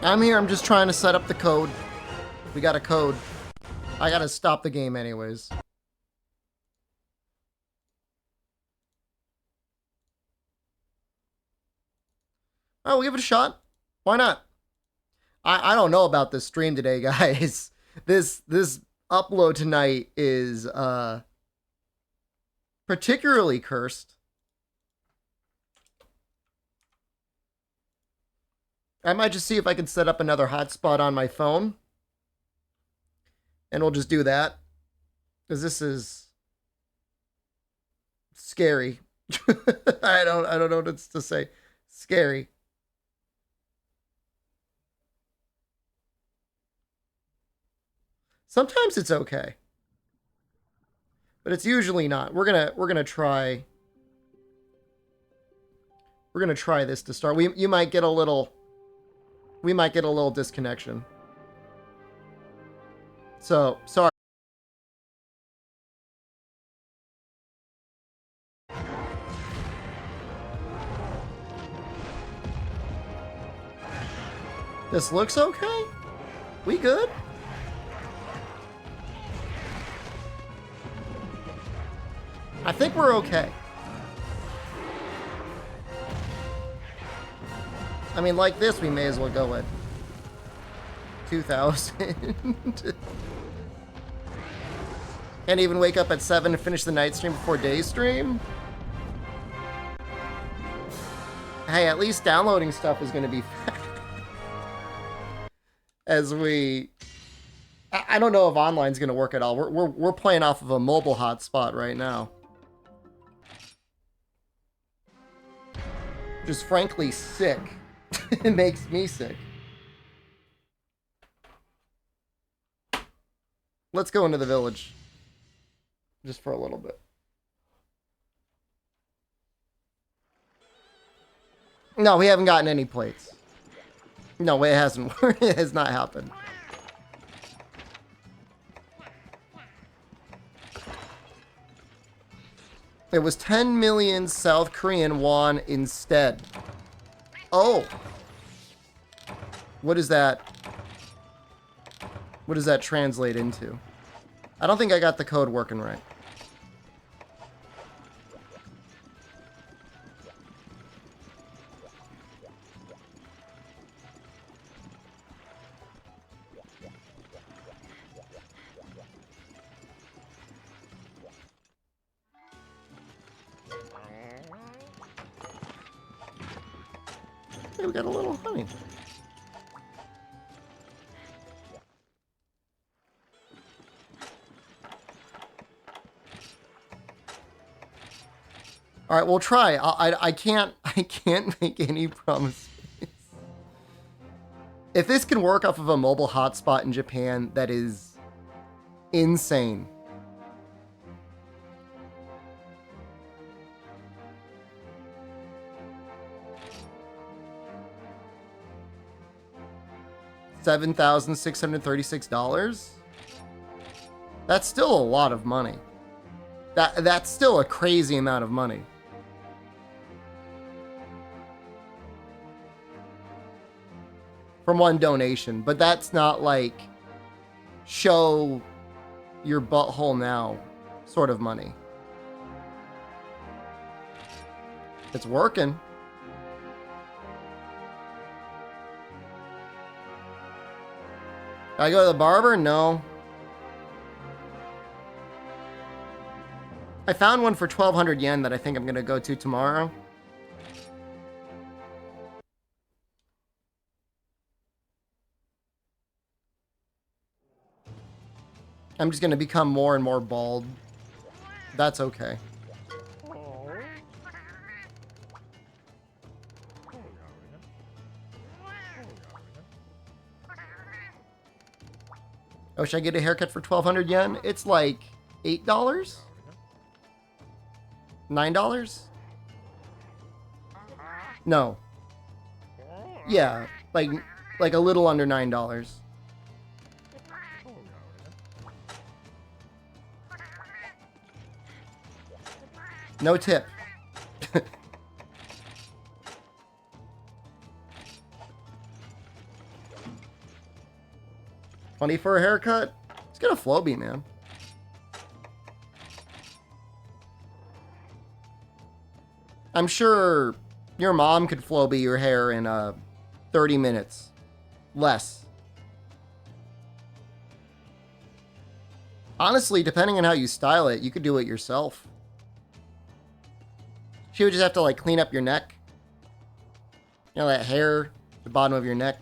I'm here. I'm just trying to set up the code. We got a code. I gotta stop the game anyways. Oh, we'll give it a shot. Why not? I don't know about this stream today, guys. This upload tonight is particularly cursed. I might just see if I can set up another hotspot on my phone. And we'll just do that. Because this is scary. I don't know what to say. Scary. Sometimes it's okay. But it's usually not. We're gonna try. We're gonna try this to start. We might get a little disconnection. So, sorry. This looks okay? We good? I think we're okay. I mean, like this, we may as well go at 2,000. Can't even wake up at 7 and finish the night stream before day stream? Hey, at least downloading stuff is going to be fast. As we... I don't know if online's going to work at all. We're playing off of a mobile hotspot right now. Just frankly sick. It makes me sick. Let's go into the village. Just for a little bit. No, we haven't gotten any plates. No, it hasn't. It has not happened. It was 10 million South Korean won instead. Oh. What is that? What does that translate into? I don't think I got the code working right. Hey, we got a little honey. All right, we'll try. I can't make any promises. If this can work off of a mobile hotspot in Japan, that is insane. $7,636? That's still a lot of money. That's still a crazy amount of money. From one donation, but that's not like show your butthole now sort of money. It's working. I go to the barber? No. I found one for 1,200 yen that I think I'm going to go to tomorrow. I'm just going to become more and more bald. That's okay. Oh, should I get a haircut for 1,200 yen? It's like $8? $9? No. Yeah, like a little under $9. No tip. $20 for a haircut? Let's get a Flowbee, man. I'm sure your mom could Flowbee your hair in 30 minutes. Less. Honestly, depending on how you style it, you could do it yourself. She would just have to like clean up your neck. You know, that hair, the bottom of your neck.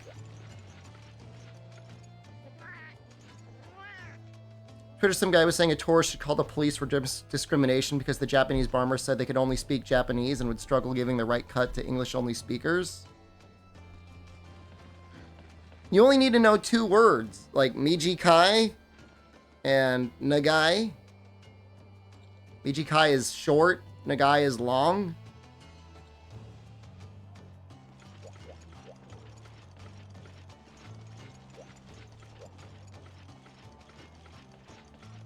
Twitter, some guy was saying a tourist should call the police for discrimination because the Japanese barber said they could only speak Japanese and would struggle giving the right cut to English-only speakers. You only need to know 2 words, like Mijikai and Nagai. Mijikai is short, Nagai is long.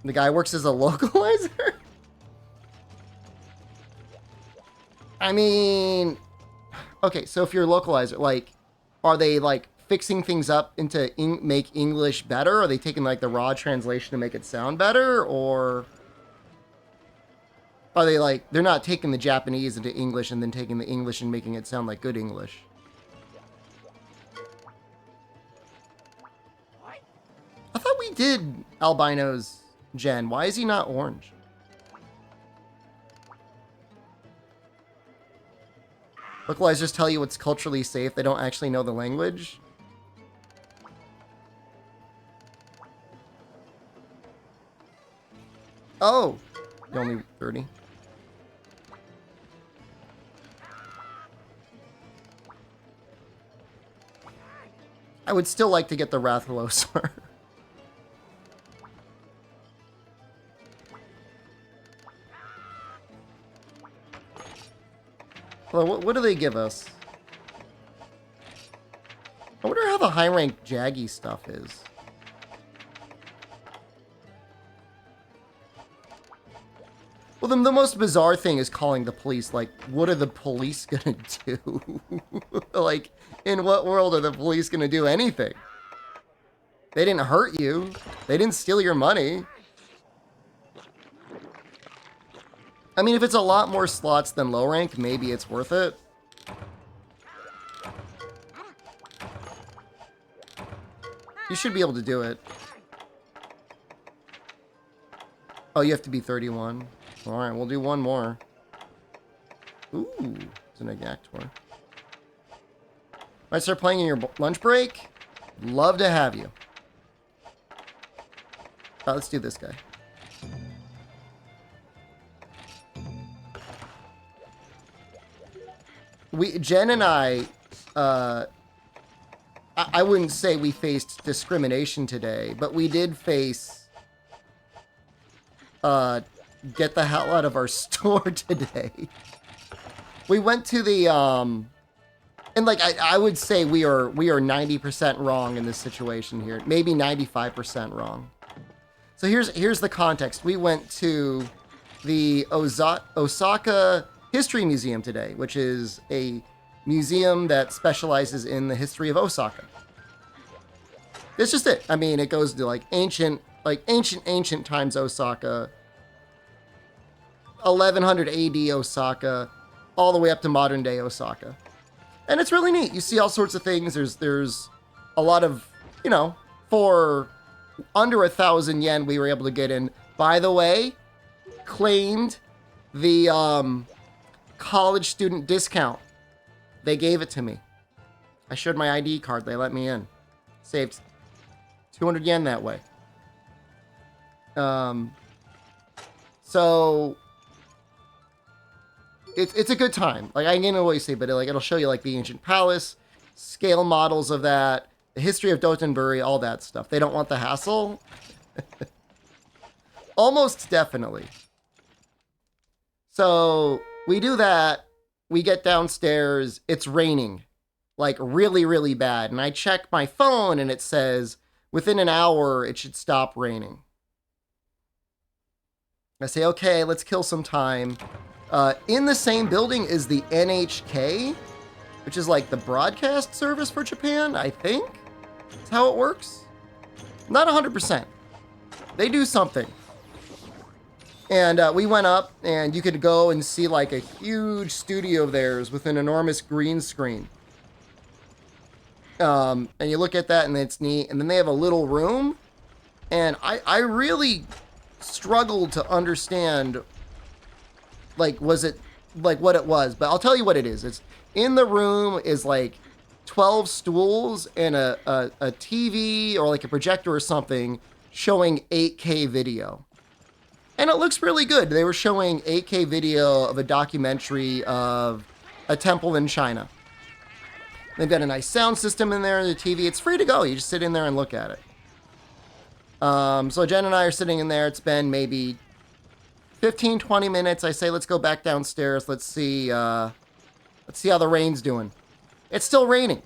The guy works as a localizer? I mean, okay, so if you're a localizer, like, are they, like, fixing things up into make English better? Are they taking, like, the raw translation to make it sound better? Or are they, like, they're not taking the Japanese into English and then taking the English and making it sound like good English? I thought we did albinos, Jen. Why is he not orange? Localizers tell you what's culturally safe. They don't actually know the language. Oh, only 30. I would still like to get the Rathalos. Well, what do they give us? I wonder how the high rank Jaggy stuff is. Well, the most bizarre thing is calling the police. Like, what are the police gonna do? Like, in what world are the police gonna do anything? They didn't hurt you. They didn't steal your money. I mean, if it's a lot more slots than low rank, maybe it's worth it. You should be able to do it. Oh, you have to be 31. Alright, we'll do one more. Ooh, it's an Agactor. Might start playing in your lunch break? Love to have you. Let's do this guy. Jen and I wouldn't say we faced discrimination today, but we did face, get the hell out of our store today. We went to the, and like, I would say we are 90% wrong in this situation here. Maybe 95% wrong. So here's the context. We went to the Osaka History Museum today, which is a museum that specializes in the history of Osaka. It's just it. I mean, it goes to like ancient times Osaka, 1100 AD Osaka, all the way up to modern day Osaka. And it's really neat. You see all sorts of things. There's a lot of, you know, for under 1,000 yen we were able to get in. By the way, claimed the college student discount. They gave it to me. I showed my ID card. They let me in. Saved 200 yen that way. So it's a good time. Like, I can't always say, but it'll show you like the ancient palace, scale models of that, the history of Dotonbori, all that stuff. They don't want the hassle. Almost definitely. So we do that. We get downstairs. It's raining, like really, really bad. And I check my phone and it says within an hour it should stop raining. I say, okay, let's kill some time. In the same building is the NHK, which is like the broadcast service for Japan, I think. That's how it works. Not 100%. They do something. And we went up, and you could go and see like a huge studio of theirs with an enormous green screen. And you look at that, and it's neat. And then they have a little room, and I really struggled to understand, like, was it, like, what it was. But I'll tell you what it is. It's in the room is, like, 12 stools and a TV or, like, a projector or something showing 8K video. And it looks really good. They were showing 8K video of a documentary of a temple in China. They've got a nice sound system in there, the TV. It's free to go. You just sit in there and look at it. So Jen and I are sitting in there. It's been maybe 15, 20 minutes. I say, let's go back downstairs. Let's see how the rain's doing. It's still raining.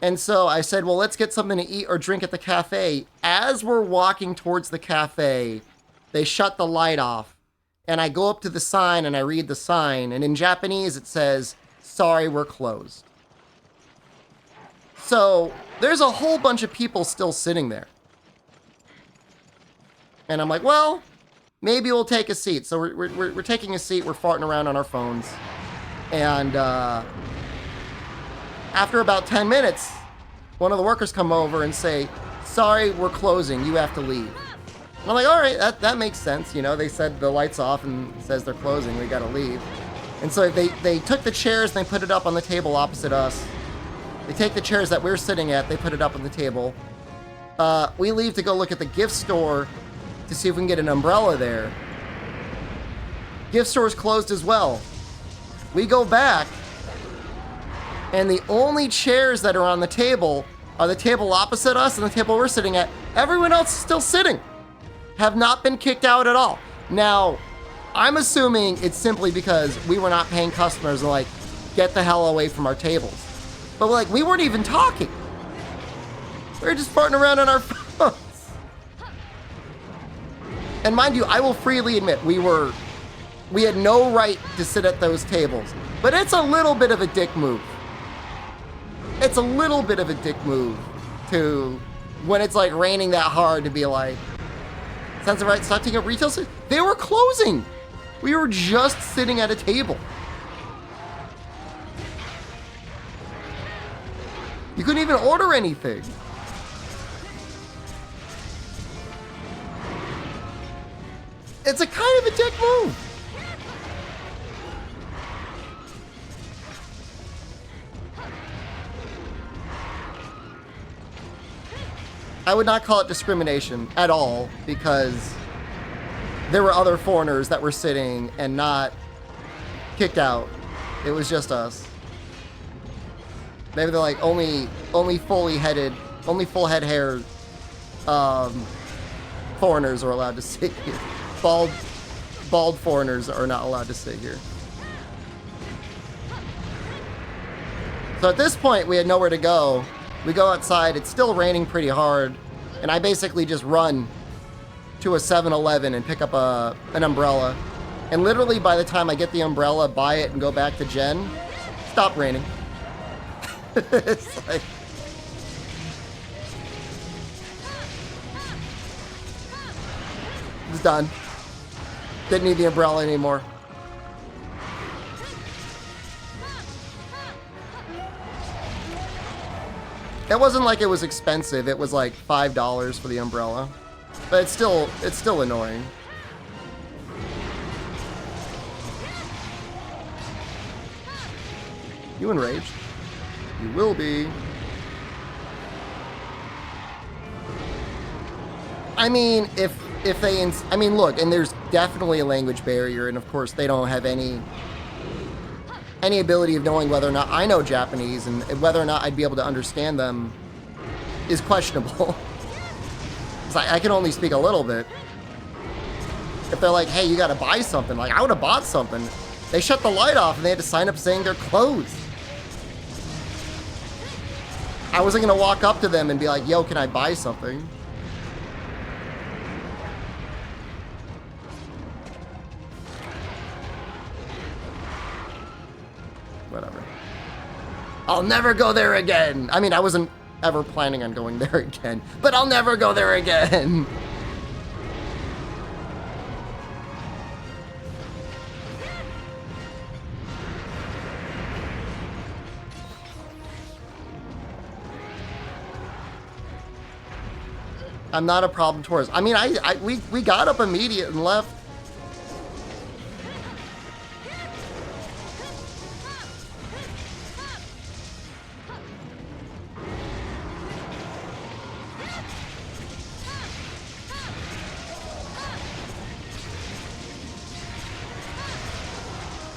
And so I said, well, let's get something to eat or drink at the cafe. As we're walking towards the cafe, they shut the light off. And I go up to the sign and I read the sign. And in Japanese, it says, sorry, we're closed. So there's a whole bunch of people still sitting there. And I'm like, well, maybe we'll take a seat. So we're taking a seat. We're farting around on our phones. And after about 10 minutes, one of the workers come over and say, sorry, we're closing. You have to leave. And I'm like, all right, that makes sense. You know, they said the light's off and it says they're closing. We got to leave. And so they took the chairs and they put it up on the table opposite us. They take the chairs that we're sitting at. They put it up on the table. We leave to go look at the gift store to see if we can get an umbrella there. Gift store's closed as well. We go back, and the only chairs that are on the table are the table opposite us and the table we're sitting at. Everyone else is still sitting. Have not been kicked out at all. Now, I'm assuming it's simply because we were not paying customers and like, get the hell away from our tables. But like, we weren't even talking. We were just farting around on our phones. And mind you, I will freely admit, we had no right to sit at those tables. But it's a little bit of a dick move. It's a little bit of a dick move to, when it's like raining that hard, to be like, sounds right, stop taking up retail space. They were closing. We were just sitting at a table. You couldn't even order anything. It's a kind of a dick move. I would not call it discrimination at all, because there were other foreigners that were sitting and not kicked out. It was just us. Maybe they're like only full head hair foreigners are allowed to sit here. Bald foreigners are not allowed to sit here. So at this point, we had nowhere to go. We go outside. It's still raining pretty hard. And I basically just run to a 7-Eleven and pick up an umbrella. And literally by the time I get the umbrella, buy it, and go back to Jen, stop raining. It's like... It's done. Didn't need the umbrella anymore. It wasn't like it was expensive. It was like $5 for the umbrella. But it's still annoying. You enraged? You will be. I mean, I mean, look, and there's definitely a language barrier, and of course they don't have any ability of knowing whether or not I know Japanese, and whether or not I'd be able to understand them is questionable. I can only speak a little bit. If they're like, hey, you gotta buy something, like, I would have bought something. They shut the light off and they had to sign up saying they're closed. I wasn't gonna walk up to them and be like, yo, can I buy something? Whatever. I'll never go there again. I mean, I wasn't ever planning on going there again. But I'll never go there again. I'm not a problem tourist. I mean, we got up immediate and left.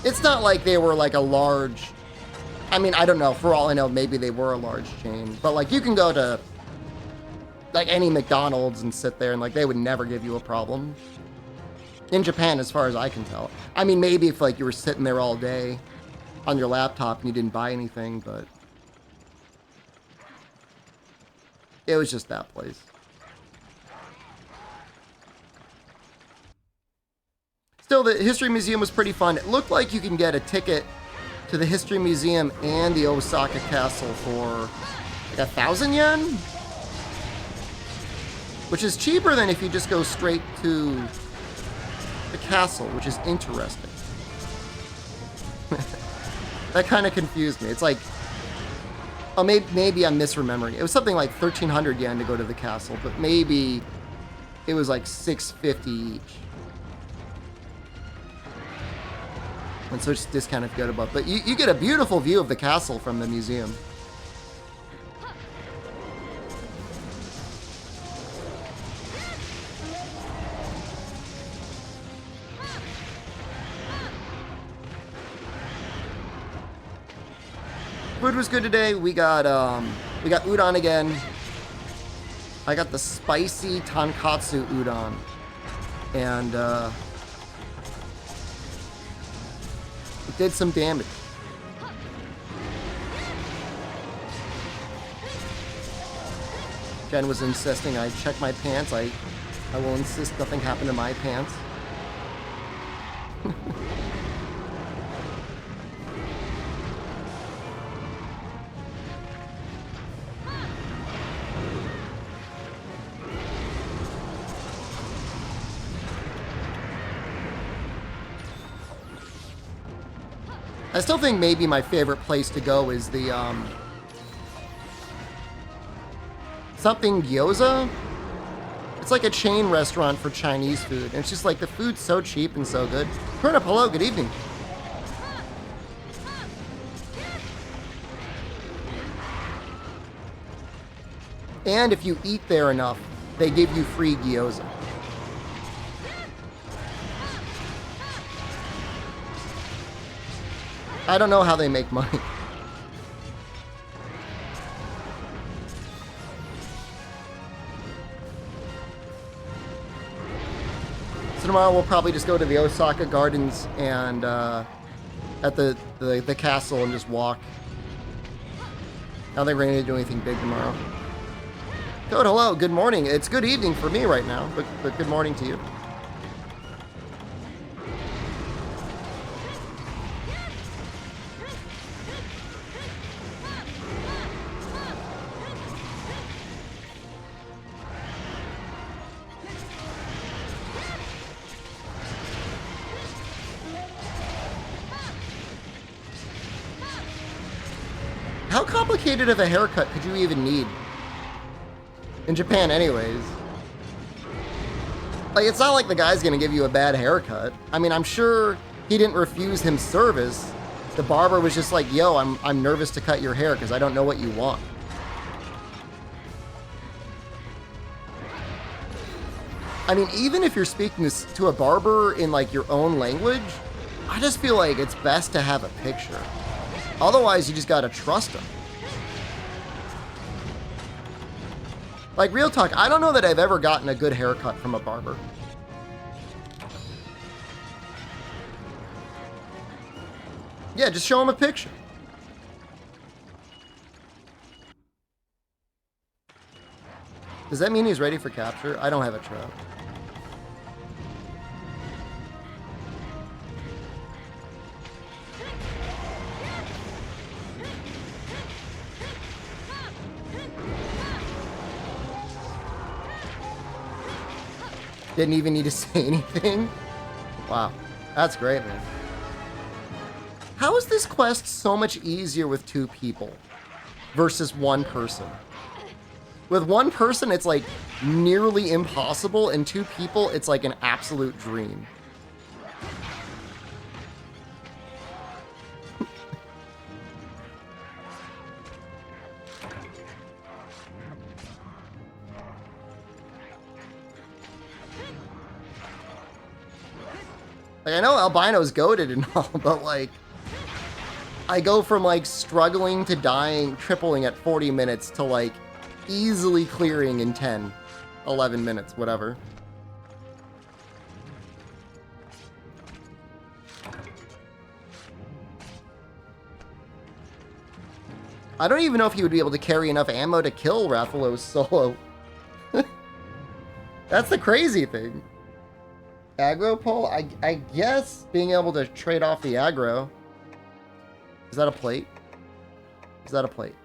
It's not like they were like a large, I mean, I don't know. For all I know, maybe they were a large chain. But like you can go to like any McDonald's and sit there and like they would never give you a problem. In Japan, as far as I can tell. I mean, maybe if like you were sitting there all day on your laptop and you didn't buy anything, but it was just that place. Still, the History Museum was pretty fun. It looked like you can get a ticket to the History Museum and the Osaka Castle for like 1,000 yen? Which is cheaper than if you just go straight to the castle, which is interesting. That kind of confused me. It's like, oh, maybe I'm misremembering. It was something like 1,300 yen to go to the castle, but maybe it was like 650 each. And so it's discounted if you go to both. But you get a beautiful view of the castle from the museum. Food was good today. We got udon again. I got the spicy tonkatsu udon. And it did some damage. Jen was insisting I check my pants. I will insist nothing happen to my pants. I still think maybe my favorite place to go is the, something gyoza? It's like a chain restaurant for Chinese food. And it's just like the food's so cheap and so good. Turn up, hello, good evening. And if you eat there enough, they give you free gyoza. I don't know how they make money. So tomorrow we'll probably just go to the Osaka Gardens and at the castle and just walk. I don't think we're going to do anything big tomorrow. Code, hello, good morning. It's good evening for me right now, but good morning to you. How complicated of a haircut could you even need? In Japan anyways. Like, it's not like the guy's gonna give you a bad haircut. I mean, I'm sure he didn't refuse him service. The barber was just like, yo, I'm nervous to cut your hair because I don't know what you want. I mean, even if you're speaking to a barber in like your own language, I just feel like it's best to have a picture. Otherwise, you just gotta trust them. Like, real talk, I don't know that I've ever gotten a good haircut from a barber. Yeah, just show him a picture. Does that mean he's ready for capture? I don't have a trap. Didn't even need to say anything. Wow, that's great, man. How is this quest so much easier with 2 people versus 1 person? With 1 person, it's like nearly impossible, and 2 people, it's like an absolute dream. Like, I know Albino's goated and all, but like, I go from like struggling to dying, tripling at 40 minutes to like easily clearing in 10, 11 minutes, whatever. I don't even know if he would be able to carry enough ammo to kill Rathalos solo. That's the crazy thing. Aggro pull? I guess being able to trade off the aggro. Is that a plate? Is that a plate?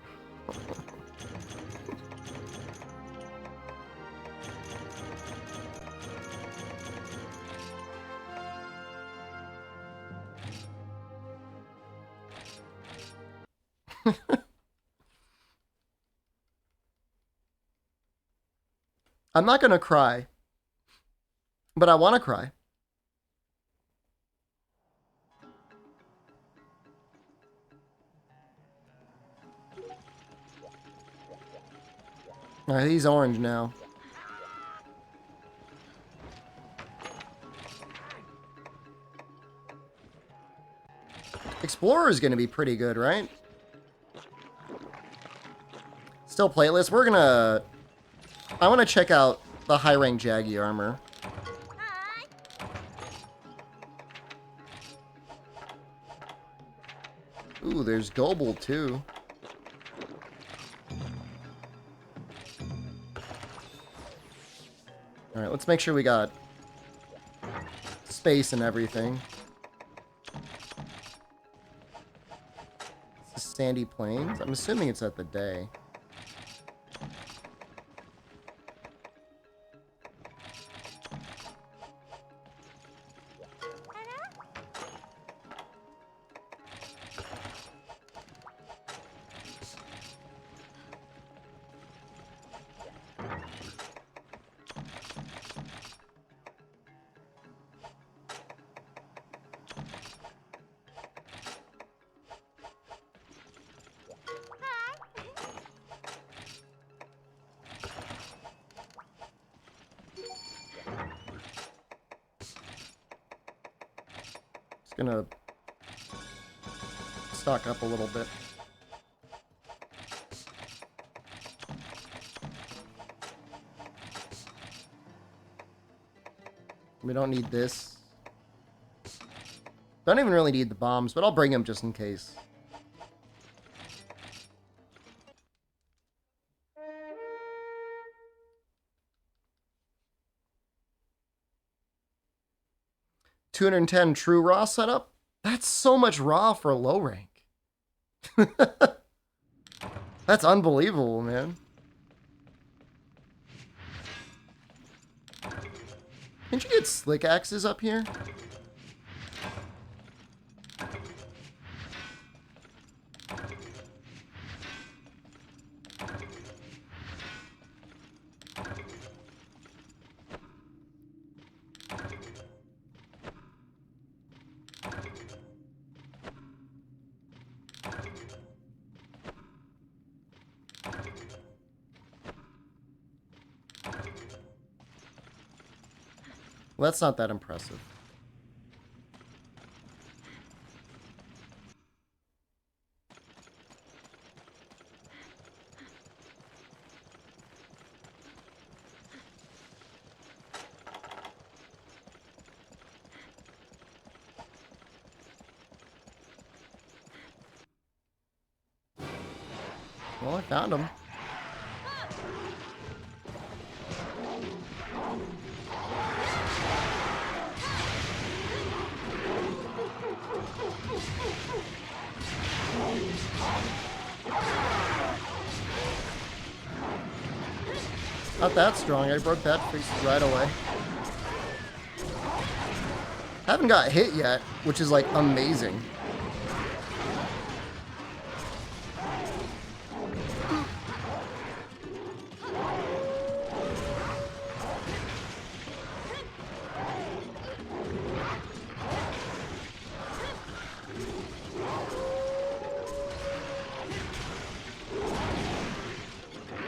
I'm not gonna cry, but I want to cry. Alright, he's orange now. Explorer is going to be pretty good, right? Still plateless. We're gonna... I want to check out the high-rank Jaggy armor. Ooh, there's Gobble, too. Alright, let's make sure we got space and everything. This is Sandy Plains. I'm assuming it's at the day. Gonna stock up a little bit. We don't need this. Don't even really need the bombs, but I'll bring them just in case. $210 true raw setup? That's so much raw for a low rank. That's unbelievable, man. Can't you get slick axes up here? Well, that's not that impressive. Well, I found him. Not that strong. I broke that piece right away. Haven't got hit yet, which is like amazing.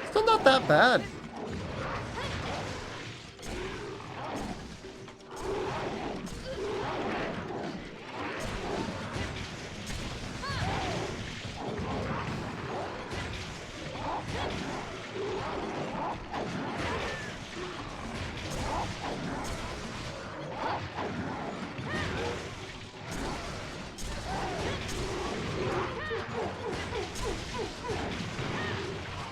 Still not that bad.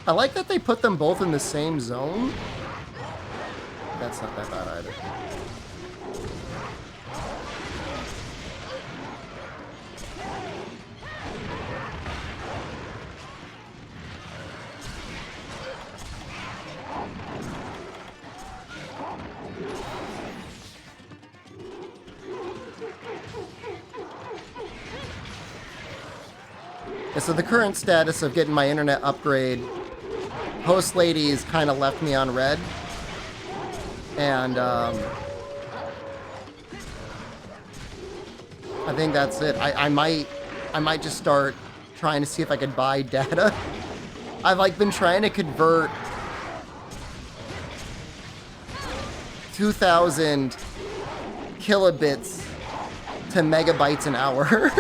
I like that they put them both in the same zone. That's not that bad either. Yeah, so the current status of getting my internet upgrade, host ladies kind of left me on red, and I think that's it. I might just start trying to see if I could buy data. I've like been trying to convert 2,000 kilobits to megabytes an hour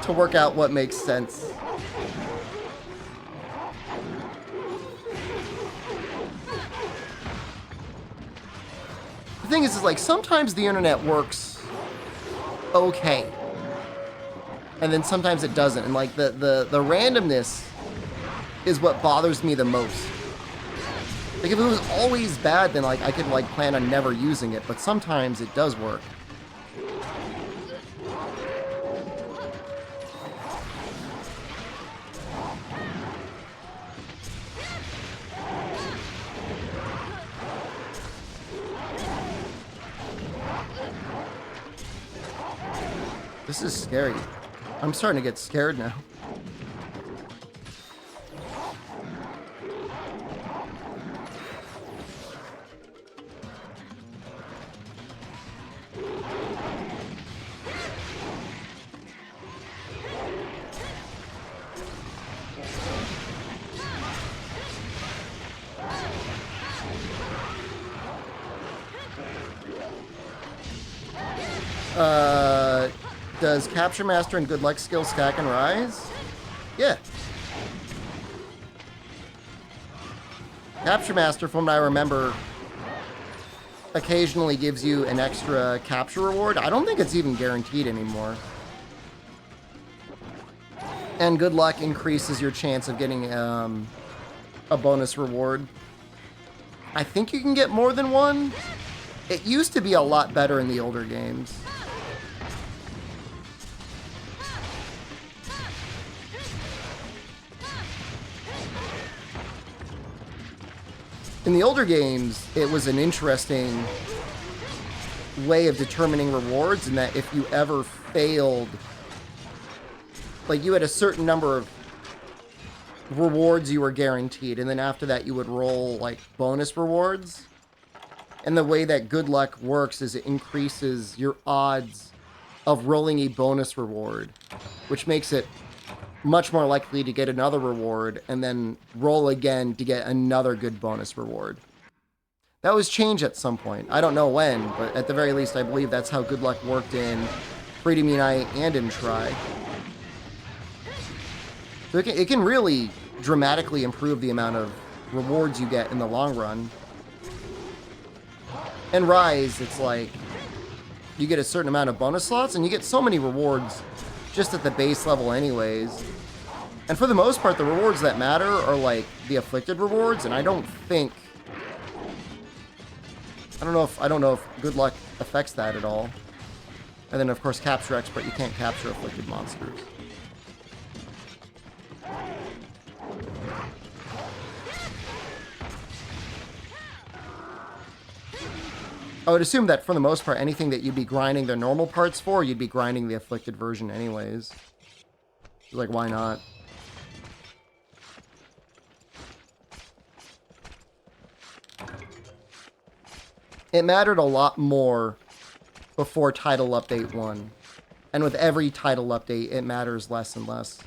to work out what makes sense. The thing is like sometimes the internet works okay, and then sometimes it doesn't, and like the randomness is what bothers me the most. Like if it was always bad, then like I could like plan on never using it, but sometimes it does work. This is scary. I'm starting to get scared now. Does Capture Master and Good Luck skill stack and rise? Yeah. Capture Master, from what I remember, occasionally gives you an extra capture reward. I don't think it's even guaranteed anymore. And Good Luck increases your chance of getting a bonus reward. I think you can get more than one. It used to be a lot better in the older games. In the older games, it was an interesting way of determining rewards, in that if you ever failed, like you had a certain number of rewards you were guaranteed, and then after that you would roll like bonus rewards. And the way that Good Luck works is it increases your odds of rolling a bonus reward, which makes it much more likely to get another reward and then roll again to get another good bonus reward. That was changed at some point. I don't know when, but at the very least, I believe that's how Good Luck worked in Freedom Unite and in Try. So it can really dramatically improve the amount of rewards you get in the long run. And Rise, it's like you get a certain amount of bonus slots, and you get so many rewards just at the base level anyways. And for the most part, the rewards that matter are like the afflicted rewards, and I don't know if Good Luck affects that at all. And then of course Capture Expert, you can't capture afflicted monsters. I would assume that for the most part, anything that you'd be grinding the normal parts for, you'd be grinding the afflicted version anyways. Like, why not? It mattered a lot more before Title Update 1. And with every title update, it matters less and less.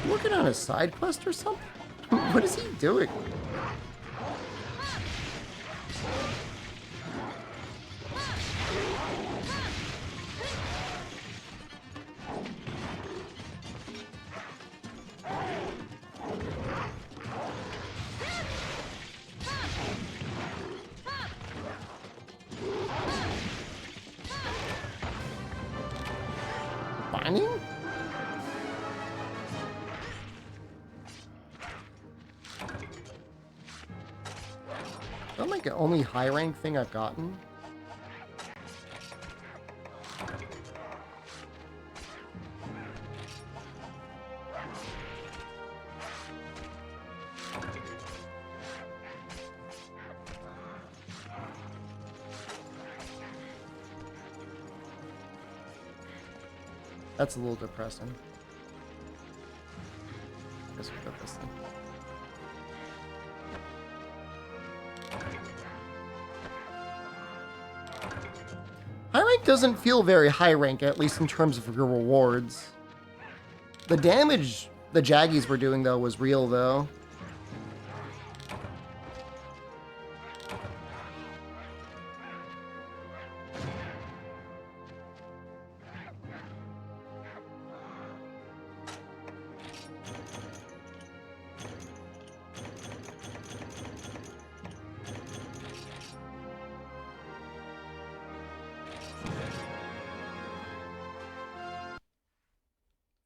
Working on a side quest or something? What is he doing? Mining? Is that like the only high rank thing I've gotten? That's a little depressing. Guess we got this thing. High rank doesn't feel very high rank, at least in terms of your rewards. The damage the Jaggies were doing, though, was real, though.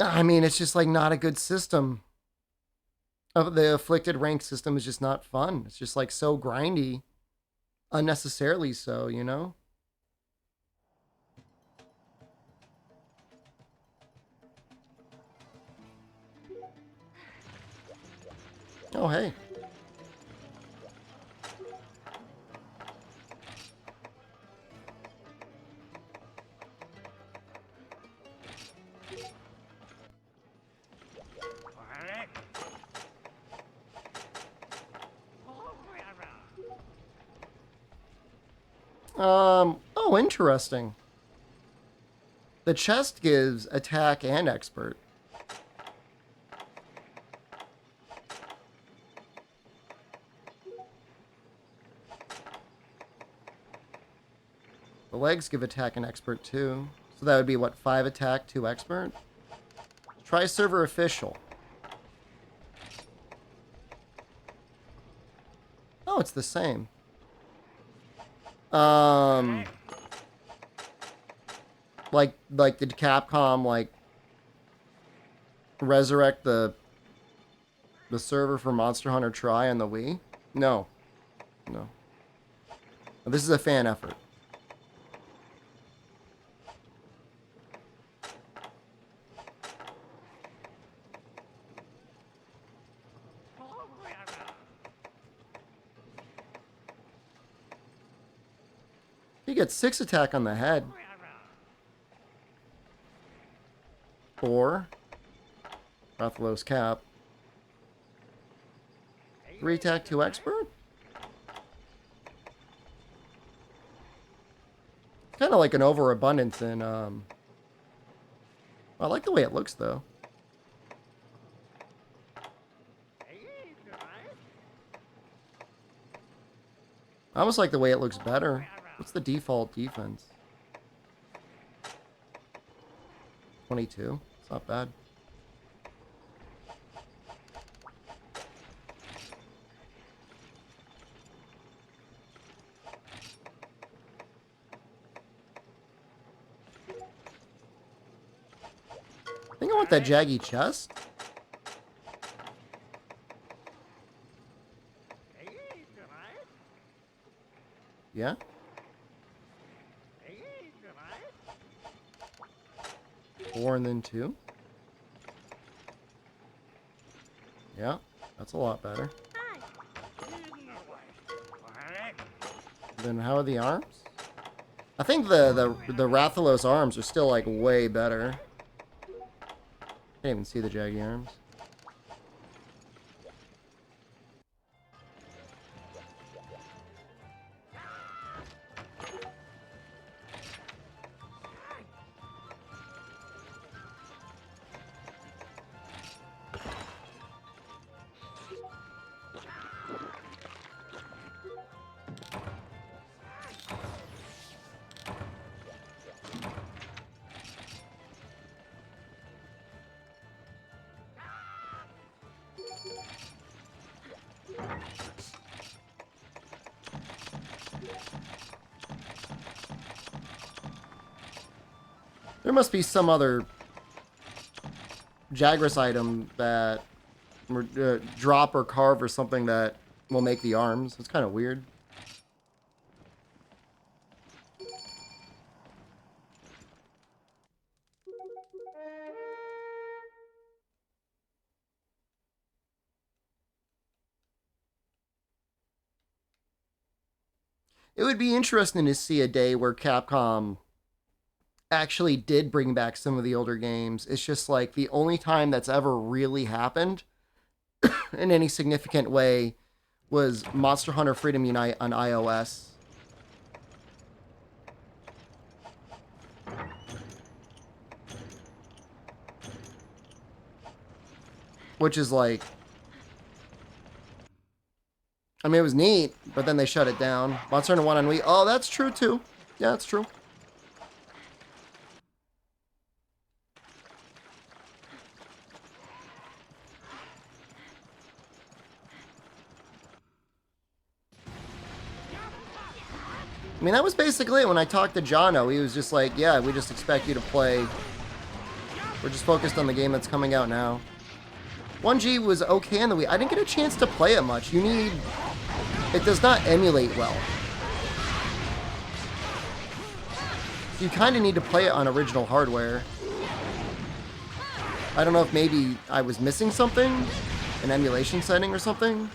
I mean, it's just like not a good system. The afflicted rank system is just not fun. It's just like so grindy. Unnecessarily so, you know? Oh, hey. Oh, interesting. The chest gives attack and expert. The legs give attack and expert too. So that would be what, 5 attack, 2 expert? Try server official. Oh, it's the same. Like did Capcom like resurrect the server for Monster Hunter Tri on the Wii? No. No. This is a fan effort. You get 6 attack on the head. 4. Rathalos cap. 3 attack, 2 expert? Kind of like an overabundance in, I like the way it looks, though. I almost like the way it looks better. What's the default defense? 22. It's not bad. I think I want that jaggy chest. Yeah. Four and then 2. Yeah, that's a lot better. Then how are the arms? I think the Rathalos arms are still like way better. Can't even see the jaggy arms. There must be some other Jagras item that drop or carve or something that will make the arms. It's kind of weird. It would be interesting to see a day where Capcom actually did bring back some of the older games. It's just like the only time that's ever really happened in any significant way was Monster Hunter Freedom Unite on iOS. Which is like, I mean, it was neat, but then they shut it down. Monster Hunter 1 on Wii. Oh, that's true too. Yeah, that's true. I mean, that was basically it. When I talked to Jono, he was just like, yeah, we just expect you to play. We're just focused on the game that's coming out now. 1G was okay on the Wii. I didn't get a chance to play it much. It does not emulate well. You kind of need to play it on original hardware. I don't know if maybe I was missing something, an emulation setting or something.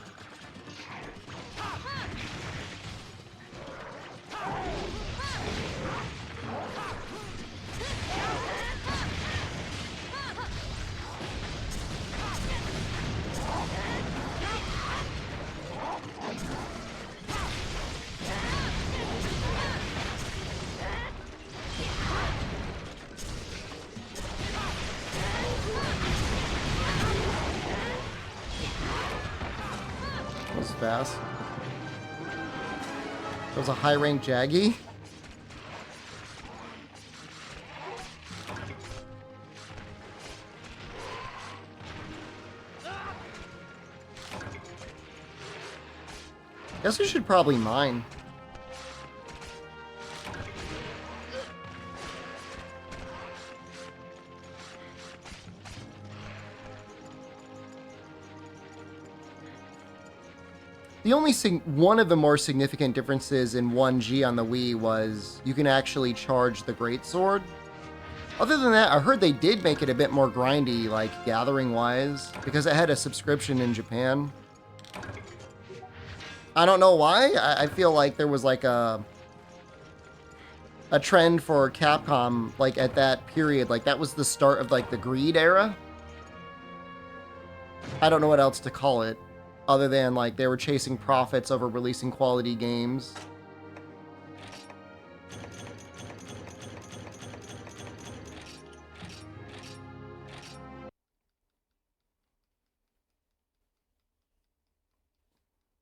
Fast. That was a high rank Jaggy. Guess we should probably mine. The only one of the more significant differences in 1G on the Wii was you can actually charge the greatsword. Other than that, I heard they did make it a bit more grindy, like gathering-wise, because it had a subscription in Japan. I don't know why. I feel like there was like a trend for Capcom, like at that period, like that was the start of like the greed era. I don't know what else to call it. other than like they were chasing profits over releasing quality games.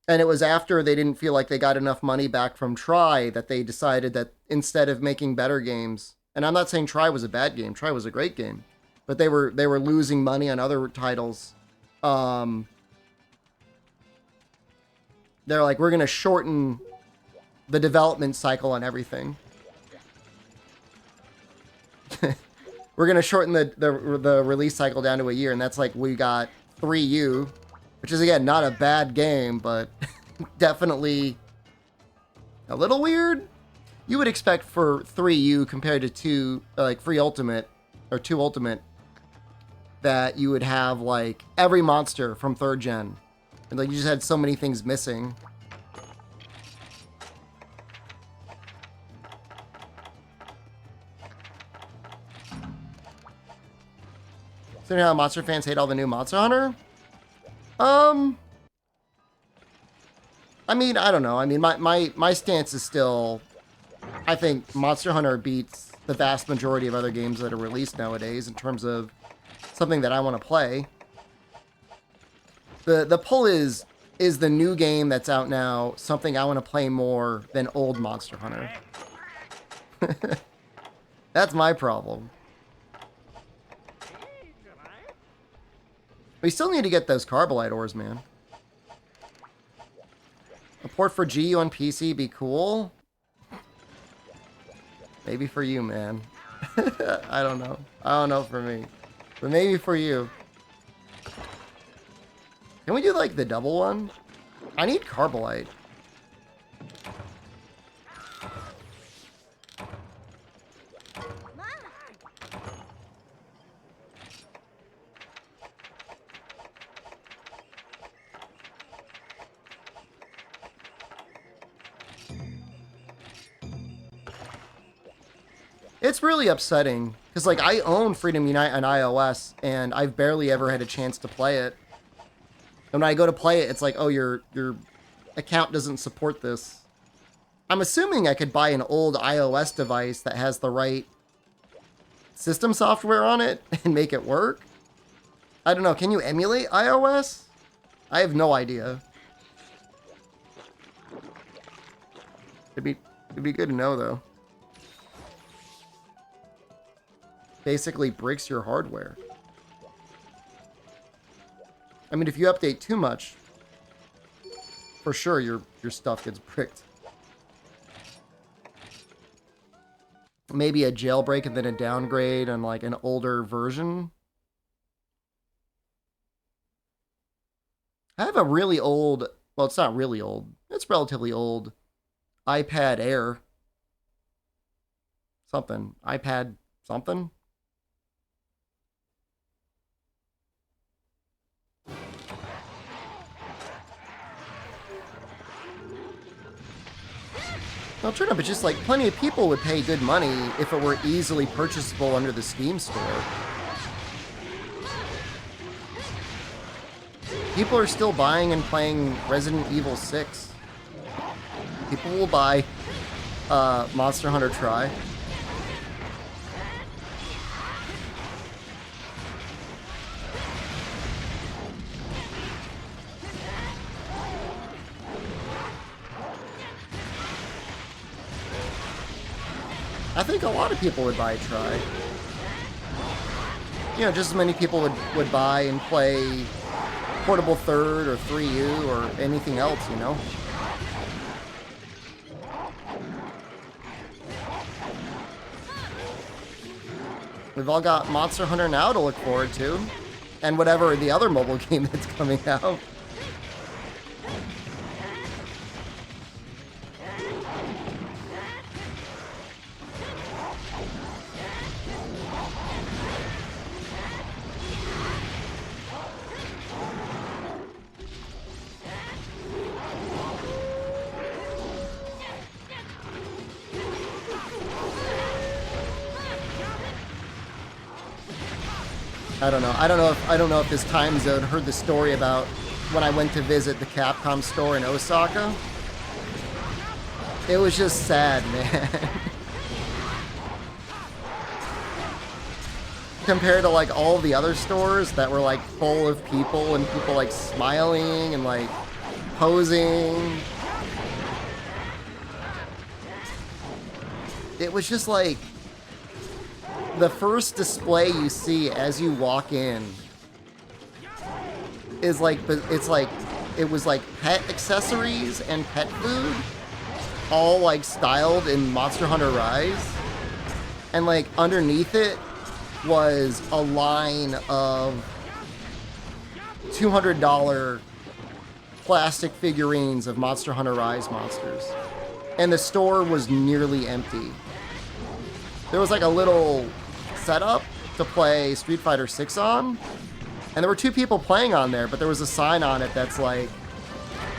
And it was after they didn't feel like they got enough money back from Try that they decided that instead of making better games, and I'm not saying Try was a bad game, Try was a great game, but they were losing money on other titles. They're like, we're gonna shorten the development cycle on everything. We're gonna shorten the release cycle down to a year, and that's like we got 3U, which is again not a bad game, but definitely a little weird. You would expect for 3U compared to 2, like 3 Ultimate or 2 Ultimate, that you would have like every monster from 3rd gen, and like you just had so many things missing. So you know how Monster fans hate all the new Monster Hunter? I mean, I don't know. I mean, my stance is still, I think Monster Hunter beats the vast majority of other games that are released nowadays in terms of something that I want to play. The pull is the new game that's out now something I want to play more than old Monster Hunter? That's my problem. We still need to get those Carbolite ores, man. A port for GU on PC be cool? Maybe for you, man. I don't know. I don't know for me. But maybe for you. Can we do, like, the double one? I need Carbolite. It's really upsetting, because, like, I own Freedom Unite on iOS, and I've barely ever had a chance to play it. And when I go to play it, it's like, oh, your account doesn't support this. I'm assuming I could buy an old iOS device that has the right system software on it and make it work. I don't know, can you emulate iOS? I have no idea. It'd be good to know, though. Basically breaks your hardware. I mean, if you update too much, for sure your stuff gets bricked. Maybe a jailbreak and then a downgrade on like an older version. I have a really old, well, it's not really old, it's relatively old, iPad Air. Something. iPad something? Well, turn up, it's just like plenty of people would pay good money if it were easily purchasable under the Steam store. People are still buying and playing Resident Evil 6. People will buy Monster Hunter Tri. I think a lot of people would buy Tri. You know, just as many people would buy and play Portable Third or 3U or anything else, you know? We've all got Monster Hunter now to look forward to. And whatever the other mobile game that's coming out. I don't know. I don't know if this time zone heard the story about when I went to visit the Capcom store in Osaka. It was just sad, man. Compared to like all the other stores that were like full of people and people like smiling and like posing. It was just like the first display you see as you walk in is like, it was like pet accessories and pet food, all like styled in Monster Hunter Rise. And like underneath it was a line of $200 plastic figurines of Monster Hunter Rise monsters. And the store was nearly empty. There was like a little setup to play Street Fighter 6 on, and there were 2 people playing on there, but there was a sign on it that's like,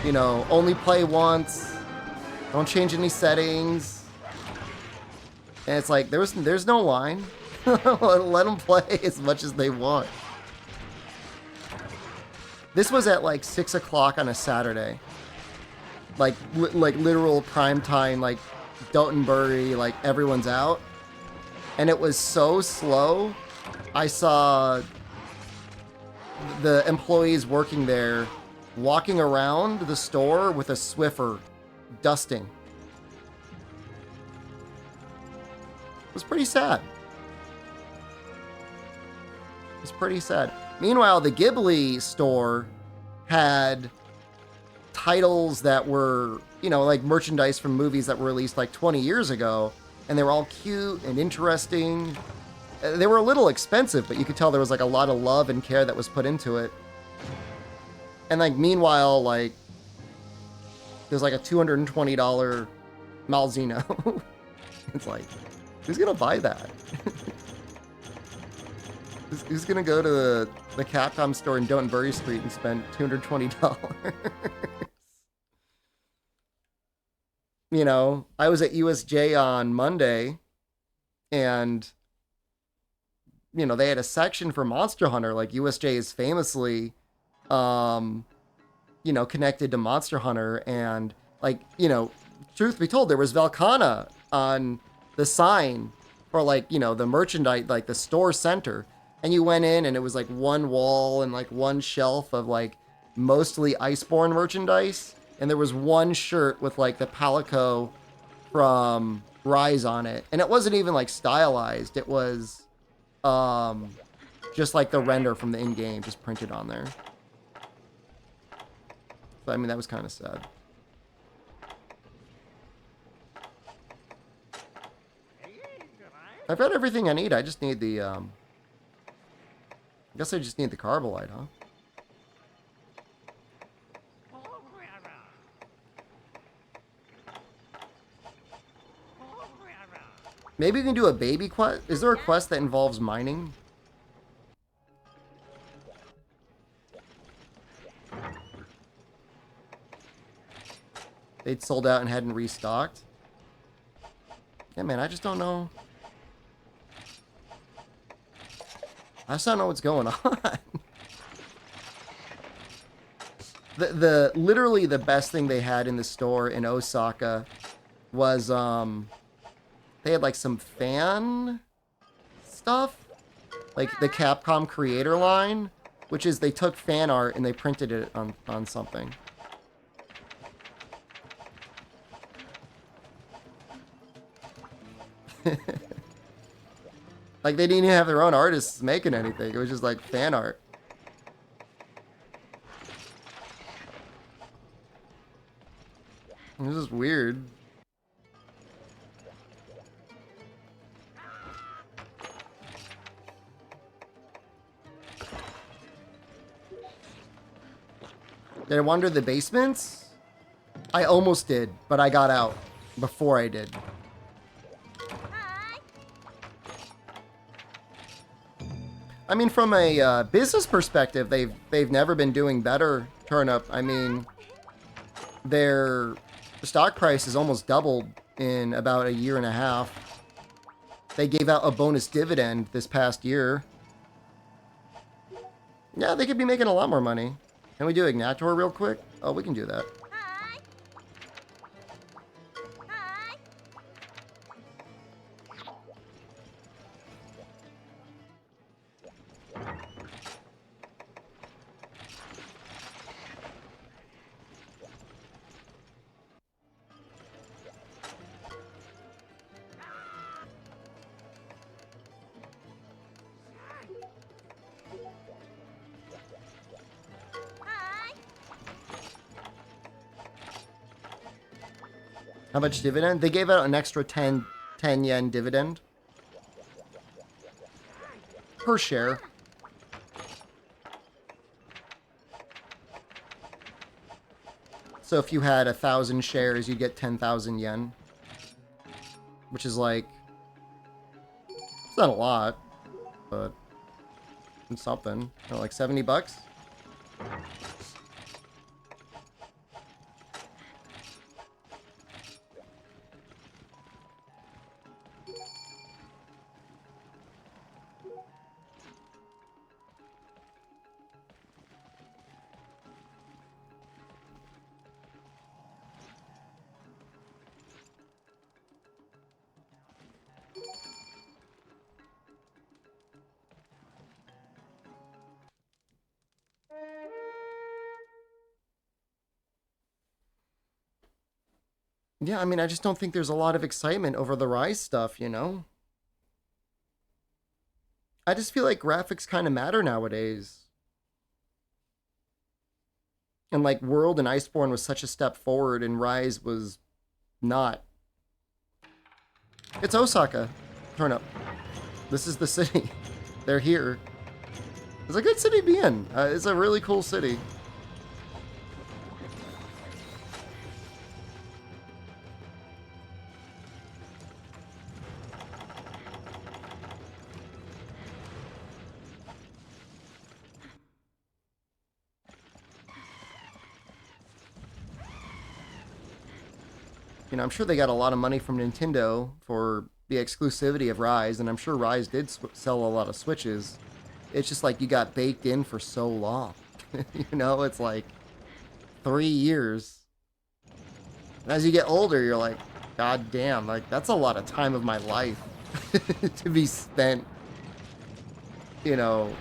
you know, only play once, don't change any settings. And it's like, there's no line. Let them play as much as they want. This was at like 6 o'clock on a Saturday. Like literal prime time, like Dotonbury, like everyone's out. And it was so slow. I saw the employees working there walking around the store with a Swiffer dusting. It was pretty sad. It was pretty sad. Meanwhile, the Ghibli store had titles that were, you know, like merchandise from movies that were released like 20 years ago, and they were all cute and interesting. They were a little expensive, but you could tell there was like a lot of love and care that was put into it. And like meanwhile, like there's like a $220 Malzeno. It's like, who's gonna buy that? Who's gonna go to the Capcom store in Dotonbury Street and spend $220? You know, I was at USJ on Monday, and, you know, they had a section for Monster Hunter. Like, USJ is famously, you know, connected to Monster Hunter. And, like, you know, truth be told, there was Velkhana on the sign for, like, you know, the merchandise, like, the store center. And you went in, and it was, like, one wall and, like, one shelf of, like, mostly Iceborne merchandise. And there was one shirt with, like, the Palico from Rise on it. And it wasn't even, like, stylized. It was just, like, the render from the in-game just printed on there. So, I mean, that was kind of sad. I've got everything I need. I just need the, I guess I just need the Carbolite, huh? Maybe we can do a baby quest. Is there a quest that involves mining? They'd sold out and hadn't restocked. Yeah, man, I just don't know. I just don't know what's going on. Literally the best thing they had in the store in Osaka was, they had like some fan stuff, like the Capcom creator line, which is they took fan art and they printed it on something. Like they didn't even have their own artists making anything. It was just like fan art. It was just weird. Did I wander the basements? I almost did, but I got out before I did. I mean, from a business perspective, they've never been doing better, Turnip. I mean, their stock price has almost doubled in about a year and a half. They gave out a bonus dividend this past year. Yeah, they could be making a lot more money. Can we do Ignator real quick? Oh, we can do that. How much dividend? They gave out an extra 10 yen dividend per share. So if you had 1,000 shares, you get 10,000 yen, which is like, it's not a lot, but it's something. Like 70 bucks. Yeah, I mean, I just don't think there's a lot of excitement over the Rise stuff, you know? I just feel like graphics kind of matter nowadays. And like World and Iceborne was such a step forward and Rise was not. It's Osaka. Turn up. This is the city. They're here. It's a good city to be in. It's a really cool city. You know, I'm sure they got a lot of money from Nintendo for the exclusivity of Rise, and I'm sure Rise did sell a lot of Switches. It's just like you got baked in for so long. You know, it's like 3 years. And as you get older, you're like, God damn, like that's a lot of time of my life to be spent. You know,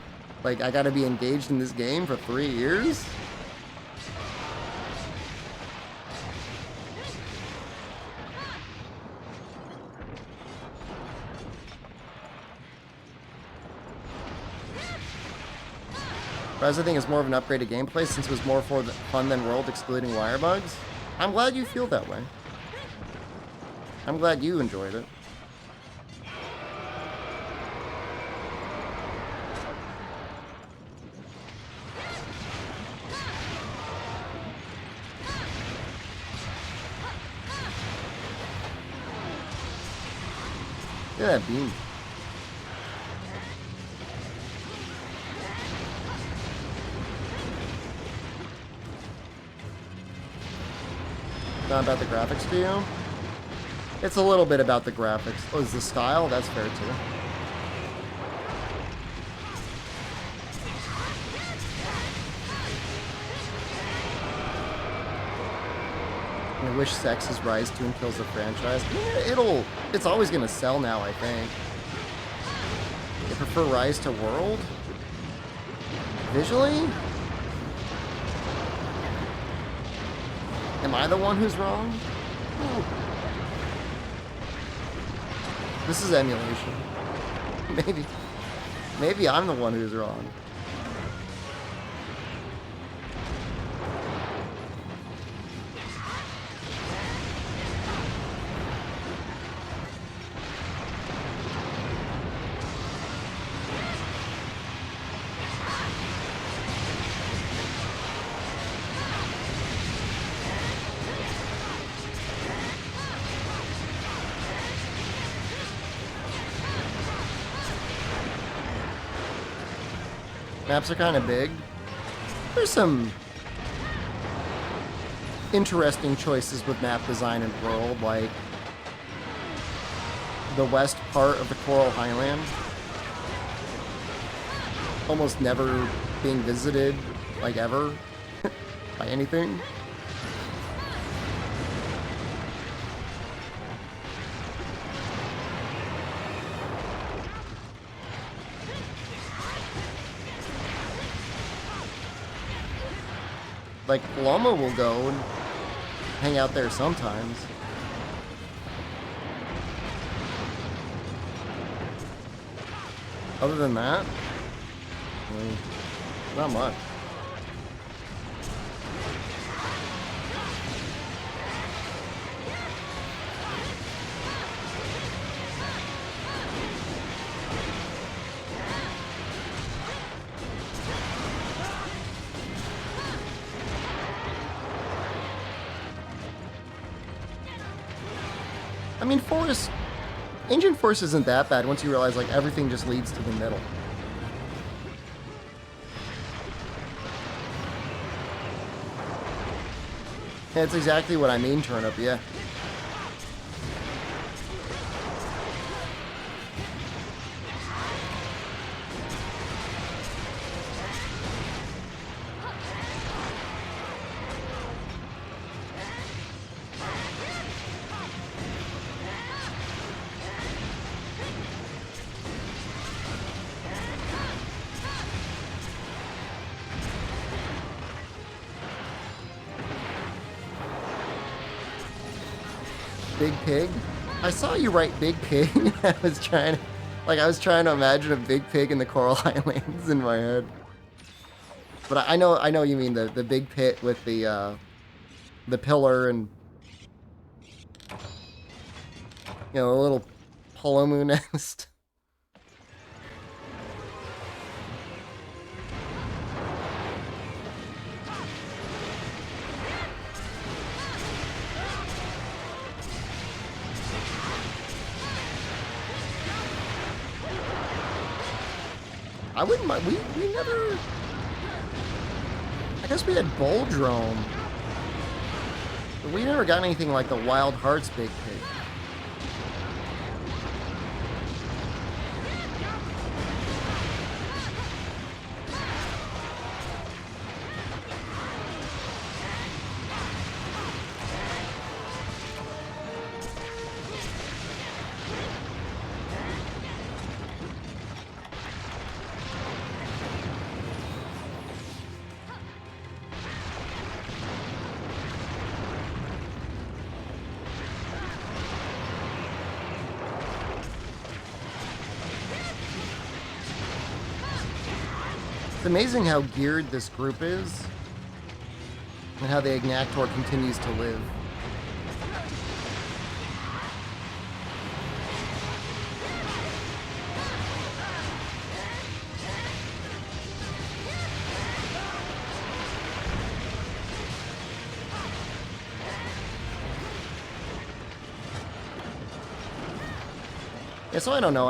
like I gotta be engaged in this game for 3 years? Rise, I think, is more of an upgraded gameplay since it was more for the fun than World, excluding wire bugs. I'm glad you feel that way. I'm glad you enjoyed it. Look at that beam. Not about the graphics to you? It's a little bit about the graphics. Oh, is the style? That's fair too. I wish Sex's Rise 2 kills the franchise. Yeah, it's always gonna sell now, I think. I prefer Rise to World? Visually? Am I the one who's wrong? Ooh. This is emulation. Maybe I'm the one who's wrong. Maps are kind of big. There's some interesting choices with map design and world, like the west part of the Coral Highland almost never being visited, like ever. by anything. Like, Paloma will go and hang out there sometimes. Other than that, I mean, not much. I mean, Ancient Forest isn't that bad once you realize, like, everything just leads to the middle. That's exactly what I mean, Turnip, yeah. Big Pig? I saw you write Big Pig. I was trying to imagine a big pig in the Coral Islands in my head. But I know you mean the big pit with the pillar and, you know, a little Palomu nest. I wouldn't mind. We never. I guess we had Boldrome, but we never got anything like the Wild Hearts Big Pig. It's amazing how geared this group is, and how the Ignactor continues to live. Yeah, so I don't know,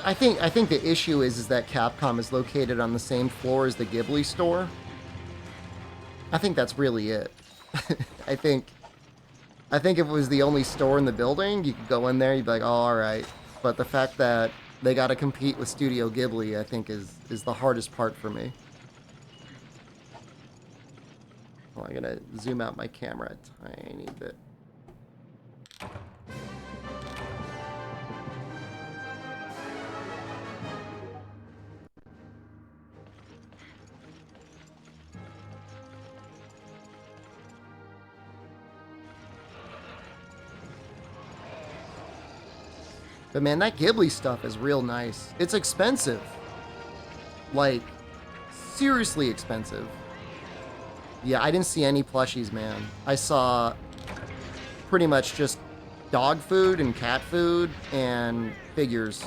I think the issue is that Capcom is located on the same floor as the Ghibli store. I think that's really it. I think if it was the only store in the building, you could go in there, you'd be like, oh, all right. But the fact that they got to compete with Studio Ghibli, I think, is the hardest part for me. Well, I'm gonna zoom out my camera a tiny bit. But man, that Ghibli stuff is real nice. It's expensive. Like, seriously expensive. Yeah, I didn't see any plushies, man. I saw pretty much just dog food and cat food and figures.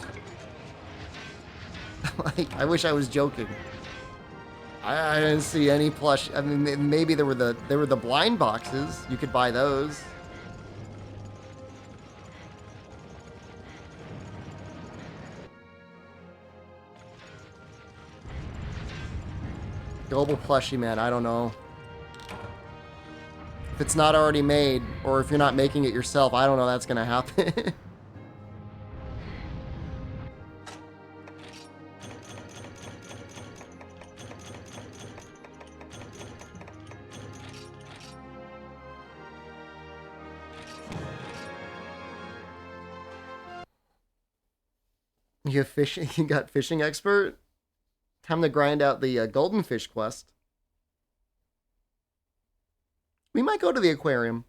Like, I wish I was joking. I didn't see any plush. I mean, maybe there were the blind boxes. You could buy those. Global plushie, man, I don't know. If it's not already made, or if you're not making it yourself, I don't know that's gonna happen. You have fishing. You got fishing expert. Time to grind out the golden fish quest. We might go to the aquarium.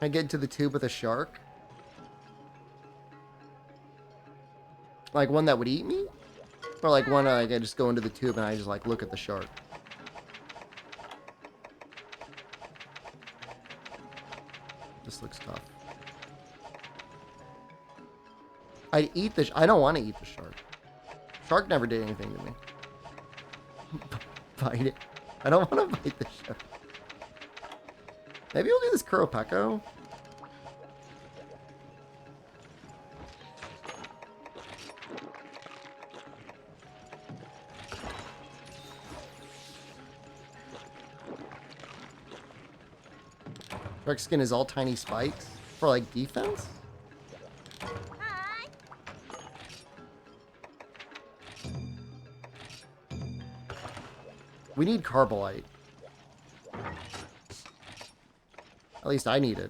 I get into the tube with a shark? Like one that would eat me? Or like one like I just go into the tube and I just like look at the shark? This looks tough. I'd eat the... I don't want to eat the shark. Shark never did anything to me. Bite it. I don't want to bite the shark. Maybe we'll do this Kuropeko. Shark skin is all tiny spikes for like defense. Hi. We need Carbolite. At least I need it.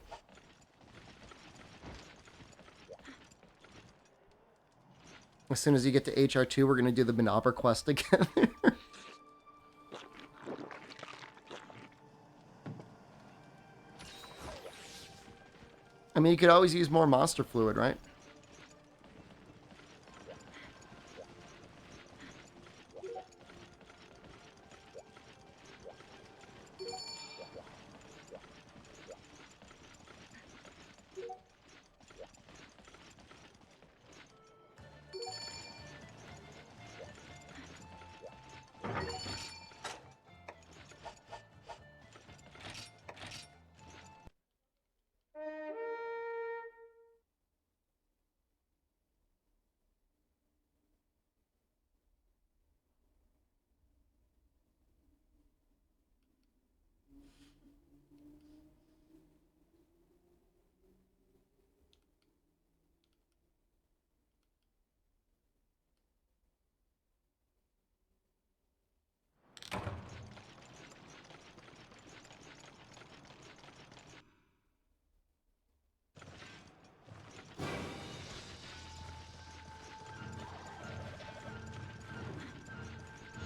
As soon as you get to HR2, we're going to do the Banaber quest again. I mean, you could always use more monster fluid, right?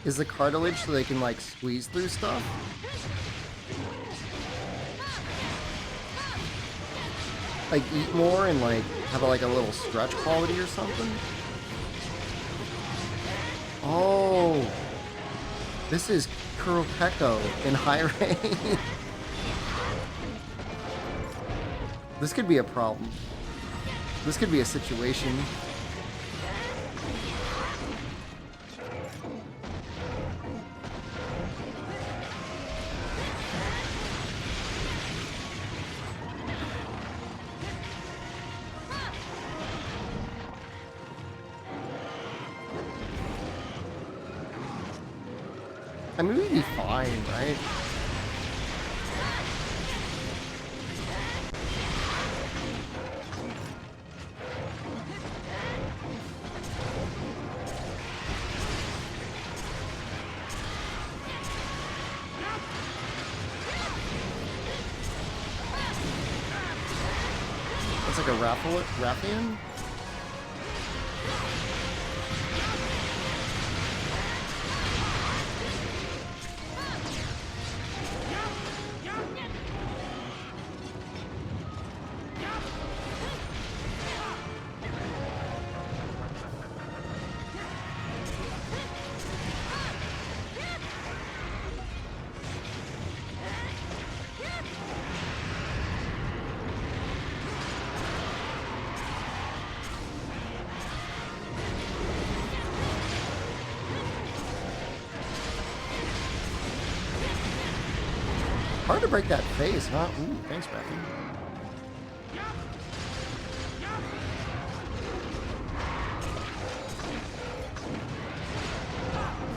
Is the cartilage so they can like squeeze through stuff? Like eat more and like have like a little stretch quality or something? Oh, this is Kuropeko in high range. This could be a problem. This could be a situation. I mean, we'd be fine, right? It's like a Raffian? Hard to break that face, huh? Ooh, thanks, Becky.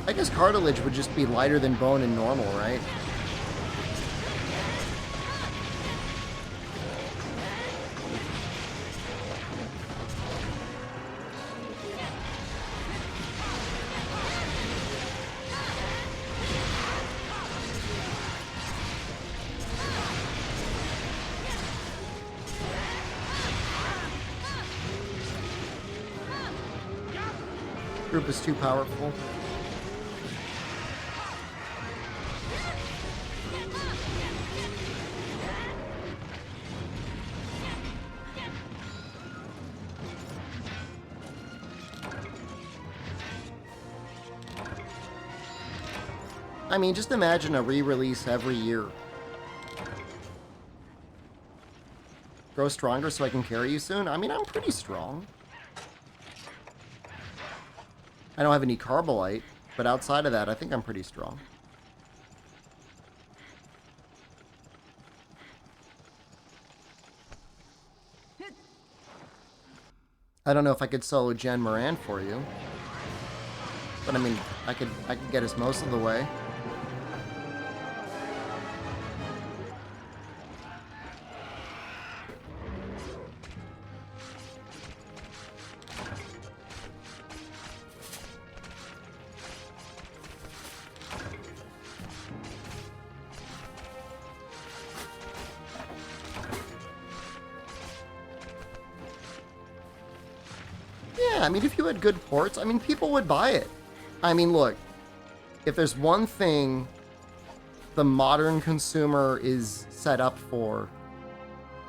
I guess cartilage would just be lighter than bone in normal, right? Group is too powerful. I mean, just imagine a re-release every year. Grow stronger so I can carry you soon? I mean, I'm pretty strong. I don't have any carbolite, but outside of that, I think I'm pretty strong. I don't know if I could solo Jen Moran for you. But I mean, I could get us most of the way. Yeah, I mean, if you had good ports, I mean, people would buy it. I mean, look, if there's one thing the modern consumer is set up for,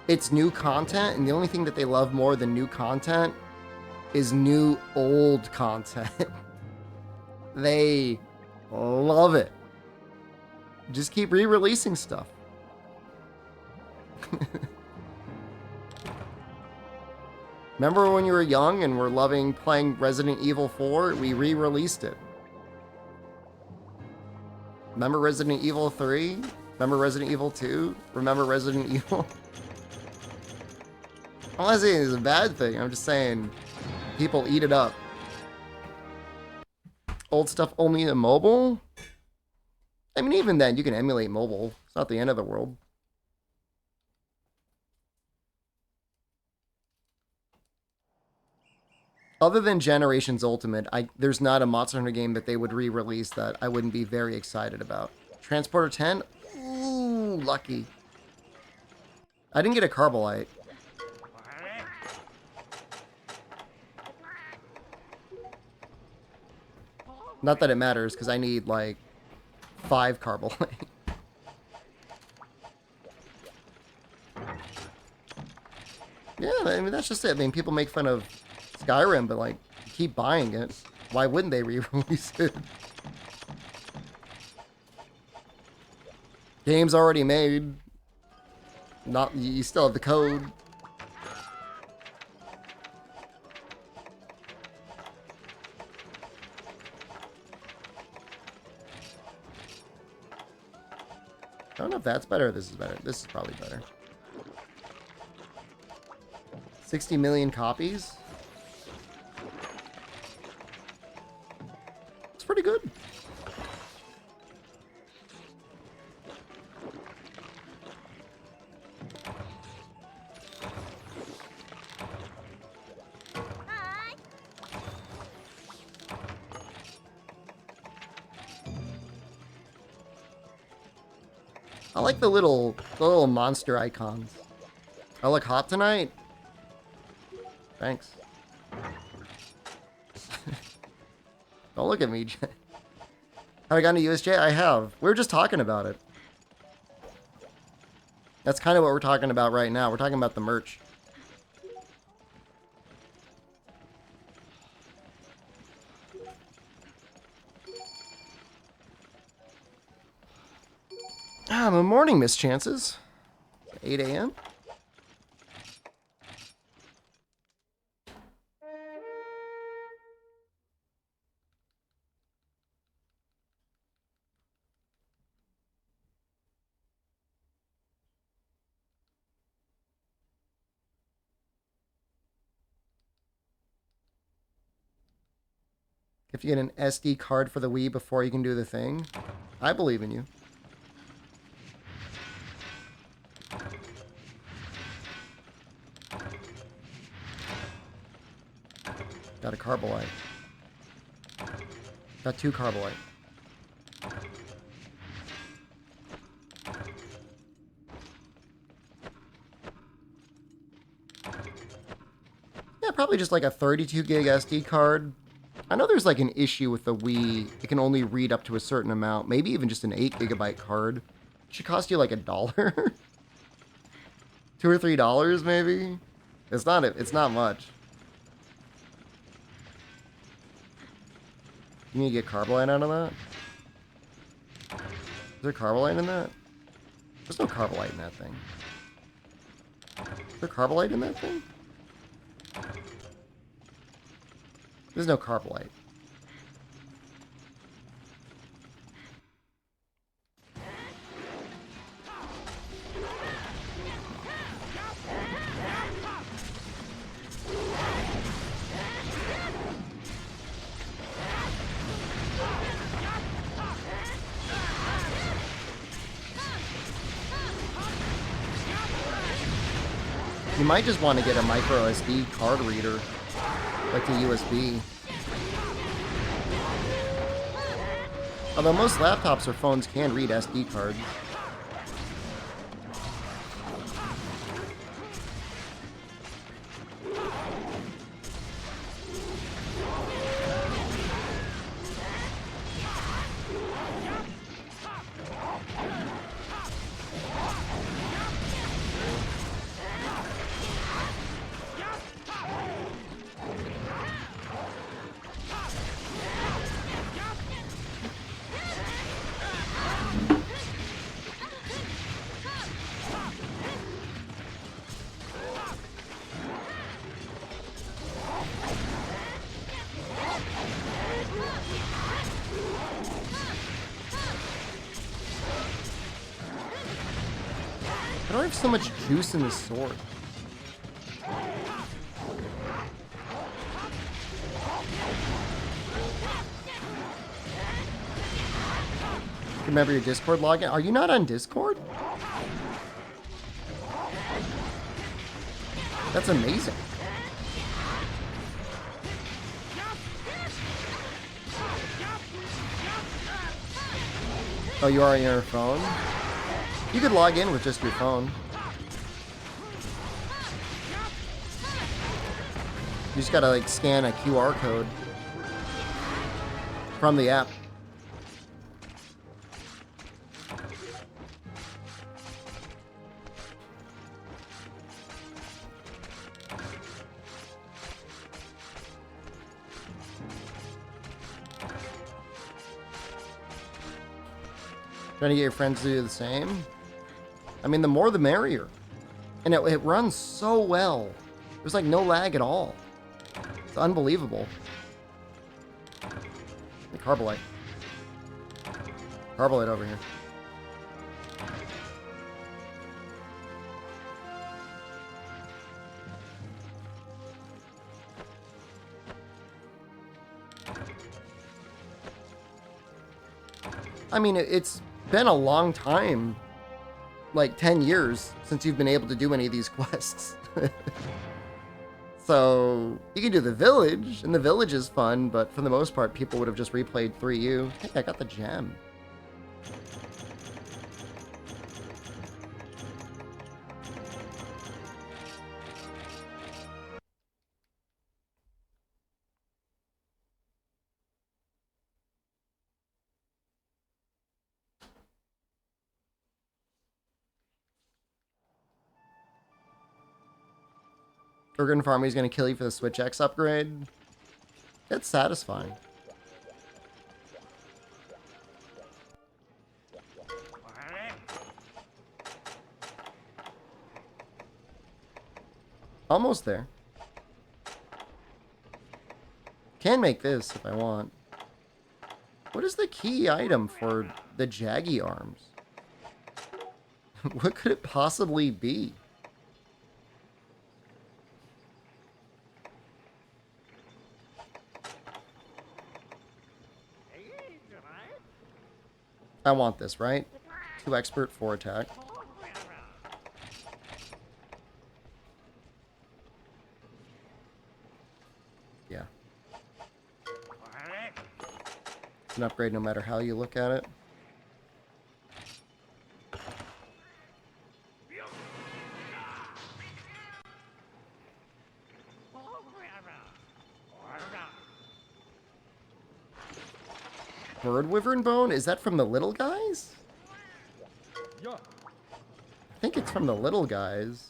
it's new content, and the only thing that they love more than new content is new old content. They love it. Just keep re-releasing stuff. Remember when you were young and were loving playing Resident Evil 4? We re-released it. Remember Resident Evil 3? Remember Resident Evil 2? Remember Resident Evil? I'm not saying it's a bad thing. I'm just saying people eat it up. Old stuff only in mobile? I mean, even then, you can emulate mobile. It's not the end of the world. Other than Generations Ultimate, there's not a Monster Hunter game that they would re-release that I wouldn't be very excited about. Transporter 10? Ooh, lucky. I didn't get a Carbolite. Not that it matters, because I need, like, 5 Carbolite. Yeah, I mean, that's just it. I mean, people make fun of Skyrim, but, like, keep buying it. Why wouldn't they re-release it? Game's already made. Not, you still have the code. I don't know if that's better or this is better. This is probably better. 60 million copies? It's pretty good. Hi. I like the little monster icons. I look hot tonight? Thanks. Don't look at me, Jay. Have I gotten to USJ? I have. We were just talking about it. That's kind of what we're talking about right now. We're talking about the merch. Good morning, Miss Chances. 8 a.m. If you get an SD card for the Wii before you can do the thing, I believe in you. Got a Carbolite. Got 2 Carbolite. Yeah, probably just like a 32 gig SD card. I know there's like an issue with the Wii. It can only read up to a certain amount. Maybe even just an 8 gigabyte card. It should cost you like $1. $2 or $3 maybe. It's not much. You need to get Carbolite out of that? Is there Carbolite in that? There's no Carbolite in that thing. Is there Carbolite in that thing? There's no Carbolite. You might just want to get a micro SD card reader, like the USB. Although most laptops or phones can read SD cards. How do I have so much juice in this sword? Remember your Discord login? Are you not on Discord? That's amazing. Oh, you are on your phone? You could log in with just your phone. You just gotta like scan a QR code from the app. Trying to get your friends to do the same. I mean, the more the merrier. And it runs so well. There's like no lag at all. It's unbelievable. The Carbolite. Carbolite over here. I mean, it's been a long time. Like 10 years since you've been able to do any of these quests. So you can do the village, and the village is fun, but for the most part, people would have just replayed 3U. Hey, I got the gem. Urgan Farmer is going to kill you for the Switch X upgrade. It's satisfying. Almost there. Can make this if I want. What is the key item for the Jaggy arms? What could it possibly be? I want this, right? 2 expert, 4 attack. Yeah. It's an upgrade no matter how you look at it. Bird Wyvern Bone? Is that from the little guys? I think it's from the little guys.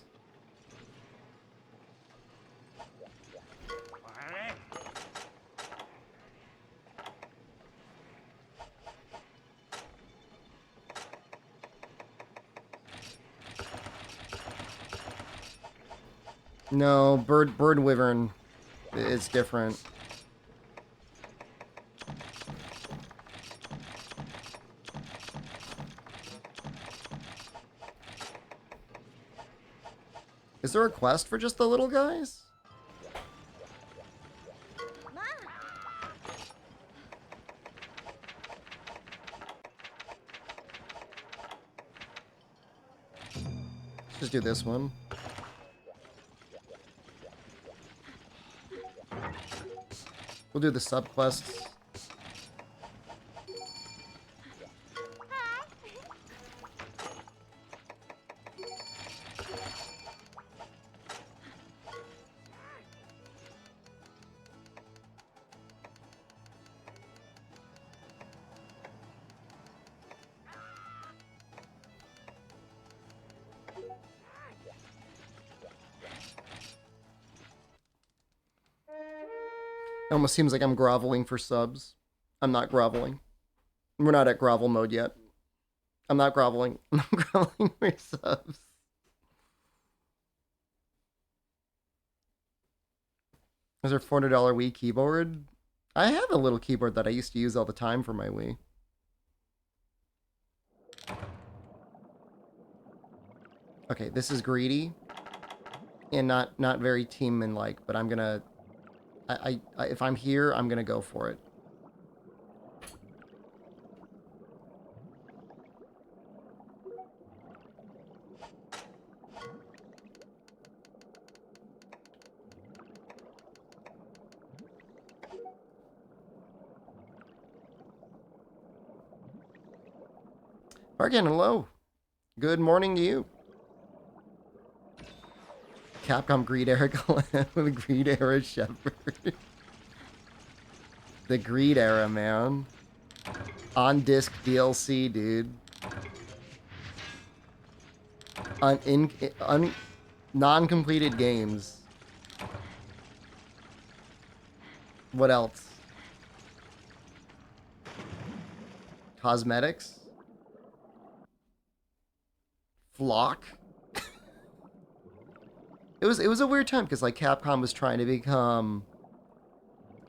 No, Bird Wyvern is different. Is there a quest for just the little guys? Let's just do this one. We'll do the subquests. It almost seems like I'm groveling for subs. I'm not groveling. We're not at grovel mode yet. I'm not groveling. I'm groveling for subs. Is there a $400 Wii keyboard? I have a little keyboard that I used to use all the time for my Wii. Okay, this is greedy. And not very team-like, but I'm gonna... if I'm here, I'm gonna go for it. Bargain, hello. Good morning to you. Capcom Greed Era with Greed Era Shepherd. The Greed Era, man. On disc DLC, dude. Non-completed games. What else? Cosmetics? Flock? It was a weird time because like Capcom was trying to become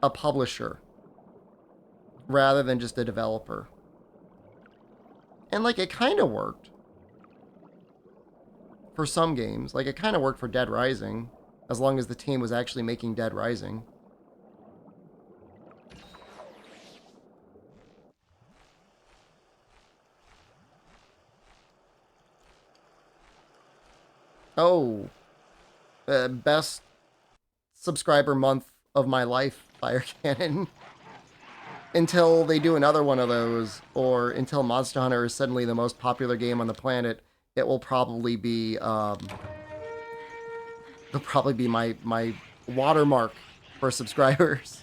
a publisher rather than just a developer. And like it kind of worked for some games. Like it kind of worked for Dead Rising as long as the team was actually making Dead Rising. Oh, best subscriber month of my life, Fire Cannon. Until they do another one of those, or until Monster Hunter is suddenly the most popular game on the planet, it will probably be, it'll probably be my watermark for subscribers.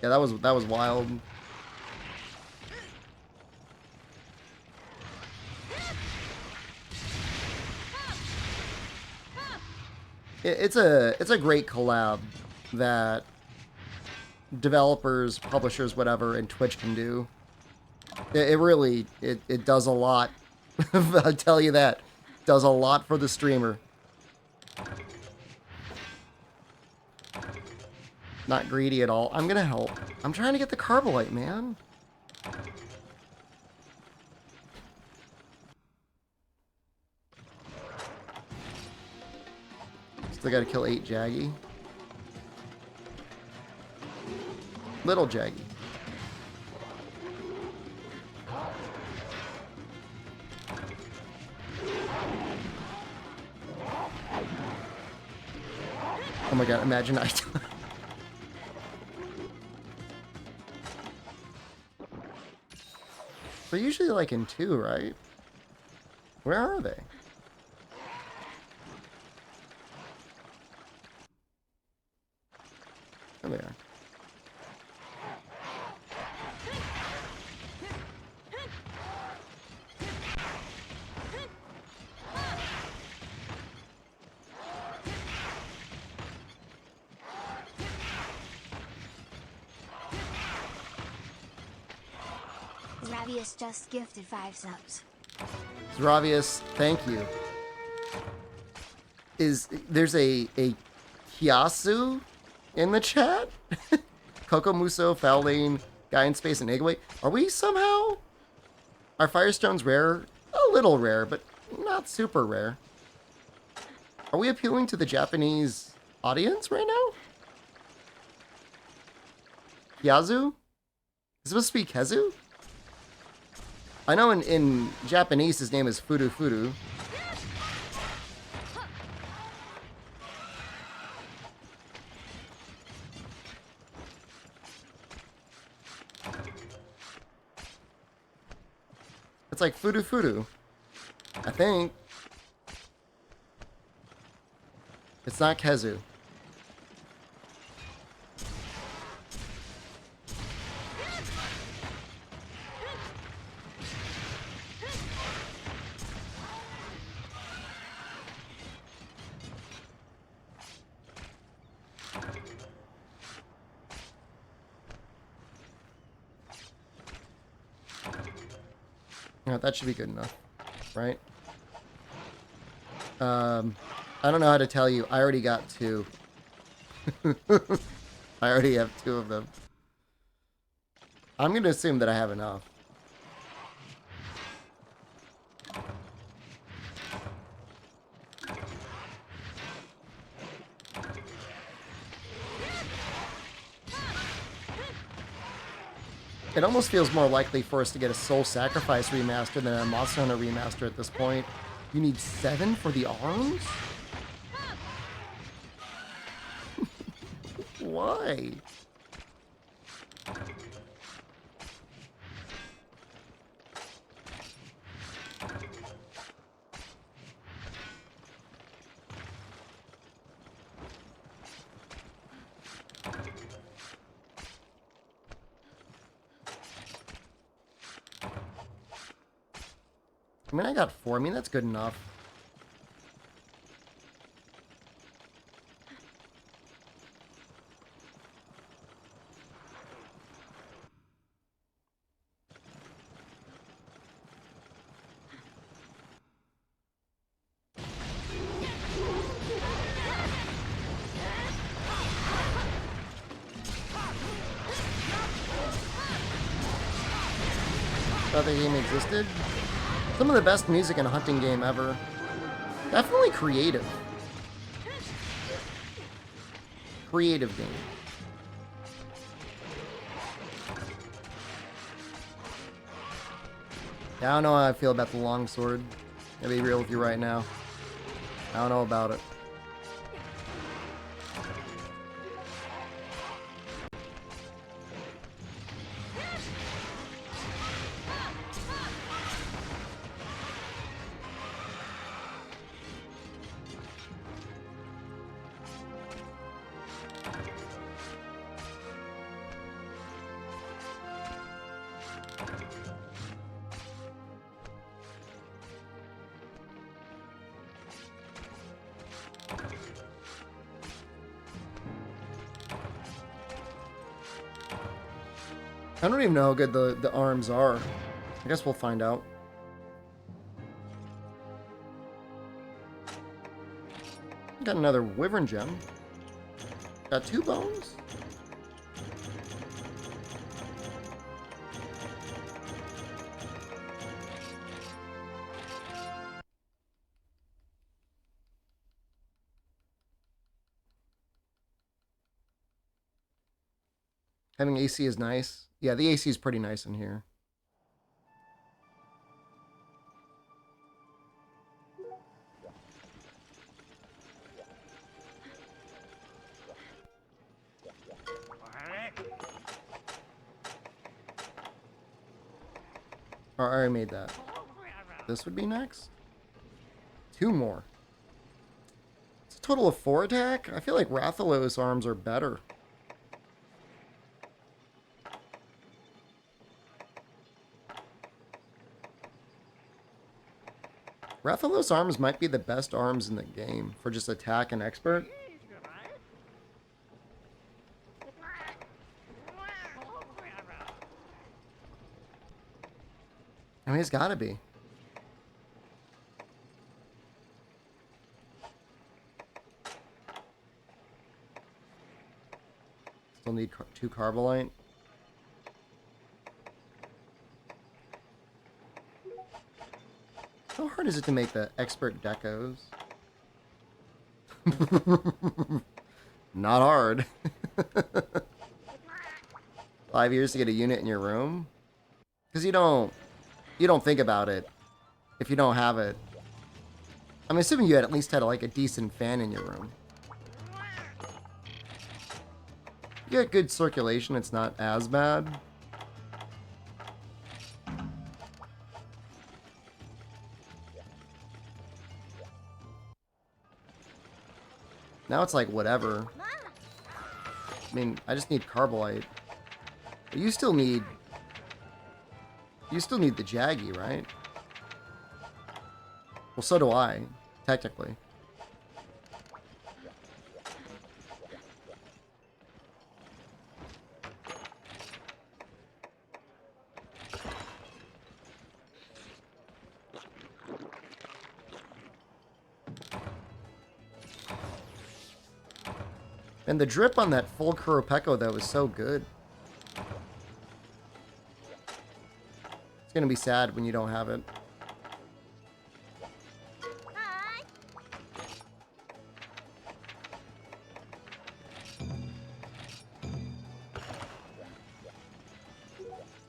Yeah, that was wild. It's a great collab that developers, publishers, whatever, and Twitch can do. It really it does a lot. I'll tell you that. Does a lot for the streamer. Not greedy at all. I'm gonna help. I'm trying to get the Carbolite, man. Still gotta kill 8 Jaggy. Little Jaggy. Oh my god, imagine I... They're usually like in 2, right? Where are they? There they are. Ravius just gifted 5 subs. Zravius, thank you. There's a Kiasu in the chat? Coco Muso, Fowling, Guy in Space, and Igwe. Are we somehow... Are Firestones rare? A little rare, but not super rare. Are we appealing to the Japanese audience right now? Kiazu? Is it supposed to be Kezu? I know in Japanese his name is Fudu Fudu. It's like Fudu Fudu. I think. It's not Kezu. Yeah, that should be good enough, right? I don't know how to tell you. I already got 2. I already have 2 of them. I'm going to assume that I have enough. It almost feels more likely for us to get a Soul Sacrifice remaster than a Monster Hunter remaster at this point. You need 7 for the arms? Why? I mean, I got 4. I mean, that's good enough. Thought the game existed. Some of the best music in a hunting game ever. Definitely creative. Creative game. Yeah, I don't know how I feel about the longsword. I'll be real with you right now. I don't know about it. I don't even know how good the arms are. I guess we'll find out. Got another Wyvern gem. Got 2 bones? Having AC is nice. Yeah, the AC is pretty nice in here. Oh, I already made that. This would be next. 2 more. It's a total of 4 attack. I feel like Rathalos arms are better. Rathalos arms might be the best arms in the game for just attack and expert. I mean, it's gotta be. Still need 2 Carbolite. How hard is it to make the expert decos? Not hard. 5 years to get a unit in your room? Because you don't think about it if you don't have it. I'm assuming you had at least had like a decent fan in your room. You get good circulation, it's not as bad. Now it's like whatever. I mean, I just need Carbolite. But you still need the Jaggy, right? Well, so do I, technically. And the drip on that full Kuropeko, though, is so good. It's gonna be sad when you don't have it. Hi.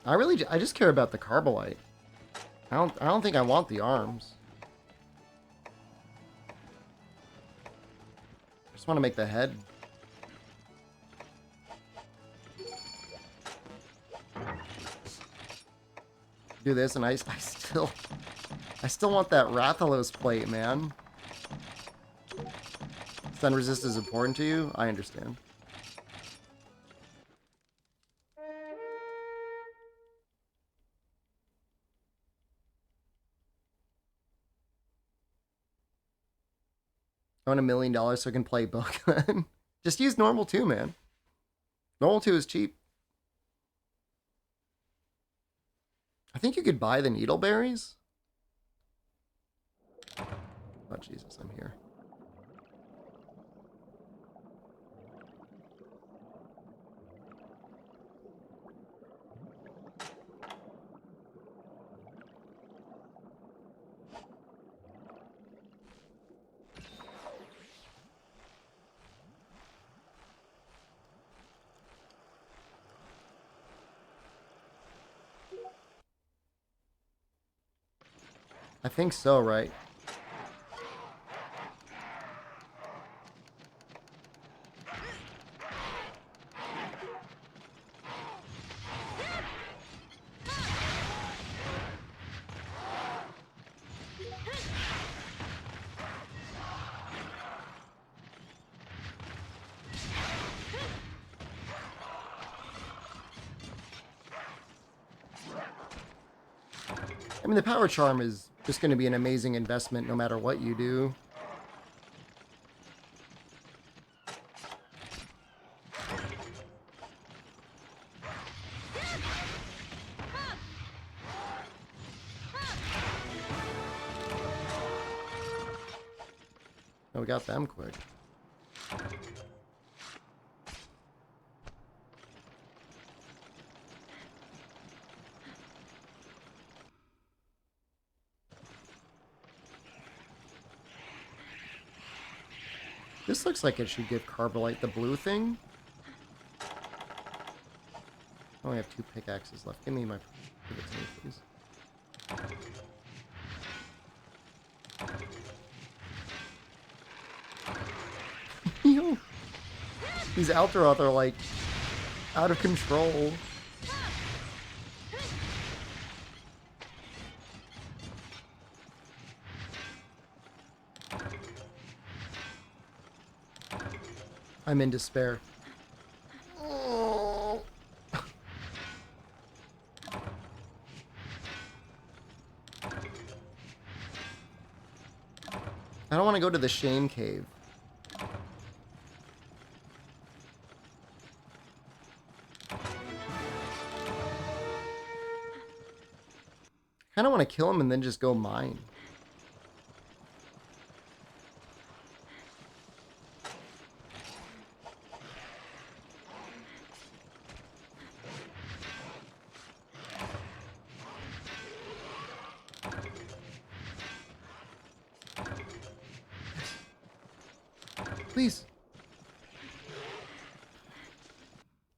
I just care about the Carbolite. I don't think I want the arms. I just want to make the head. Do this, and I still want that Rathalos plate, man. Stun resist is important to you? I understand. I want $1 million so I can play Bowgun. Just use normal 2, man. Normal 2 is cheap. I think you could buy the needleberries. Oh, Jesus, I'm here. I think so, right? I mean, the Power Charm is just going to be an amazing investment no matter what you do. Oh, we got them quick. This looks like it should give Carbolite the blue thing. I only have 2 pickaxes left. Give me my... Give it to me, please. Yo! These Altaroth are, like, out of control. I'm in despair. Oh. I don't want to go to the shame cave. I kind of want to kill him and then just go mine. Please.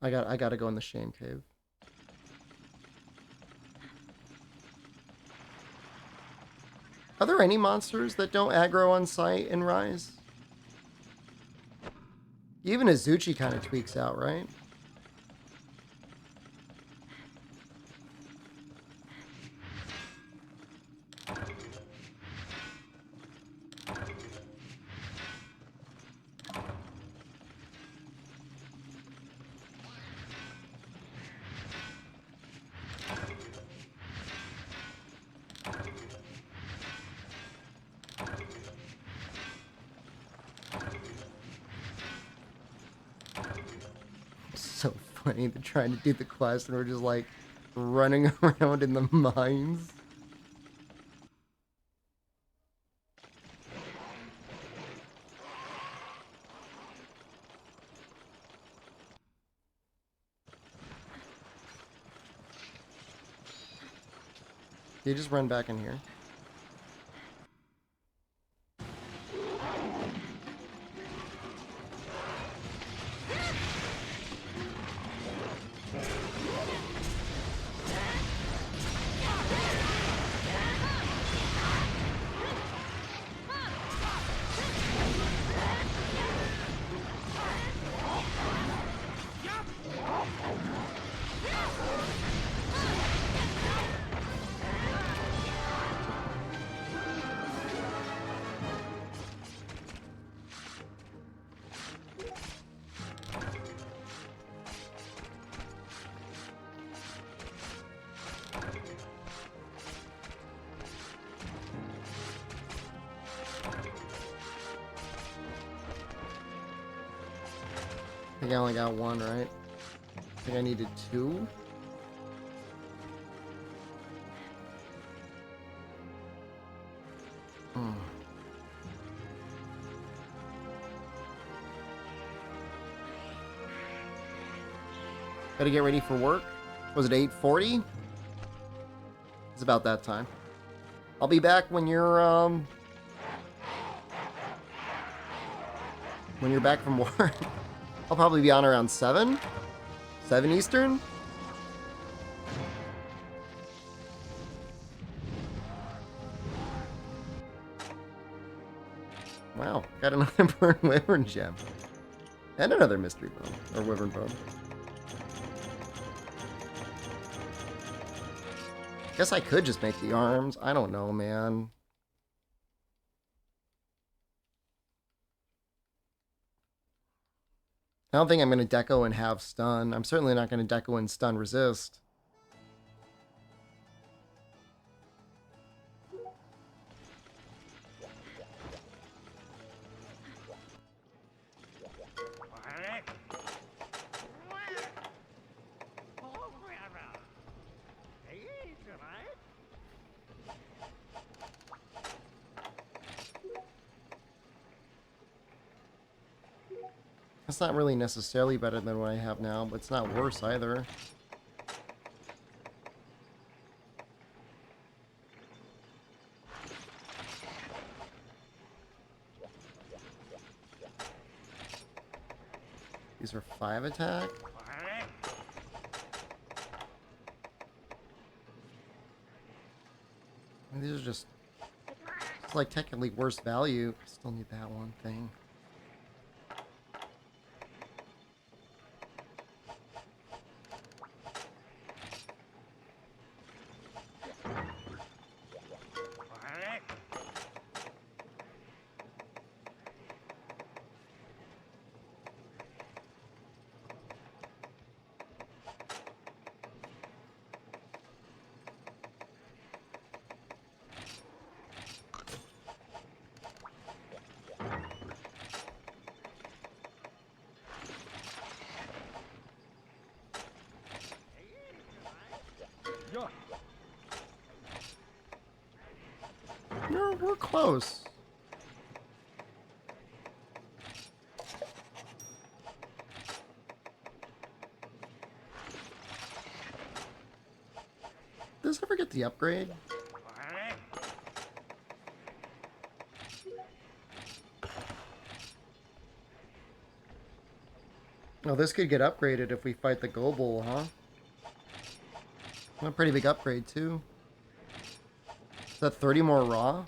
I gotta go in the shame cave. Are there any monsters that don't aggro on sight in Rise? Even Azuchi kind of tweaks out, right? So funny, they're trying to do the quest and we're just like running around in the mines. You just run back in here. I think I only got 1, right? I think I needed 2. Gotta get ready for work. Was it 8:40? It's about that time. I'll be back when you're back from work. I'll probably be on around 7? 7 Eastern? Wow, got another burn wyvern gem. And another mystery bone, or wyvern bone. Guess I could just make the arms. I don't know, man. I don't think I'm going to deco and have stun. I'm certainly not going to deco and stun resist. That's not really necessarily better than what I have now, but it's not worse either. These are 5 attack. These are just... It's like technically worse value. I still need that one thing. No, we're close. Does this ever get the upgrade? Oh, this could get upgraded if we fight the Gobel, huh? A pretty big upgrade, too. Is that 30 more raw?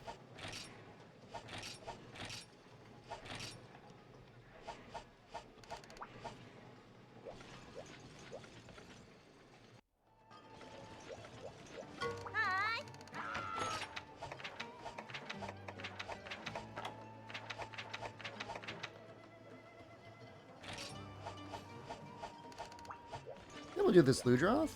Yeah, we'll do this Ludroth.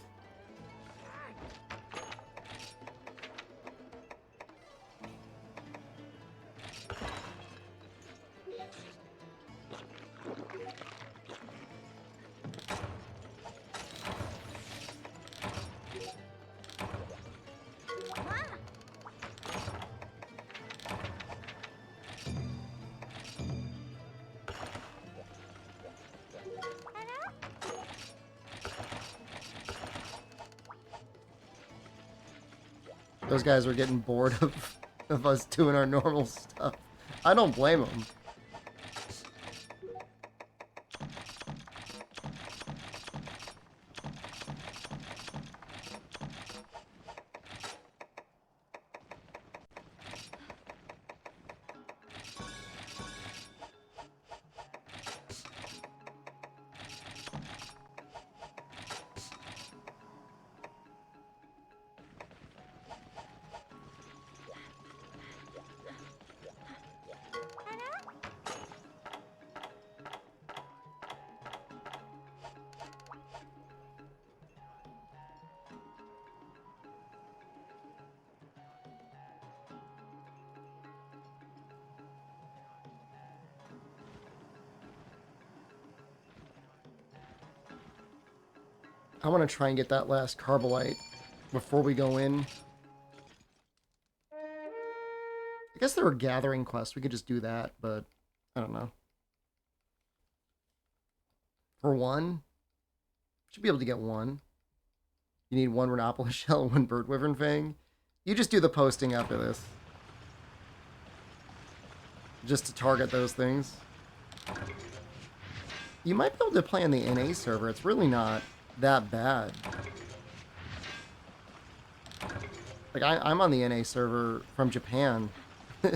Those guys were getting bored of us doing our normal stuff. I don't blame them. I want to try and get that last Carbolite before we go in. I guess there were gathering quests. We could just do that, but I don't know. For one, should be able to get one. You need one Renopolis shell and one Bird Wyvern Fang. You just do the posting after this. Just to target those things. You might be able to play on the NA server. It's really not that bad. Like, I'm on the NA server from Japan. I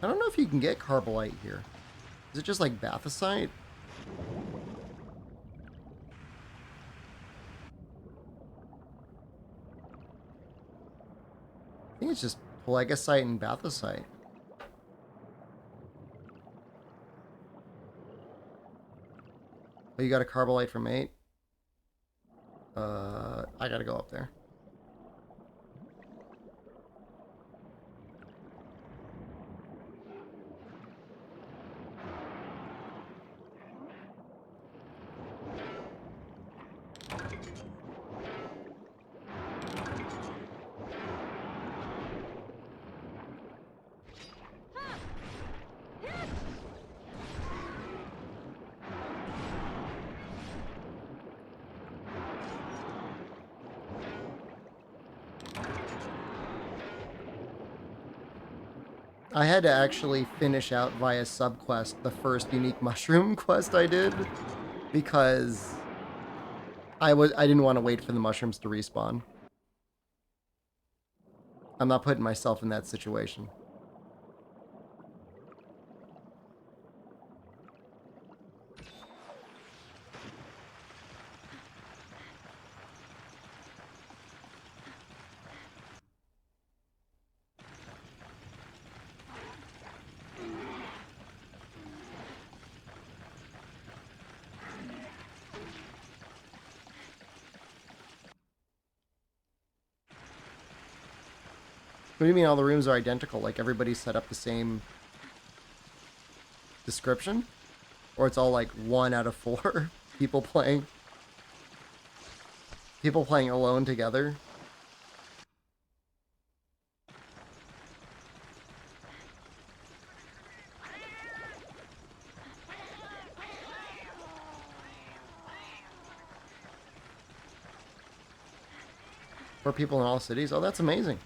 don't know if you can get Carbolite here. Is it just like Bathosite? I think it's just Pelagisite and Bathosite. Oh, you got a Carbolite from 8? I gotta go up there. I had to actually finish out via subquest the first unique mushroom quest I did because I didn't want to wait for the mushrooms to respawn. I'm not putting myself in that situation. What do you mean all the rooms are identical? Like everybody's set up the same description? Or it's all like 1 out of 4 people playing? People playing alone together? For people in all cities? Oh, that's amazing.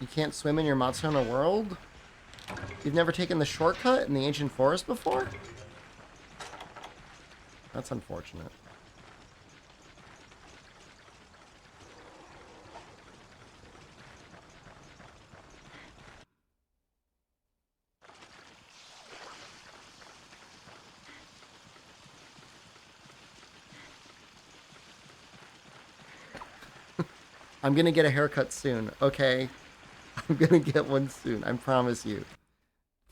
You can't swim in your Matsuno world? You've never taken the shortcut in the ancient forest before? That's unfortunate. I'm gonna get a haircut soon, okay? I'm gonna get one soon, I promise you.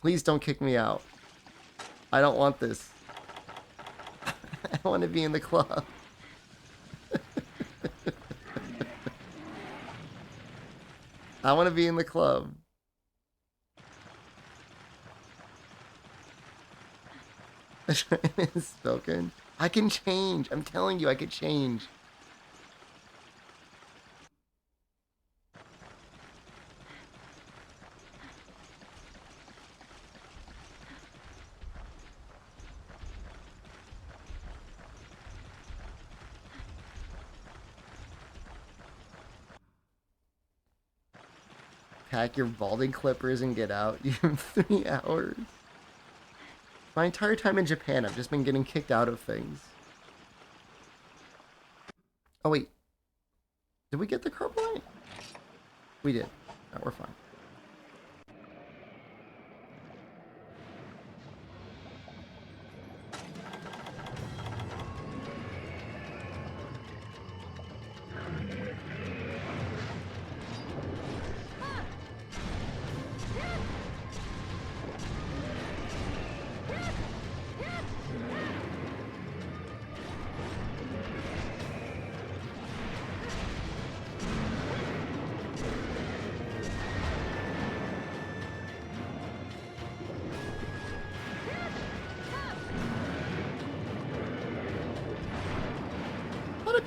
Please don't kick me out. I don't want this. I want to be in the club. I want to be in the club. It's spoken. I can change. I'm telling you, I could change. Pack your balding clippers and get out. You have 3 hours. My entire time in Japan, I've just been getting kicked out of things. Oh, wait. Did we get the carbonite? We did. No, we're fine.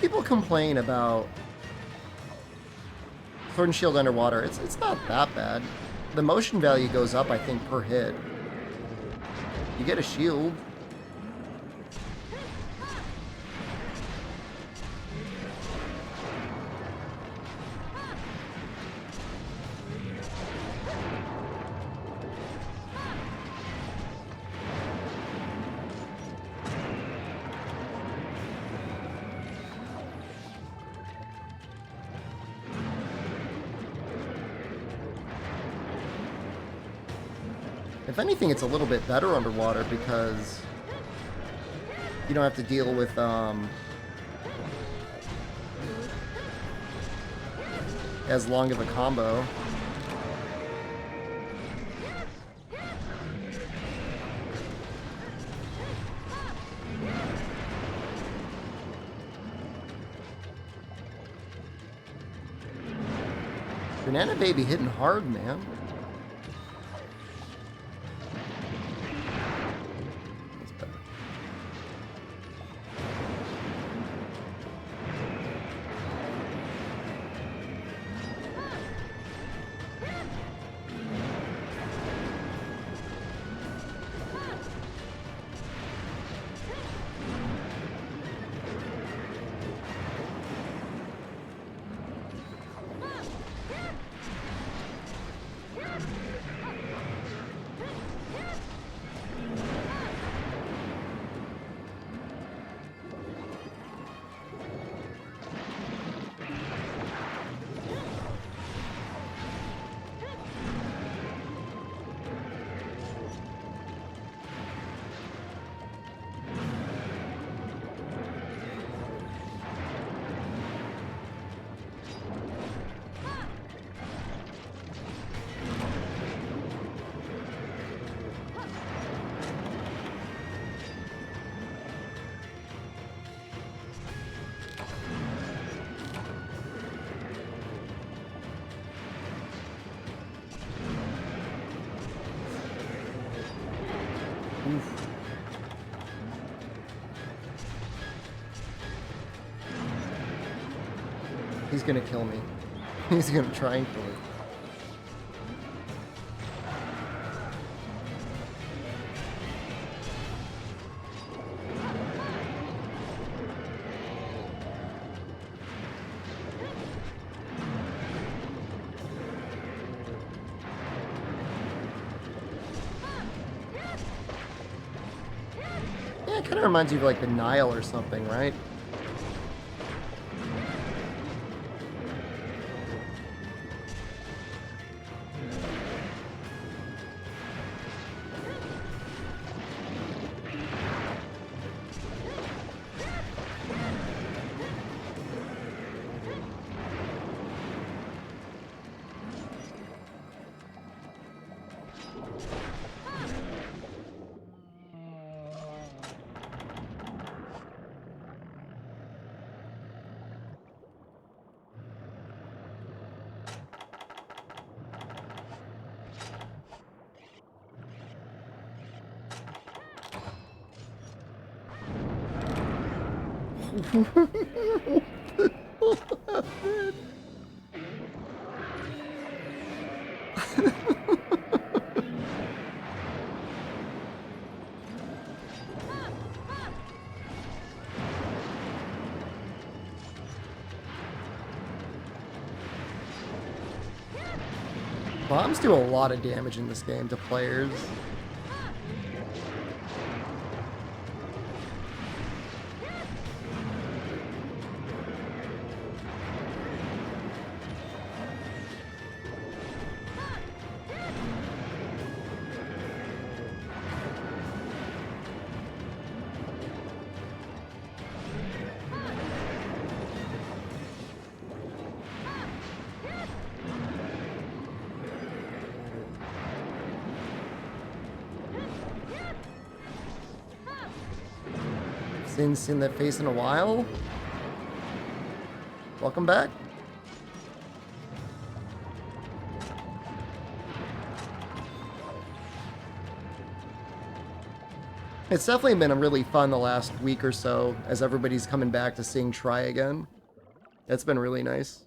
People complain about Sword and Shield underwater. It's not that bad. The motion value goes up, I think, per hit. You get a shield. If anything, it's a little bit better underwater because you don't have to deal with as long of a combo. Banana Baby hitting hard, man. He's gonna kill me. He's gonna try and kill me. Yeah, it kind of reminds you of like the Nile or something, right? Bombs do a lot of damage in this game to players. Seen that face in a while. Welcome back. It's definitely been really fun the last week or so as everybody's coming back to seeing Try again. That's been really nice.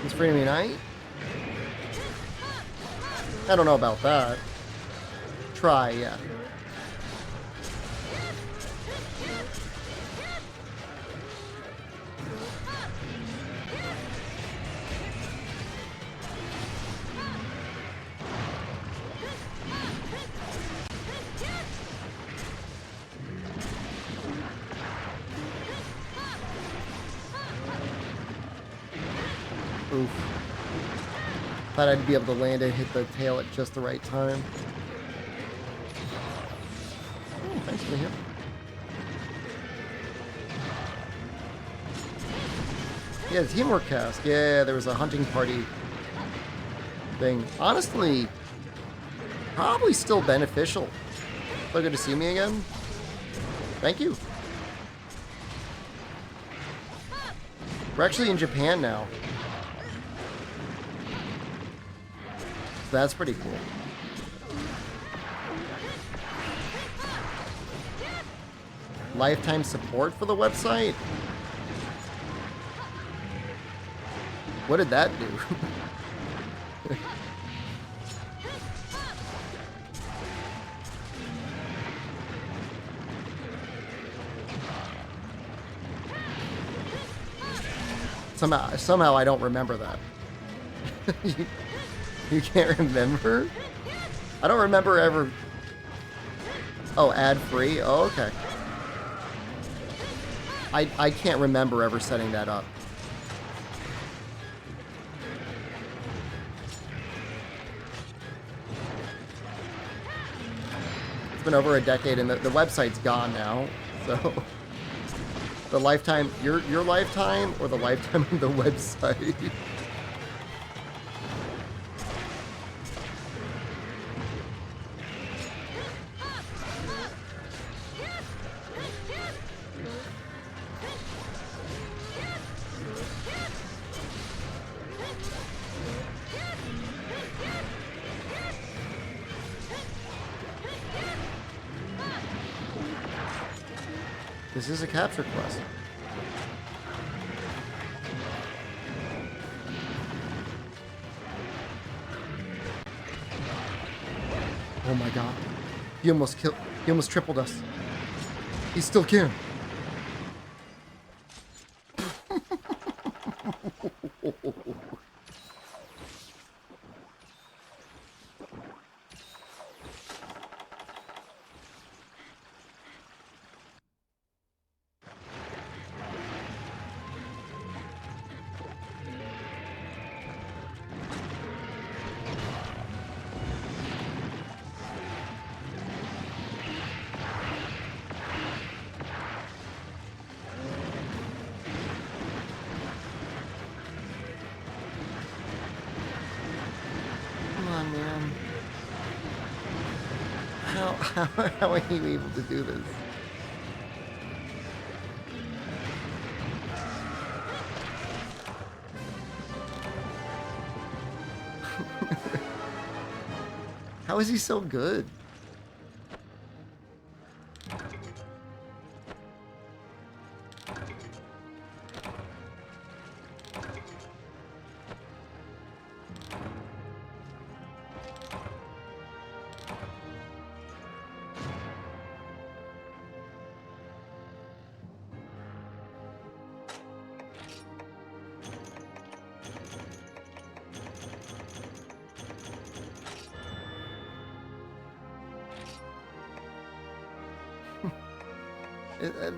It's free to me night? I don't know about that. Try, yeah. Oof. Thought I'd be able to land and hit the tail at just the right time. Oh, thanks for here. Yeah, the teamwork cast. Yeah, there was a hunting party thing. Honestly, probably still beneficial. So good to see me again. Thank you. We're actually in Japan now. So that's pretty cool. Lifetime support for the website? What did that do? Somehow I don't remember that. You can't remember? I don't remember ever... Oh, ad-free? Oh, okay. I can't remember ever setting that up. It's been over a decade and the website's gone now, so... The lifetime, your lifetime, or the lifetime of the website? This is a capture quest. Oh my god. He almost tripled us. He still can. Come on, man. How are you able to do this? How is he so good?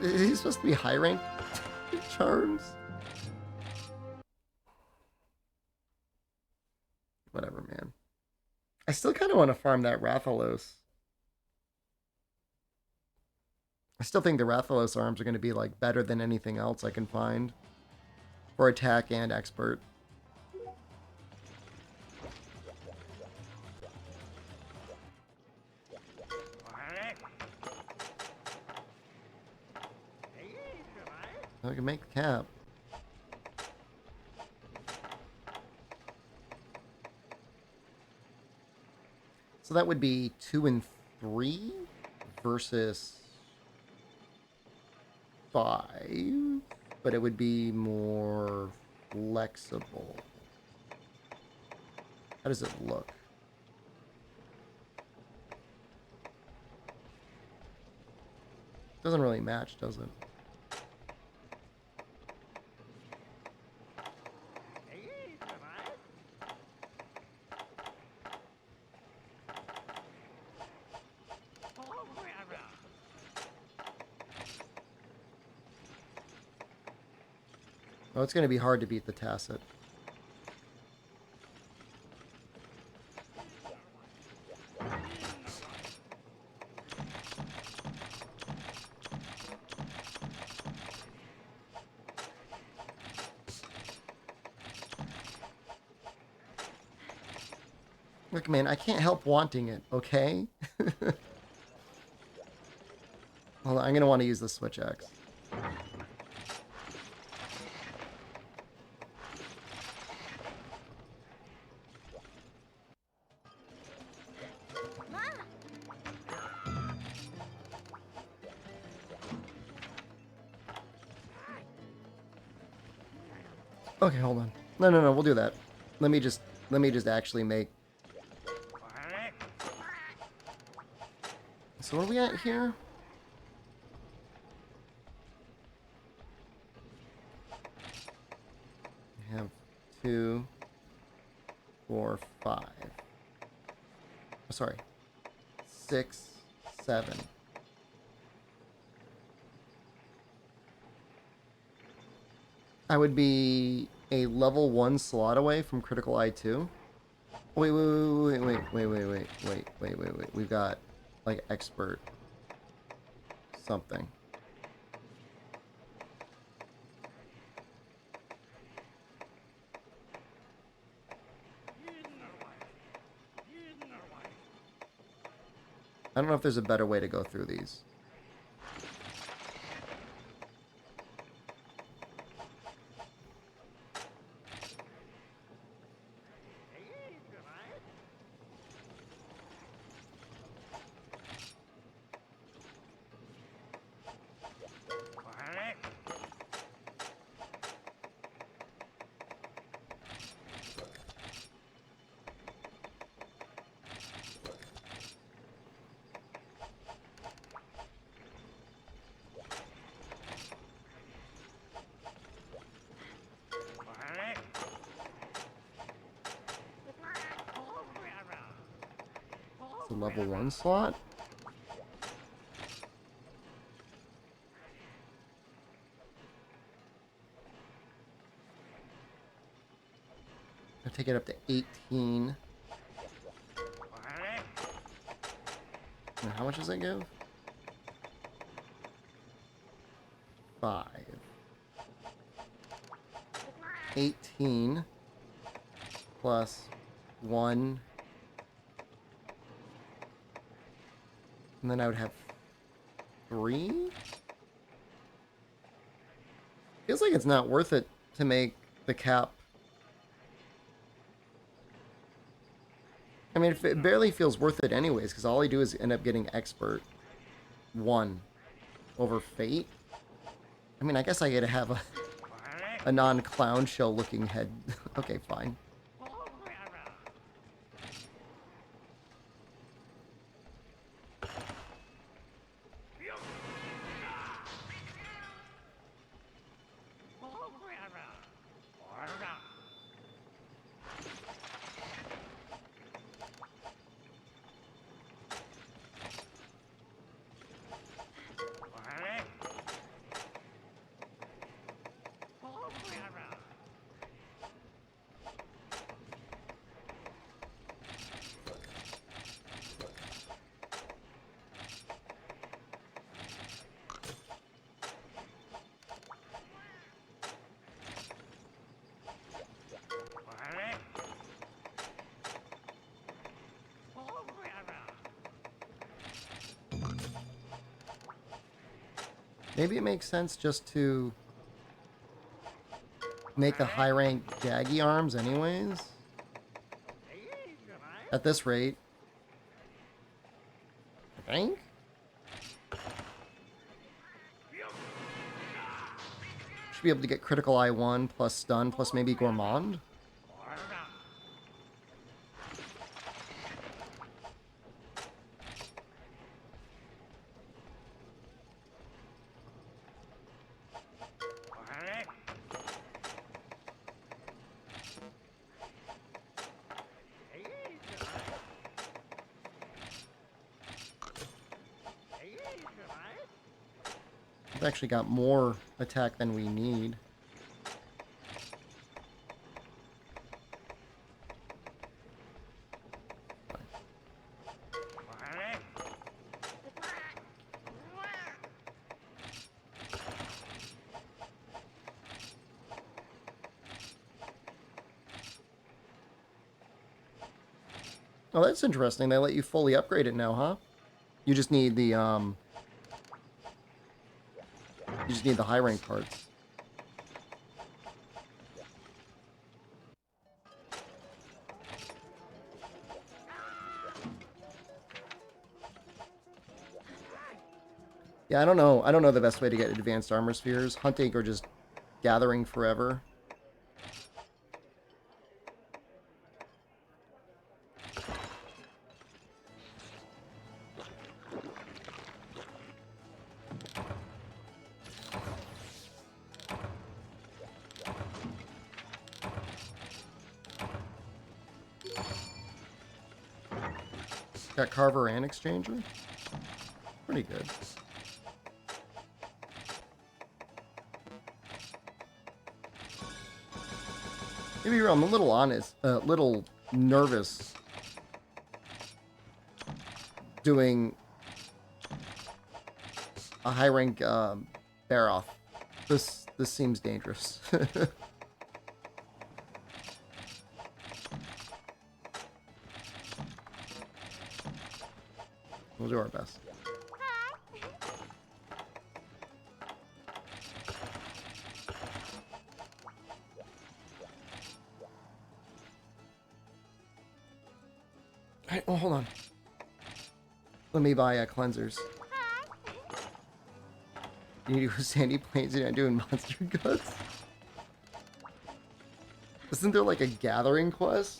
Is he supposed to be high rank charms? Whatever, man. I still kind of want to farm that Rathalos. I still think the Rathalos arms are going to be like better than anything else I can find for attack and expert. I can make the cap. So that would be 2 and 3 versus 5, but it would be more flexible. How does it look? Doesn't really match, does it? Oh, it's going to be hard to beat the Tacit. Look, man, I can't help wanting it, okay? Hold on, I'm going to want to use the Switch Axe. Okay, hold on. No, we'll do that. Let me just actually make. So what are we at here? We have 2, 4, 5. Oh, sorry. 6, 7. I would be a level 1 slot away from critical I2. Wait. We've got like expert something. I don't know if there's a better way to go through these. It's a level 1 slot. I'll take it up to 18. And how much does that give? 5. 18 plus 1. And then I would have 3? Feels like it's not worth it to make the cap. I mean, it barely feels worth it anyways, because all I do is end up getting expert 1 over fate. I mean, I guess I gotta have a non-clown show looking head. Okay, fine. Maybe it makes sense just to make the high rank Jaggy arms anyways. At this rate. I think? Should be able to get critical I1 plus stun plus maybe Gourmand. We've actually got more attack than we need. Oh, that's interesting. They let you fully upgrade it now, huh? You just need the high rank parts. Yeah, I don't know. I don't know the best way to get advanced armor spheres. Hunting or just gathering forever. Got Carver and Exchanger. Pretty good. Maybe I'm a little honest, a little nervous doing a high rank bear off. This seems dangerous. We'll do our best. Alright, oh, hold on. Let me buy cleansers. You need to do Sandy Plains, you're not doing monster guts? Isn't there like a gathering quest?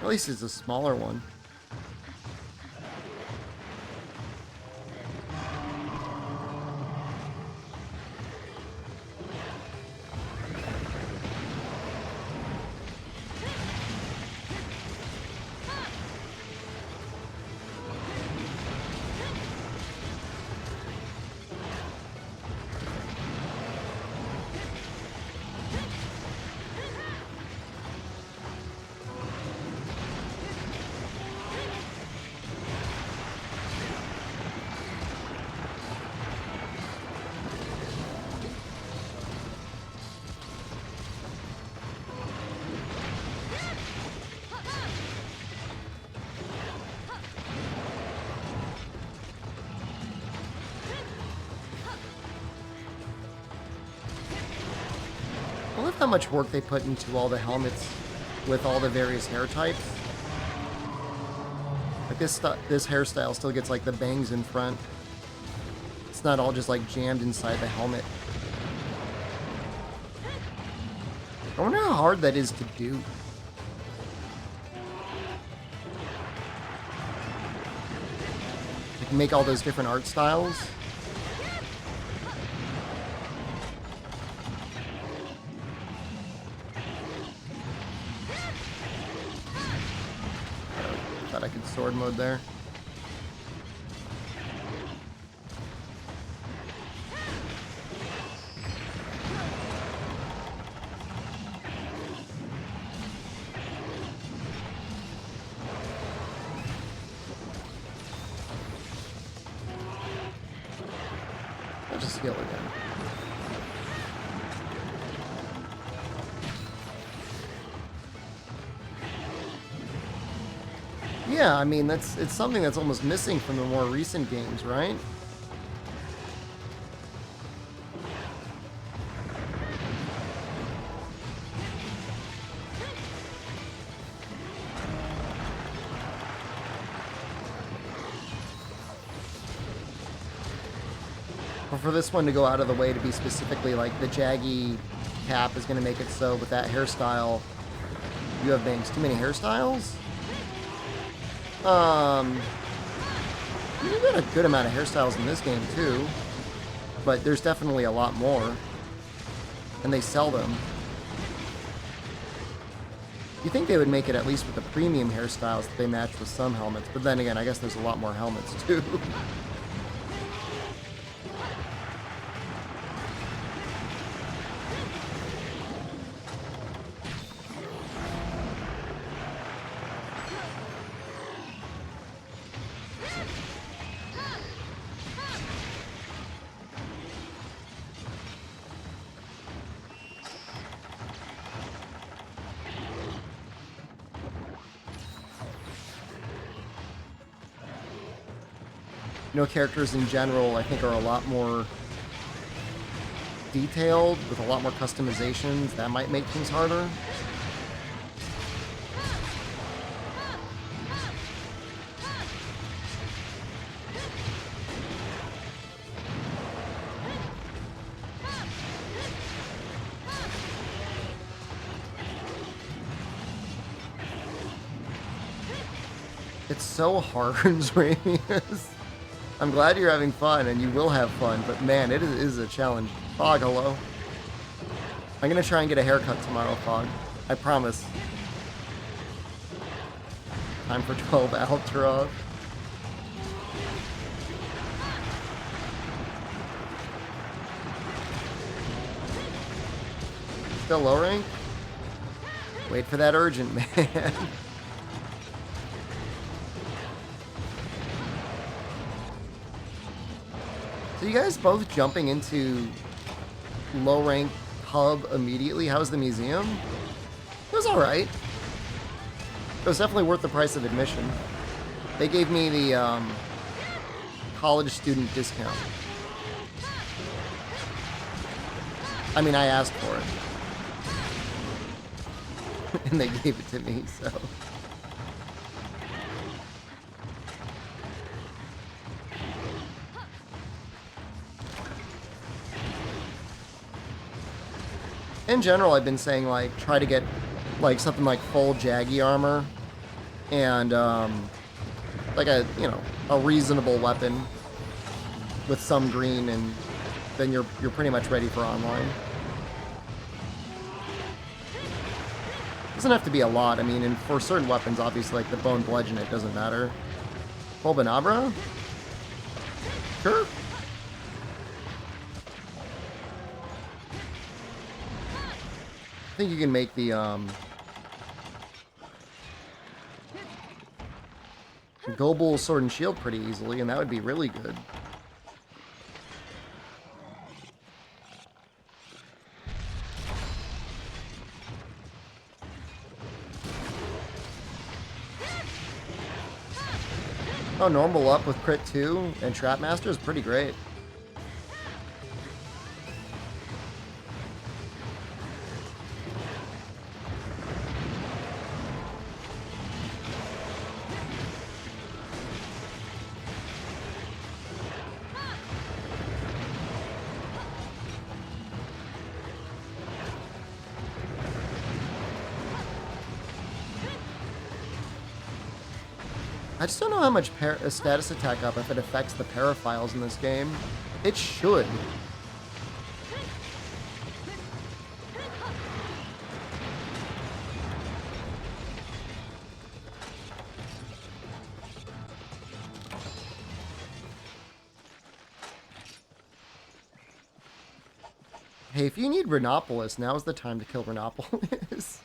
At least it's a smaller one. I love how much work they put into all the helmets with all the various hair types. Like this hairstyle still gets like the bangs in front. It's not all just like jammed inside the helmet. I wonder how hard that is to do. Like make all those different art styles. Thought I could sword mode there. I'll just heal again. Yeah, I mean, it's something that's almost missing from the more recent games, right? Or for this one to go out of the way to be specifically like the jaggy cap is going to make it so with that hairstyle, you have bangs. Too many hairstyles? You've got a good amount of hairstyles in this game too, but there's definitely a lot more, and they sell them. You think they would make it at least with the premium hairstyles that they match with some helmets, but then again, I guess there's a lot more helmets too. You know, characters in general, I think, are a lot more detailed, with a lot more customizations. That might make things harder. It's so hard, Ramius. I'm glad you're having fun, and you will have fun, but man, it is a challenge. Fog, hello. I'm gonna try and get a haircut tomorrow, Fog. I promise. Time for 12 Altroth. Still low rank? Wait for that urgent, man. So you guys both jumping into low rank hub immediately? How's the museum? It was alright. It was definitely worth the price of admission. They gave me the college student discount. I mean, I asked for it. And they gave it to me, so... In general, I've been saying, like, try to get, like, something like full Jaggy armor. and like a, you know, a reasonable weapon with some green, and then you're pretty much ready for online. Doesn't have to be a lot. I mean, and for certain weapons, obviously, like the bone bludgeon, it doesn't matter. Fulbanabra? Sure. I think you can make the Gobel Sword and Shield pretty easily, and that would be really good. Oh, normal up with crit 2 and Trap Master is pretty great. I just don't know how much status attack up if it affects the paraphiles in this game. It should. Hey, if you need Rhinopolis, now's the time to kill Rhinopolis.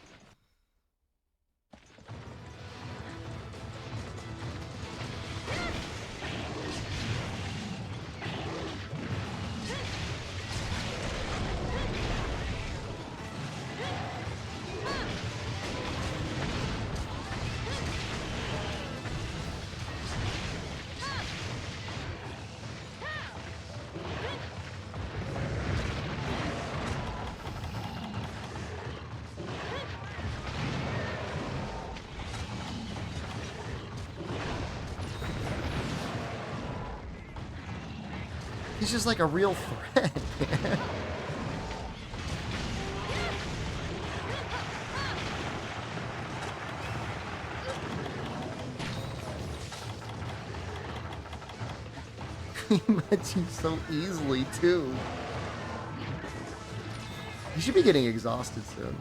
He's just like a real threat, man. He mets you so easily, too. You should be getting exhausted soon.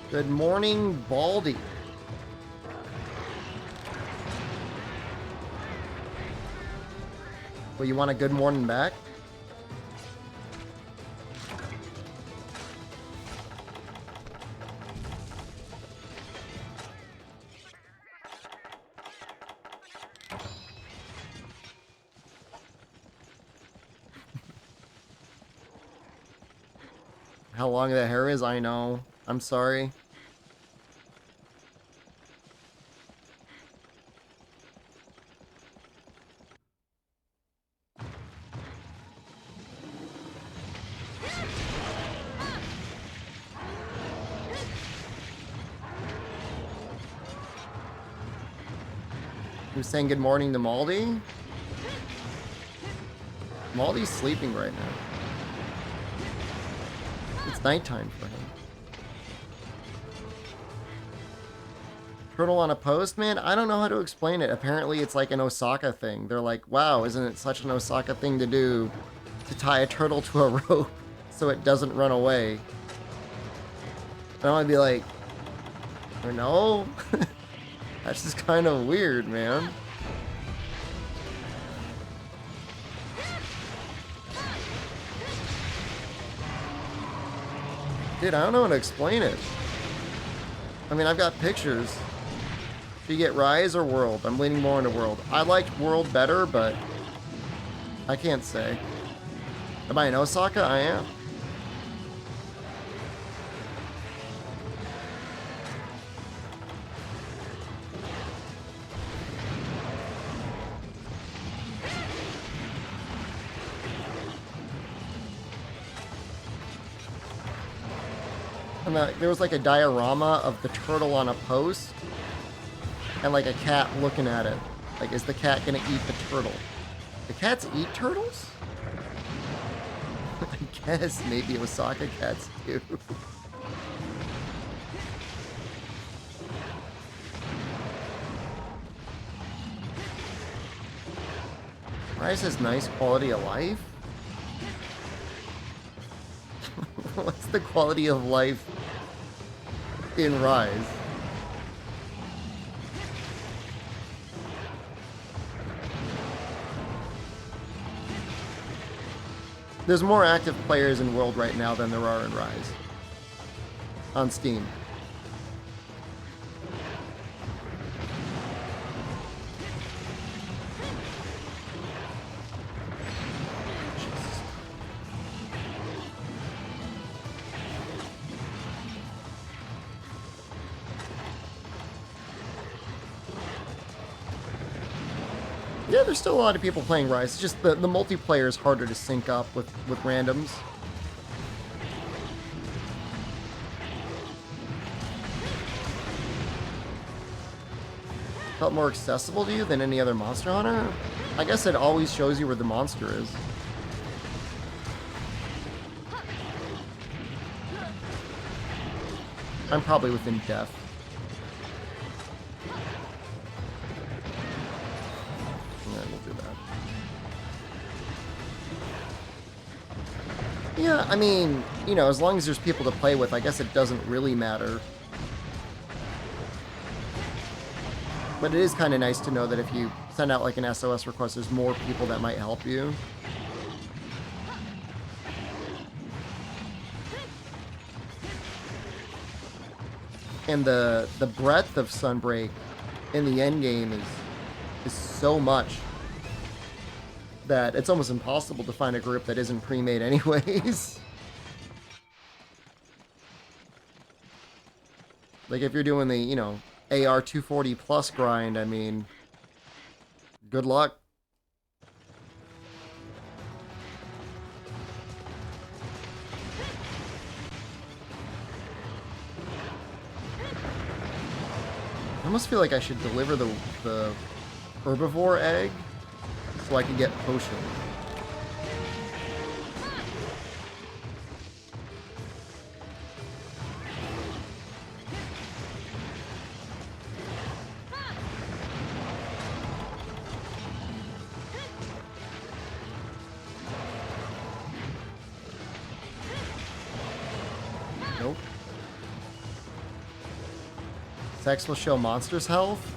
Good morning, Baldy. Well, you want a good morning back? How long that hair is, I know. I'm sorry. Who's saying good morning to Maldy? Maldy's sleeping right now. It's nighttime for him. Turtle on a post? Man, I don't know how to explain it. Apparently it's like an Osaka thing. They're like, wow, isn't it such an Osaka thing to do to tie a turtle to a rope so it doesn't run away? And I want to be like, no? That's just kind of weird, man. Dude, I don't know how to explain it. I mean, I've got pictures. Should you get Rise or World? I'm leaning more into World. I liked World better, but I can't say. Am I in Osaka? I am. And there was like a diorama of the turtle on a post and like a cat looking at it. Like, is the cat gonna eat the turtle? The cats eat turtles? I guess maybe Osaka cats do. Rise has nice quality of life? What's the quality of life in Rise? There's more active players in World right now than there are in Rise. On Steam. Yeah, there's still a lot of people playing Rise. It's just the multiplayer is harder to sync up with randoms. Felt more accessible to you than any other Monster Hunter? I guess it always shows you where the monster is. I'm probably within death. Yeah, we'll do that. Yeah, I mean, you know, as long as there's people to play with, I guess it doesn't really matter. But it is kind of nice to know that if you send out like an SOS request, there's more people that might help you. And the breadth of Sunbreak in the end game is so much that it's almost impossible to find a group that isn't pre-made anyways. Like if you're doing the, you know, AR 240 plus grind, I mean, good luck. I almost feel like I should deliver the herbivore egg so I can get potion. Nope. Sex will show monsters' health.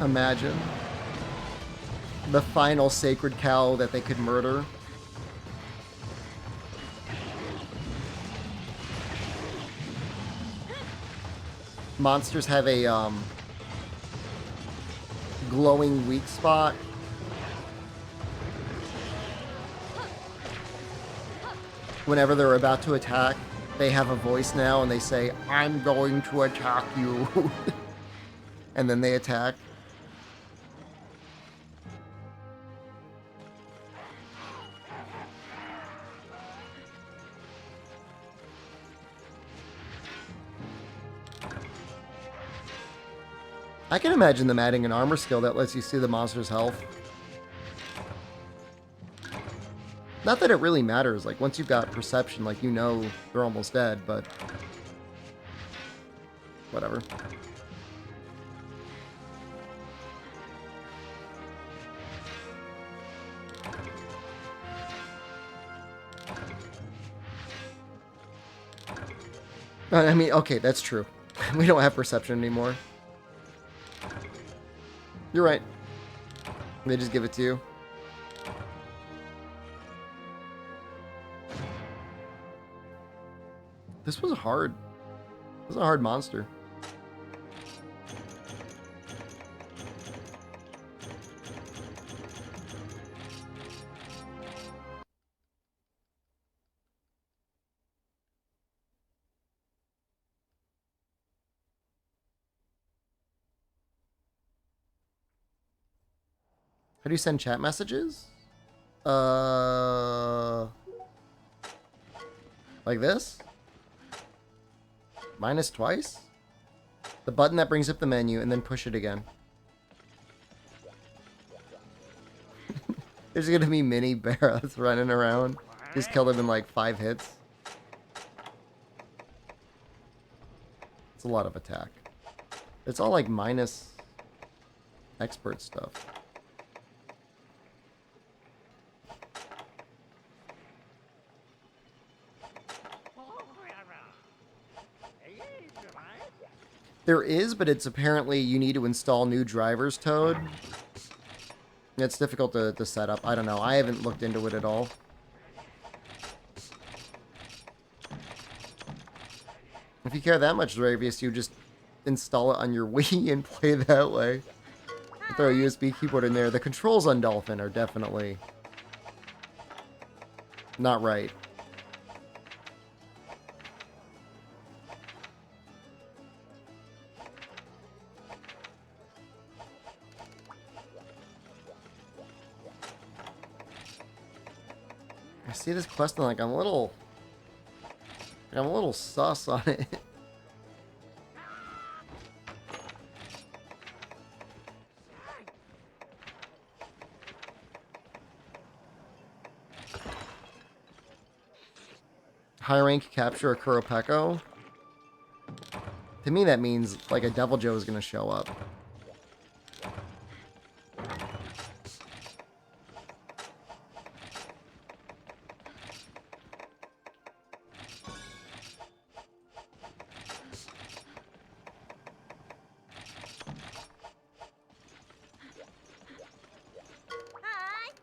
Imagine the final sacred cow that they could murder. Monsters have a glowing weak spot. Whenever they're about to attack, they have a voice now and they say, "I'm going to attack you." And then they attack. I can imagine them adding an armor skill that lets you see the monster's health. Not that it really matters, like once you've got perception, like you know they're almost dead, but whatever. I mean, okay, that's true. We don't have perception anymore. You're right. They just give it to you. This was hard. This was a hard monster. How do you send chat messages? Like this? Minus twice? The button that brings up the menu, and then push it again. There's gonna be mini bears running around. Just kill them in like 5 hits. It's a lot of attack. It's all like minus expert stuff. There is, but it's apparently you need to install new drivers, Toad. It's difficult to set up. I don't know. I haven't looked into it at all. If you care that much, Ravius, you just install it on your Wii and play that way. Throw a USB keyboard in there. The controls on Dolphin are definitely not right. I see this quest and like I'm a little sus on it. High rank capture a Kuropeko. To me that means like a Devil Joe is gonna show up.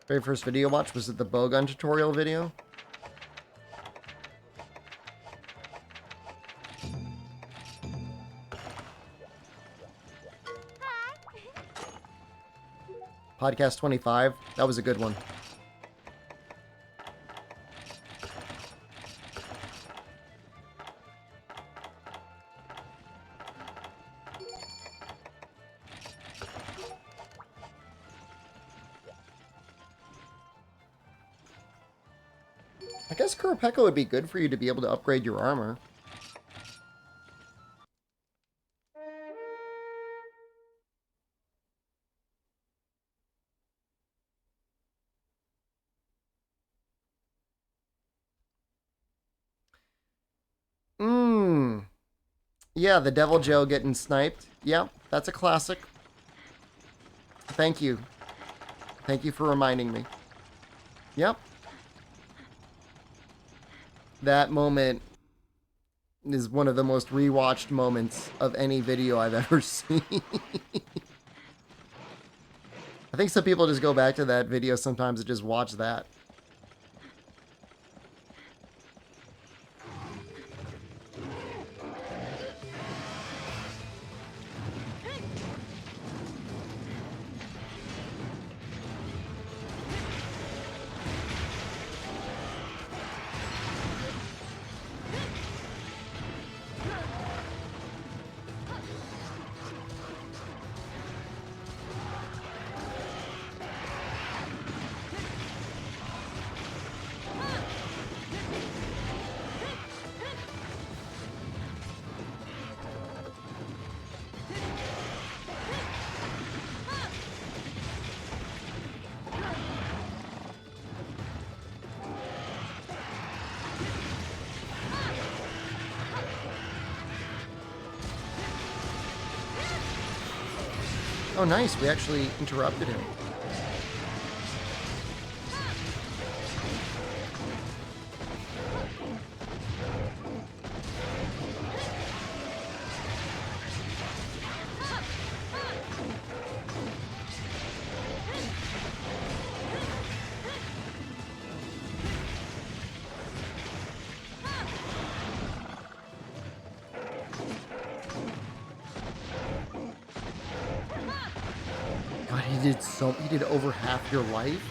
Very first video watch, was it the bowgun tutorial video? Podcast 25, that was a good one. I guess Kuropeko would be good for you to be able to upgrade your armor. Yeah, the Devil Joe getting sniped. Yeah, that's a classic. Thank you. Thank you for reminding me. Yep. That moment is one of the most rewatched moments of any video I've ever seen. I think some people just go back to that video sometimes and just watch that. Oh, nice. We actually interrupted him. He did over half your life?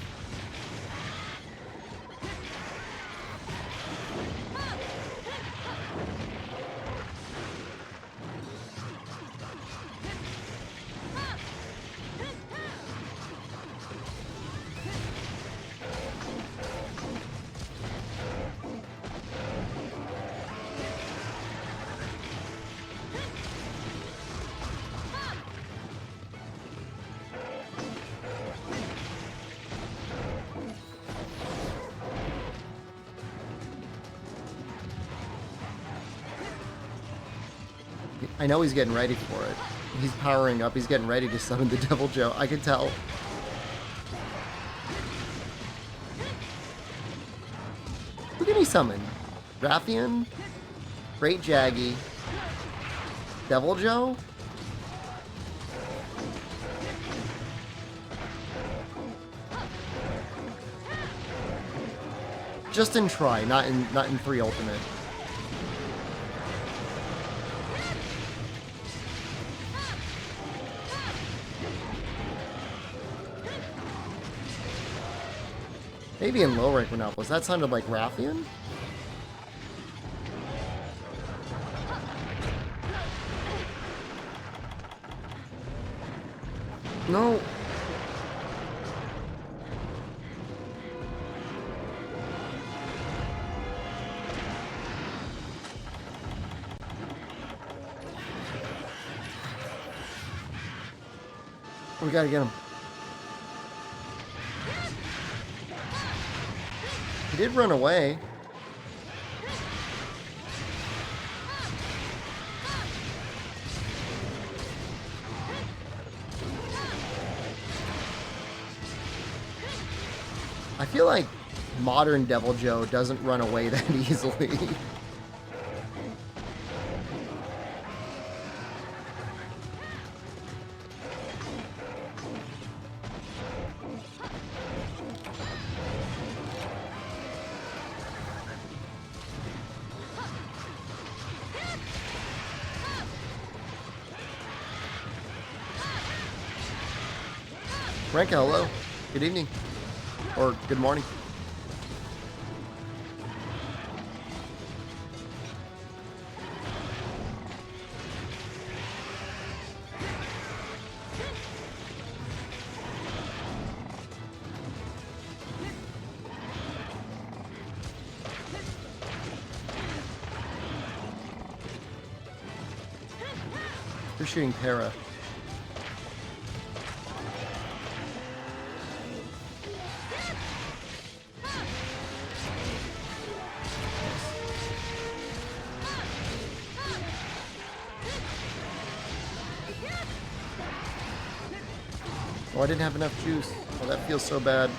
I know he's getting ready for it. He's powering up. He's getting ready to summon the Devil Joe. I can tell. Who can he summon? Rathian? Great Jaggy? Devil Joe? Just in try, not in 3 ultimate. Maybe in low rank Renopolis. That sounded like Rathian? No. We gotta get him. He did run away. I feel like modern Devil Joe doesn't run away that easily. Ranka, hello. Good evening. Or good morning. You're shooting Para. Oh, I didn't have enough juice. Oh, that feels so bad.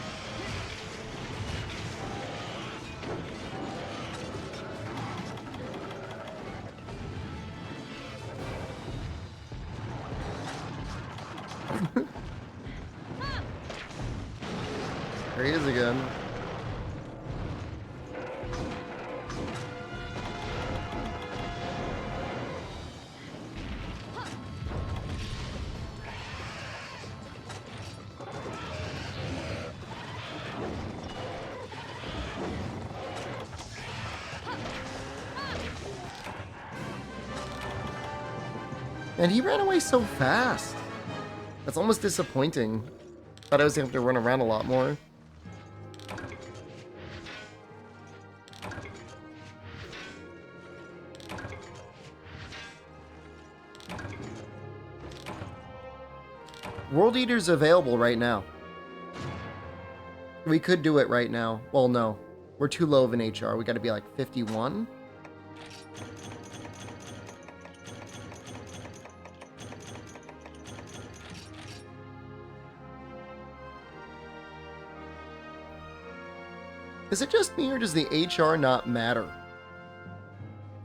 There he is again. And he ran away so fast. That's almost disappointing. Thought I was going to have to run around a lot more. World Eater's available right now. We could do it right now. Well, no. We're too low of an HR. We got to be like 51. Is it just me, or does the HR not matter?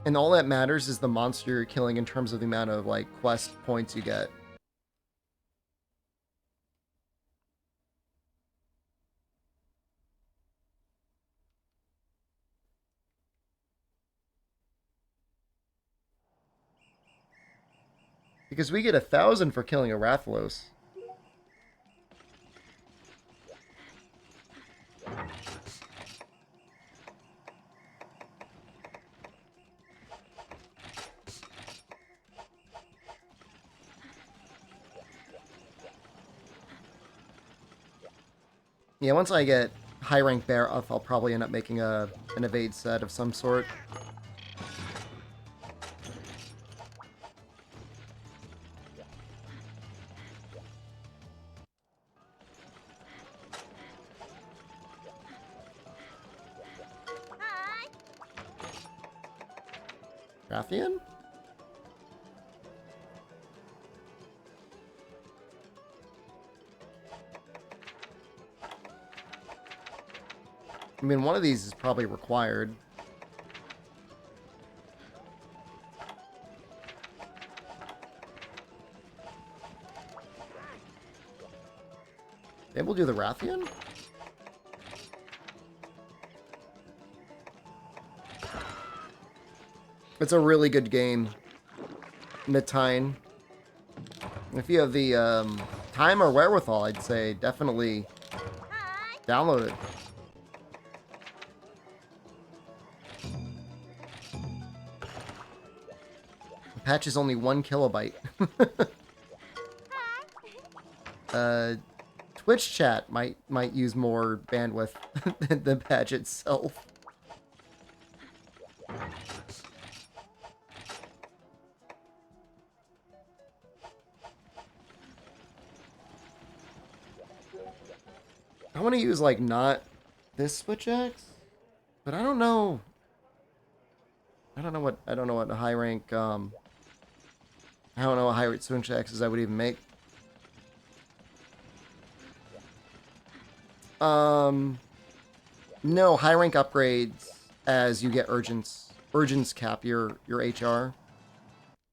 And all that matters is the monster you're killing in terms of the amount of, like, quest points you get. Because we get 1,000 for killing a Rathalos. Yeah, once I get high rank bear up, I'll probably end up making an evade set of some sort. Rathian? I mean, one of these is probably required. Maybe we'll do the Rathian? It's a really good game. Midtine. If you have the time or wherewithal, I'd say definitely download it. The patch is only 1 kilobyte. Twitch chat might use more bandwidth than the patch itself. I want to use like not this switch axe, but I don't know. I don't know what a high rank I don't know what high rate switch axes I would even make. No, high rank upgrades as you get urgence cap your HR.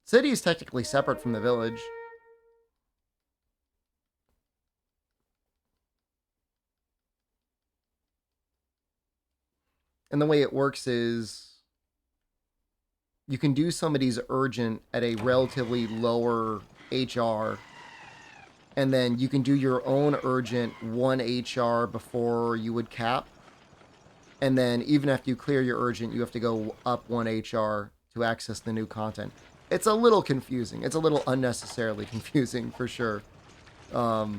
City is technically separate from the village. And the way it works is you can do somebody's urgent at a relatively lower HR, and then you can do your own urgent 1 HR before you would cap. And then even after you clear your urgent, you have to go up 1 HR to access the new content. It's a little confusing. It's a little unnecessarily confusing for sure. But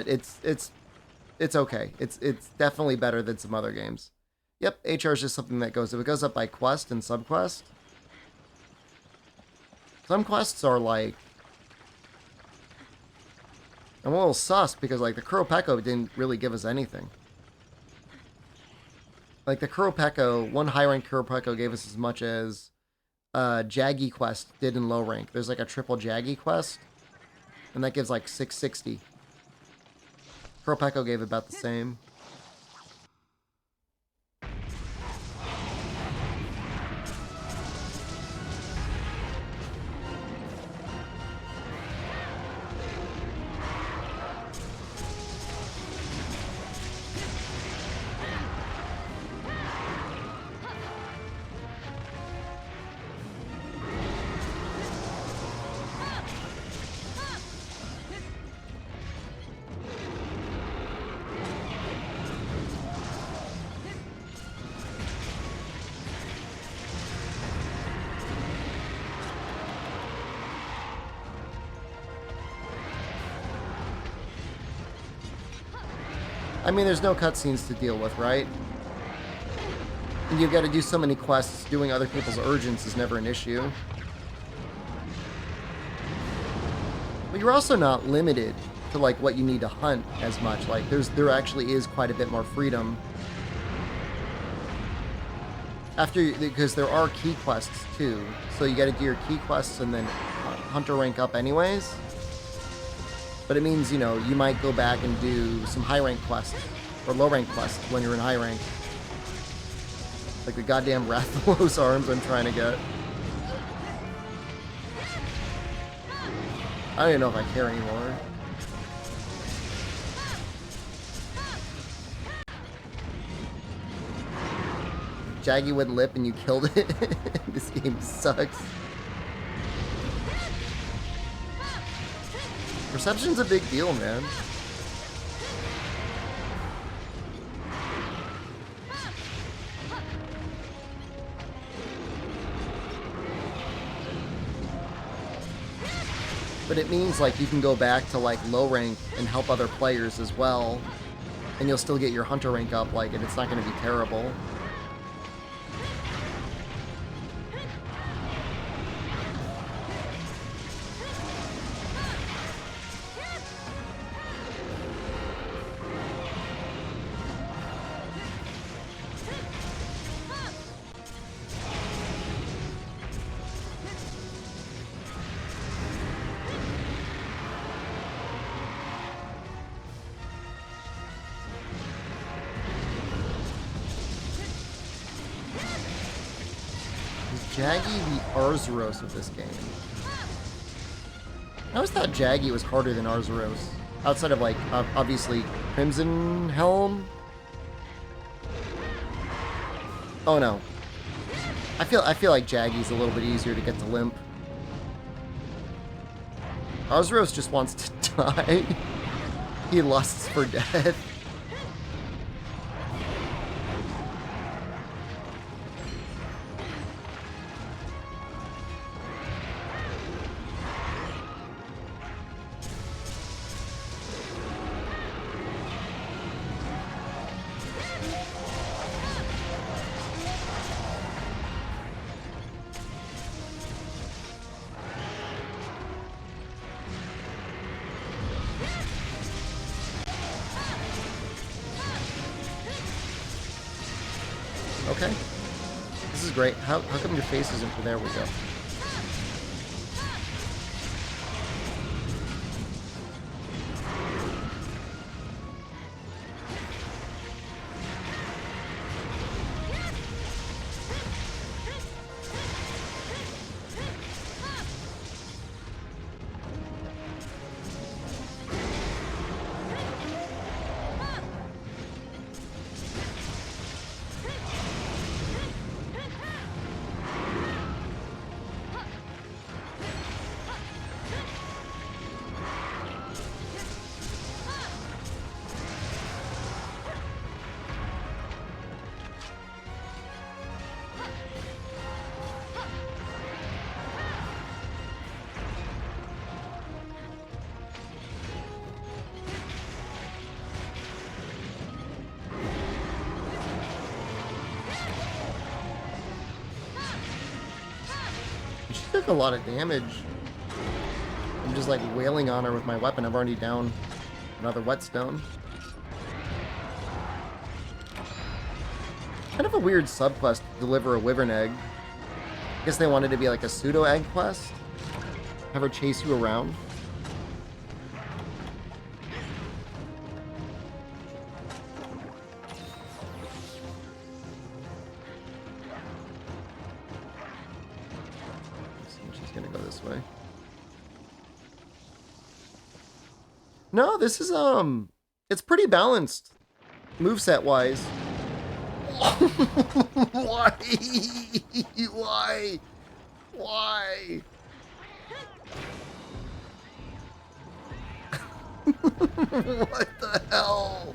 it's okay. It's definitely better than some other games. Yep, HR is just something that goes, if it goes up by quest and subquest. Some quests are like, I'm a little sus because like the Kuropeko didn't really give us anything. Like the Kuropeko, one high rank Kuropeko gave us as much as Jaggy quest did in low rank. There's like a triple Jaggy quest, and that gives like 660. Kuropeko gave about the same. I mean, there's no cutscenes to deal with, right? And you've got to do so many quests, doing other people's urgents is never an issue. But you're also not limited to, like, what you need to hunt as much. Like, there actually is quite a bit more freedom. Because there are key quests, too. So you got to do your key quests and then hunter rank up anyways. But it means, you know, you might go back and do some high rank quests or low rank quests when you're in high rank. Like the goddamn Rathalos arms I'm trying to get. I don't even know if I care anymore. Jaggy wouldn't lip and you killed it. This game sucks. Perception's a big deal, man. But it means, like, you can go back to, like, low rank and help other players as well. And you'll still get your hunter rank up, like, and it's not going to be terrible. Jaggy the Arzuros of this game. I always thought Jaggy was harder than Arzuros. Outside of, like, obviously, Crimson Helm. Oh, no. I feel like Jaggy's a little bit easier to get to limp. Arzuros just wants to die. He lusts for death. Okay. This is great. How come your face isn't for there we go. She took a lot of damage. I'm just like wailing on her with my weapon. I've already down another whetstone. Kind of a weird subquest to deliver a wyvern egg. I guess they wanted to be like a pseudo egg quest. Have her chase you around. She's gonna go this way. No, this is it's pretty balanced moveset wise. Why? Why? Why? What the hell?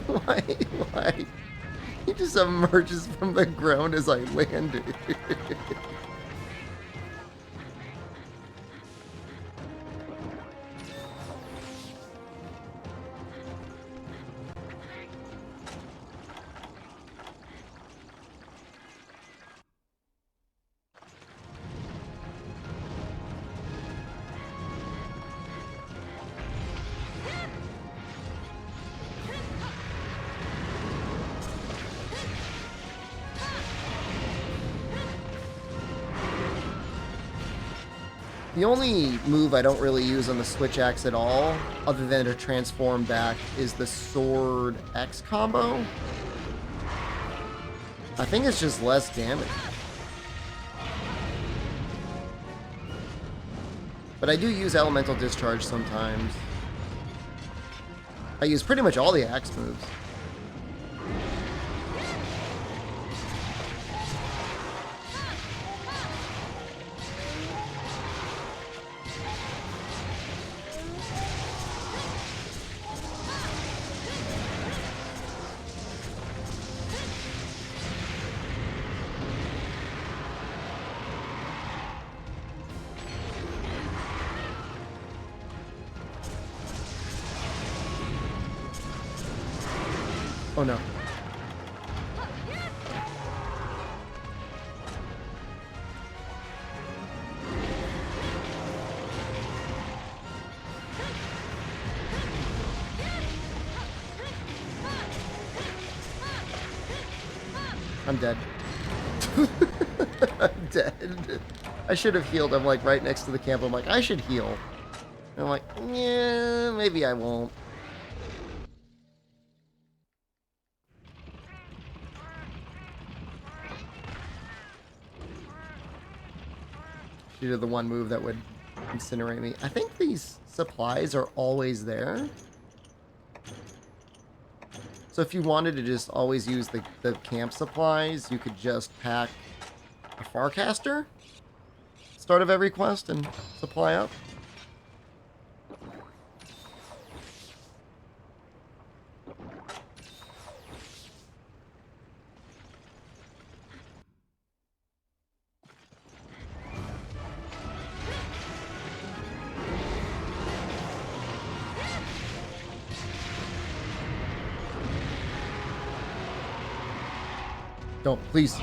Why? Why? He just emerges from the ground as I landed. The only move I don't really use on the Switch Axe at all, other than to transform back, is the Sword X combo. I think it's just less damage. But I do use Elemental Discharge sometimes. I use pretty much all the axe moves. Oh no. I'm dead. I'm dead. I should have healed. I'm like right next to the camp. I'm like, I should heal. And I'm like, yeah, maybe I won't. She did the one move that would incinerate me. I think these supplies are always there. So if you wanted to just always use the camp supplies, you could just pack a Farcaster start of every quest and supply up. Don't, please.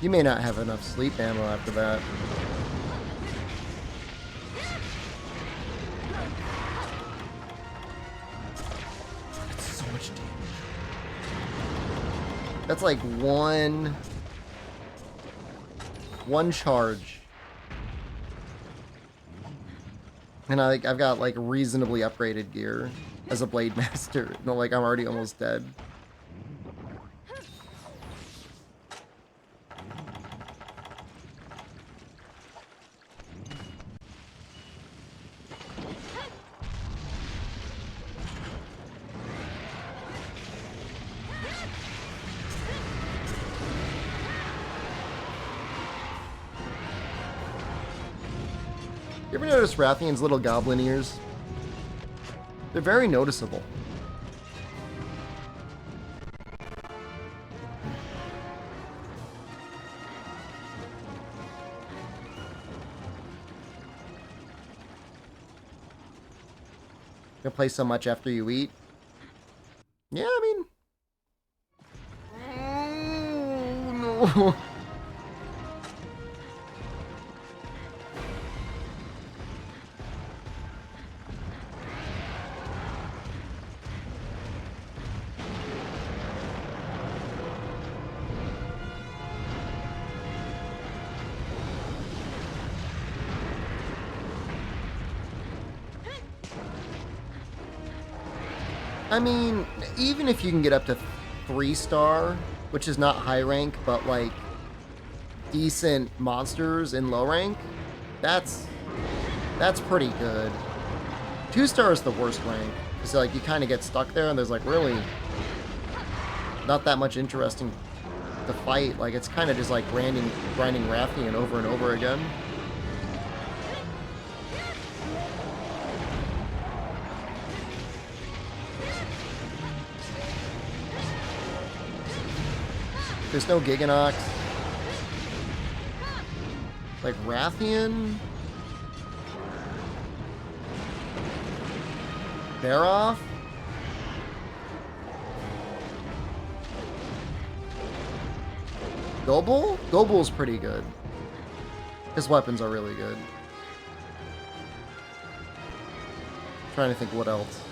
You may not have enough sleep ammo after that. That's so much damage. That's like one charge. And I've got like reasonably upgraded gear as a blade master. No, like I'm already almost dead. You ever notice Rathian's little goblin ears? They're very noticeable. You'll play so much after you eat? Yeah, I mean... Oh, no. I mean, even if you can get up to 3-star, which is not high rank, but like decent monsters in low rank, that's pretty good. 2-star is the worst rank. Because like you kind of get stuck there and there's like really not that much interesting to fight. Like it's kind of just like grinding Rathian over and over again. There's no Giganox. Like Rathian? Baroff? Gobul? Gobul's pretty good. His weapons are really good. Trying to think what else.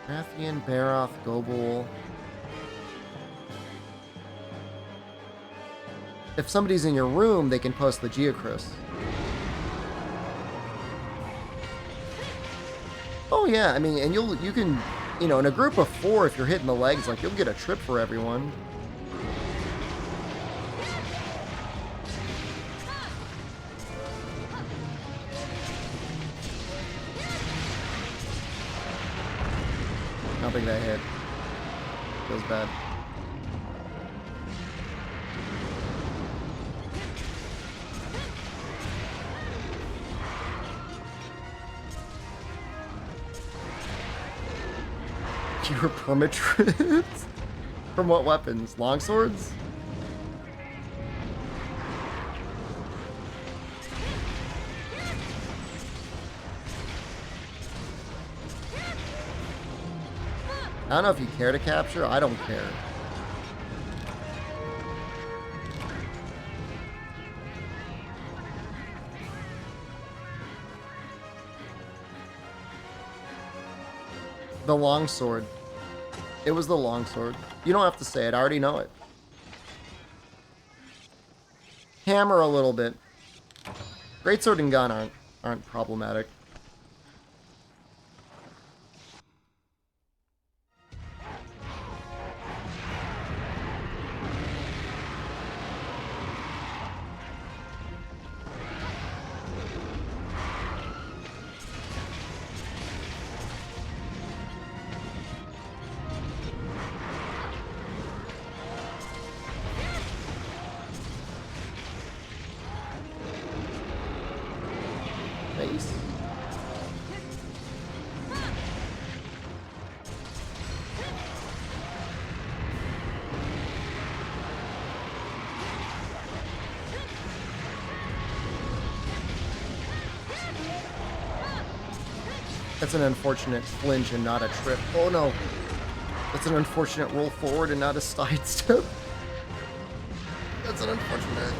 Rathian, Baroff, Gobul. If somebody's in your room, they can post the Geocryst. Oh yeah, I mean, and you can, you know, in a group of 4, if you're hitting the legs, like you'll get a trip for everyone. I don't think that hit. Feels bad. Your permatrips? From what weapons? Longswords? I don't know if you care to capture. I don't care. The longsword. It was the longsword. You don't have to say it. I already know it. Hammer a little bit. Greatsword and gun aren't problematic. Nice. That's an unfortunate flinch and not a trip. Oh no. That's an unfortunate roll forward and not a side step. That's an unfortunate.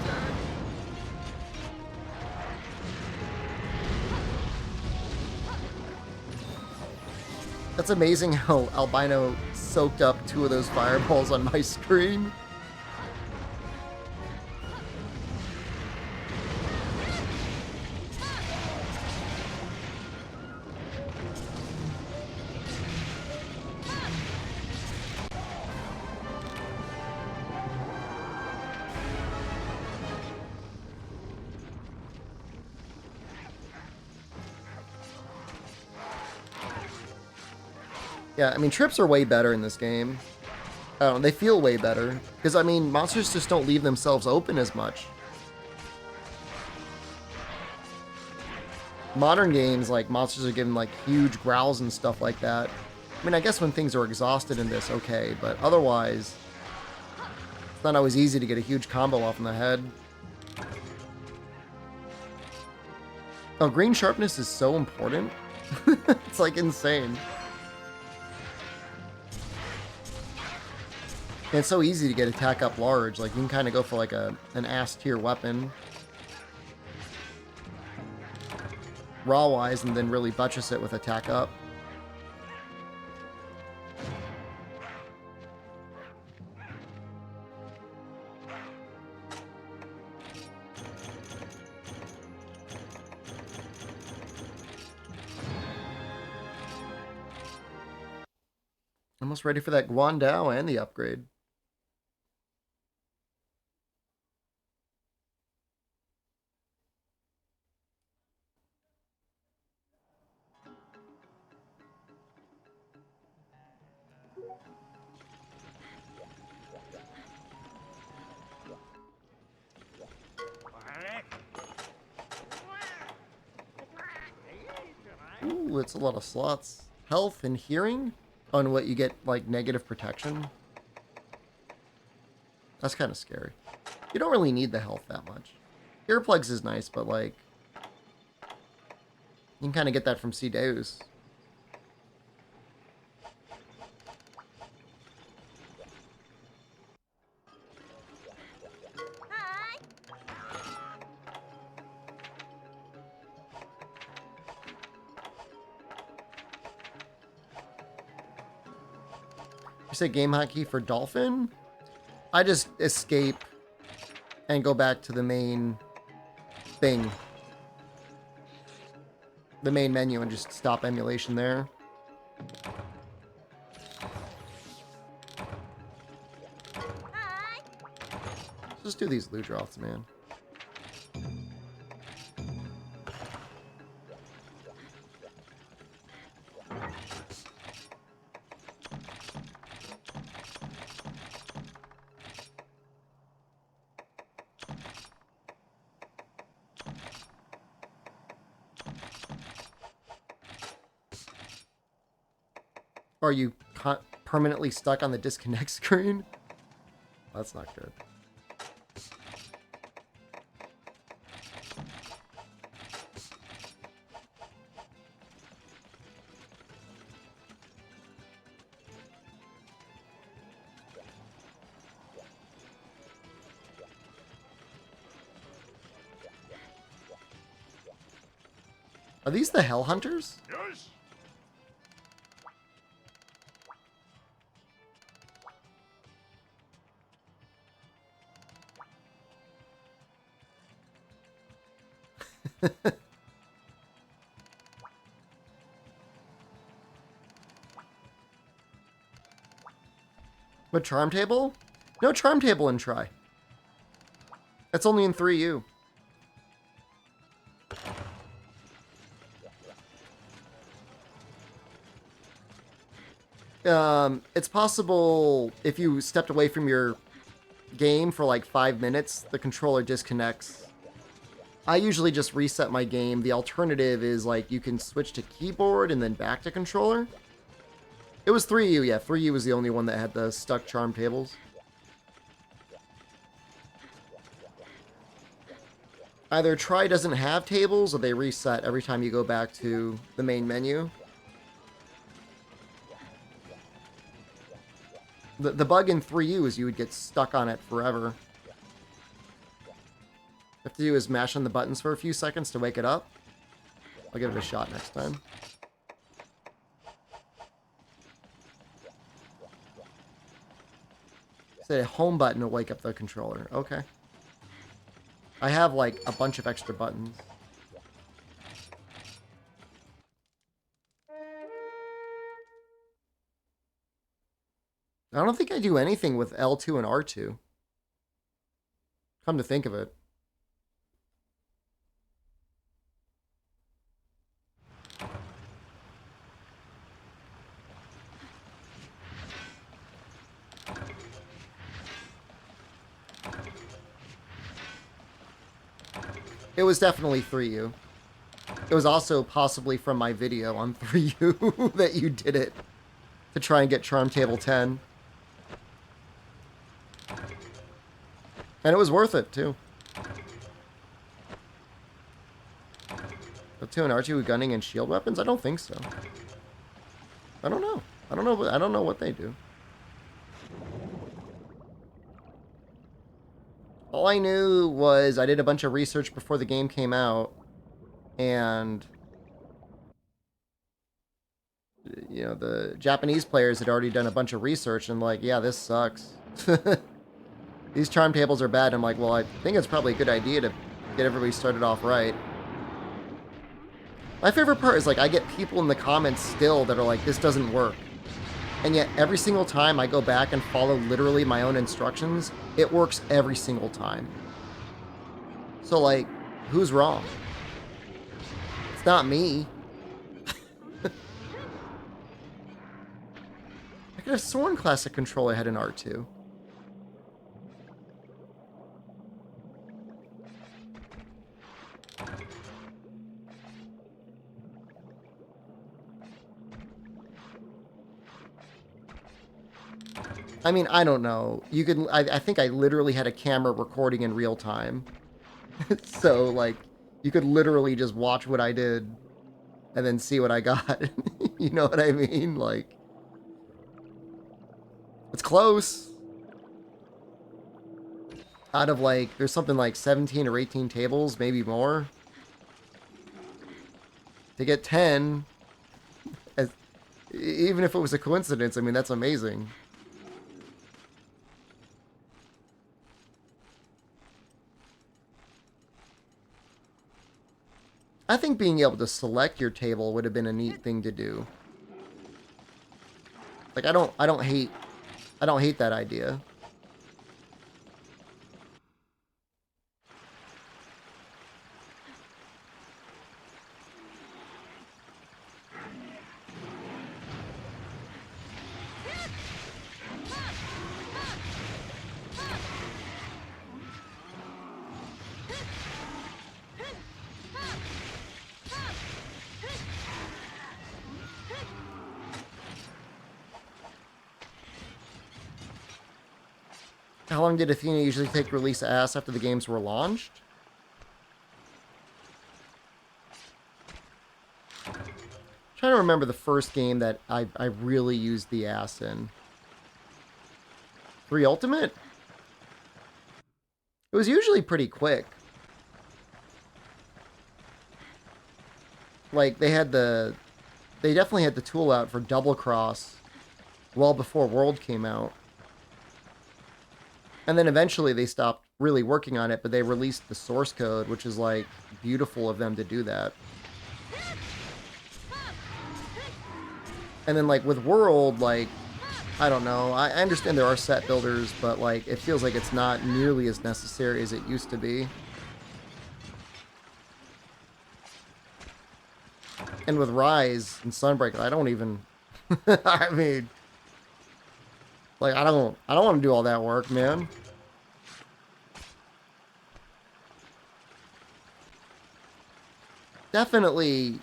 That's amazing how Albino soaked up 2 of those fireballs on my screen. Yeah, I mean, trips are way better in this game. I don't know, they feel way better. Because, I mean, monsters just don't leave themselves open as much. Modern games, like, monsters are given, like, huge growls and stuff like that. I mean, I guess when things are exhausted in this, okay. But otherwise, it's not always easy to get a huge combo off in the head. Oh, green sharpness is so important. It's, like, insane. And it's so easy to get attack up large. Like, you can kind of go for, like, an ass tier weapon. Raw-wise, and then really buttress it with attack up. Almost ready for that Guandao and the upgrade. Ooh, it's a lot of slots. Health and hearing on what you get, like, negative protection. That's kind of scary. You don't really need the health that much. Earplugs is nice, but, like, you can kind of get that from C. Deus. You say game hotkey for Dolphin? I just escape and go back to the main thing. The main menu and just stop emulation there. Just do these loot drops, man. Are you permanently stuck on the disconnect screen? That's not good. Are these the Hell Hunters? Yes. What, Charm Table? No Charm Table in Try. That's only in 3U. It's possible if you stepped away from your game for like 5 minutes, the controller disconnects. I usually just reset my game. The alternative is like you can switch to keyboard and then back to controller. It was 3U, yeah. 3U was the only one that had the stuck Charm Tables. Either Try doesn't have tables or they reset every time you go back to the main menu. The bug in 3U is you would get stuck on it forever. What you have to do is mash on the buttons for a few seconds to wake it up. I'll give it a shot next time. Say home button will wake up the controller. Okay. I have like a bunch of extra buttons. I don't think I do anything with L2 and R2. Come to think of it. It was definitely 3U. It was also possibly from my video on 3U that you did it to try and get Charm Table 10. And it was worth it, too. L2 and R2 gunning and shield weapons? I don't think so. I don't know. I don't know what they do. All I knew was I did a bunch of research before the game came out, and you know, the Japanese players had already done a bunch of research and like, yeah, this sucks. These Charm Tables are bad. I'm like, well, I think it's probably a good idea to get everybody started off right. My favorite part is like I get people in the comments still that are like, this doesn't work. And yet every single time I go back and follow literally my own instructions, it works every single time. So like, who's wrong? It's not me. I could have sworn Classic Controller had an R2. I mean, I don't know. You could. I think I literally had a camera recording in real time. So, like, you could literally just watch what I did and then see what I got. You know what I mean? Like, it's close. Out of, like, there's something like 17 or 18 tables, maybe more. To get 10, even if it was a coincidence, I mean, that's amazing. I think being able to select your table would have been a neat thing to do. Like, I don't hate that idea. How long did Athena usually take to release ass after the games were launched? I'm trying to remember the first game that I really used the ass in. 3 Ultimate? It was usually pretty quick. Like, they definitely had the tool out for Double Cross well before World came out. And then eventually they stopped really working on it, but they released the source code, which is like beautiful of them to do that. And then like with World, like, I don't know. I understand there are set builders, but like it feels like it's not nearly as necessary as it used to be. And with Rise and Sunbreak, I don't even I mean, like I don't want to do all that work, man. Definitely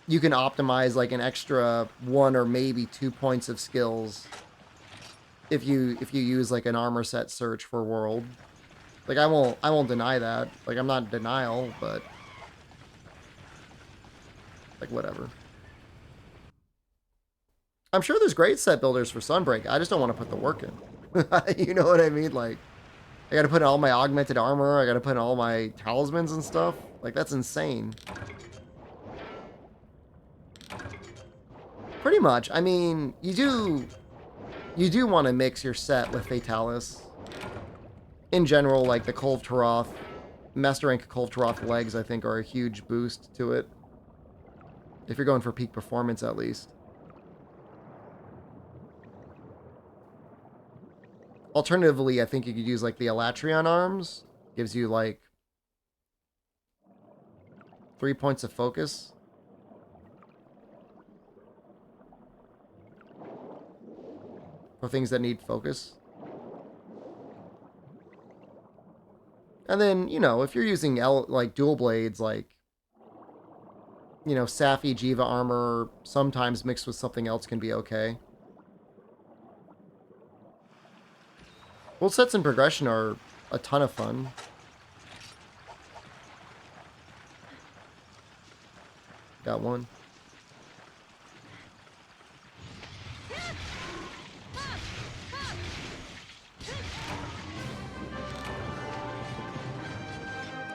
you can optimize like an extra 1 or maybe 2 points of skills if you use like an armor set search for World. Like I won't deny that. Like I'm not in denial, but like whatever. I'm sure there's great set builders for Sunbreak. I just don't want to put the work in. You know what I mean? Like I got to put in all my augmented armor. I got to put in all my talismans and stuff. Like that's insane. Pretty much. I mean, you do want to mix your set with Fatalis. In general, like the Kolv Taroth, Master Rank Kolv Taroth legs, I think, are a huge boost to it. If you're going for peak performance, at least. Alternatively, I think you could use like the Elatrion arms. Gives you like 3 points of focus. For things that need focus. And then, you know, if you're using like dual blades, like, you know, Safi Jiva armor, sometimes mixed with something else can be okay. World sets and progression are a ton of fun. Got one.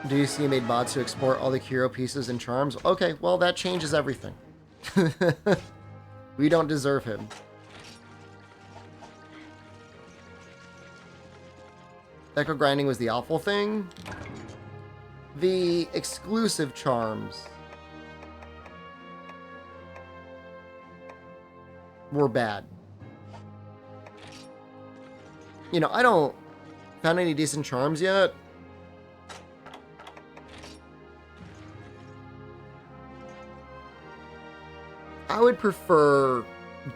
Do you see made mods to export all the hero pieces and charms? Okay, well that changes everything. We don't deserve him. Echo grinding was the awful thing. The exclusive charms were bad. You know, I don't found any decent charms yet. I would prefer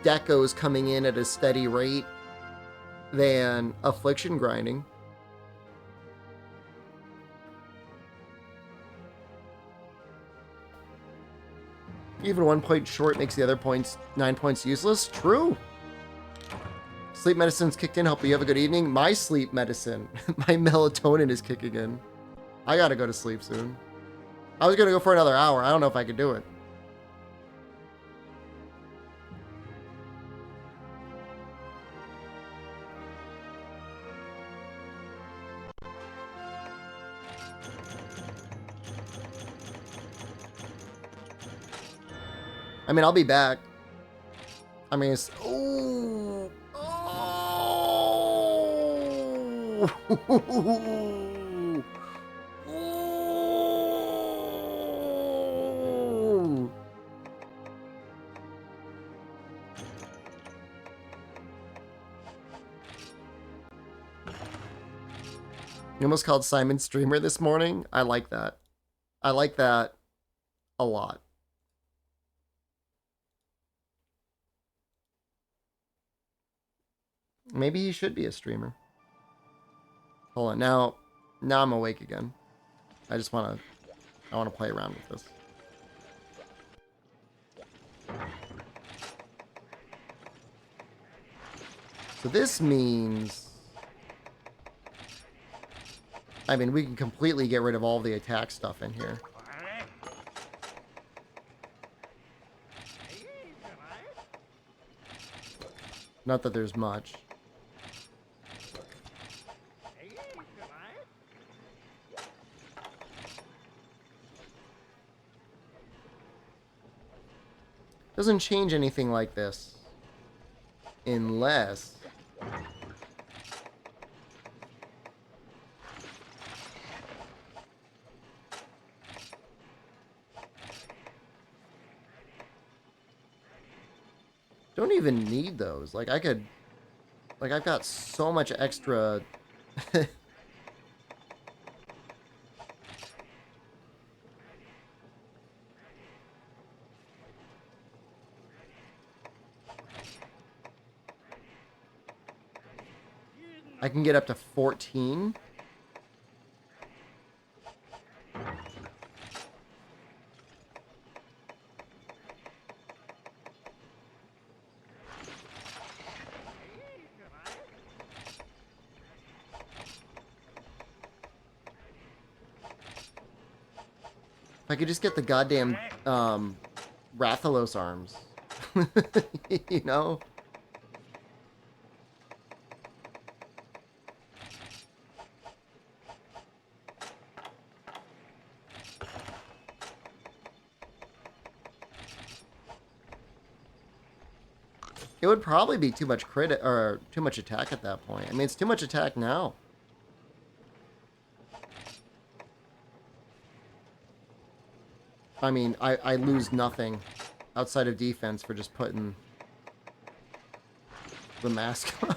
decos coming in at a steady rate than affliction grinding. Even 1 point short makes the other points 9 points useless. True. Sleep medicine's kicked in. Hope you have a good evening. My sleep medicine, my melatonin is kicking in. I gotta go to sleep soon. I was gonna go for another hour. I don't know if I could do it. I mean, I'll be back. I mean, it's... Oh! Oh! Oh! You almost called Simon streamer this morning? I like that. I like that a lot. Maybe he should be a streamer. Hold on, now I'm awake again. I want to play around with this. So this means, I mean, we can completely get rid of all the attack stuff in here. Not that there's much. Doesn't change anything like this. Unless... Don't even need those. Like, I could... Like, I've got so much extra... I can get up to 14. If I could just get the goddamn Rathalos arms. You know? It would probably be too much crit or too much attack at that point. I mean, it's too much attack now. I mean, I lose nothing outside of defense for just putting the mask on.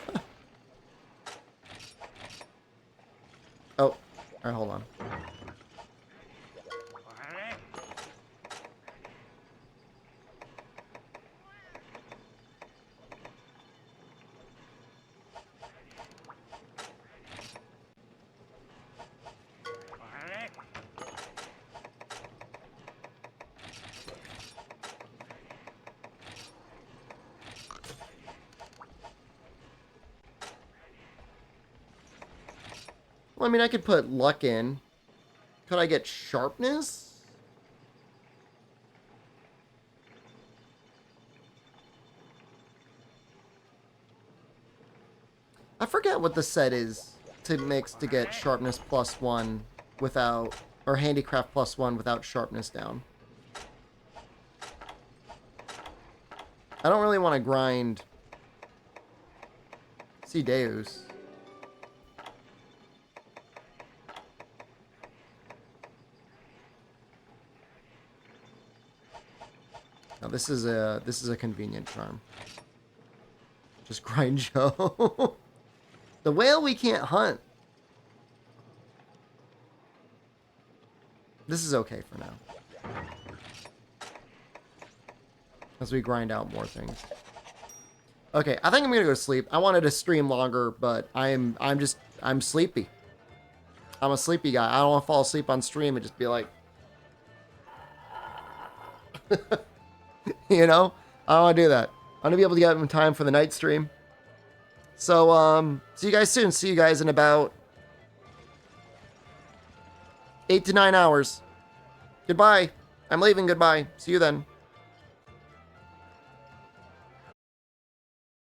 Oh, all right, hold on. Well, I mean, I could put luck in. Could I get sharpness? I forget what the set is to mix to get sharpness +1 without, or handicraft +1 without sharpness down. I don't really want to grind Deus. Now this is a convenient charm. Just grind Joe. The whale we can't hunt. This is okay for now. As we grind out more things. Okay, I think I'm gonna go to sleep. I wanted to stream longer, but I'm sleepy. I'm a sleepy guy. I don't want to fall asleep on stream and just be like, you know, I don't want to do that. I want to be able to get in time for the night stream. So, see you guys soon. See you guys in about 8 to 9 hours. Goodbye. I'm leaving. Goodbye. See you then.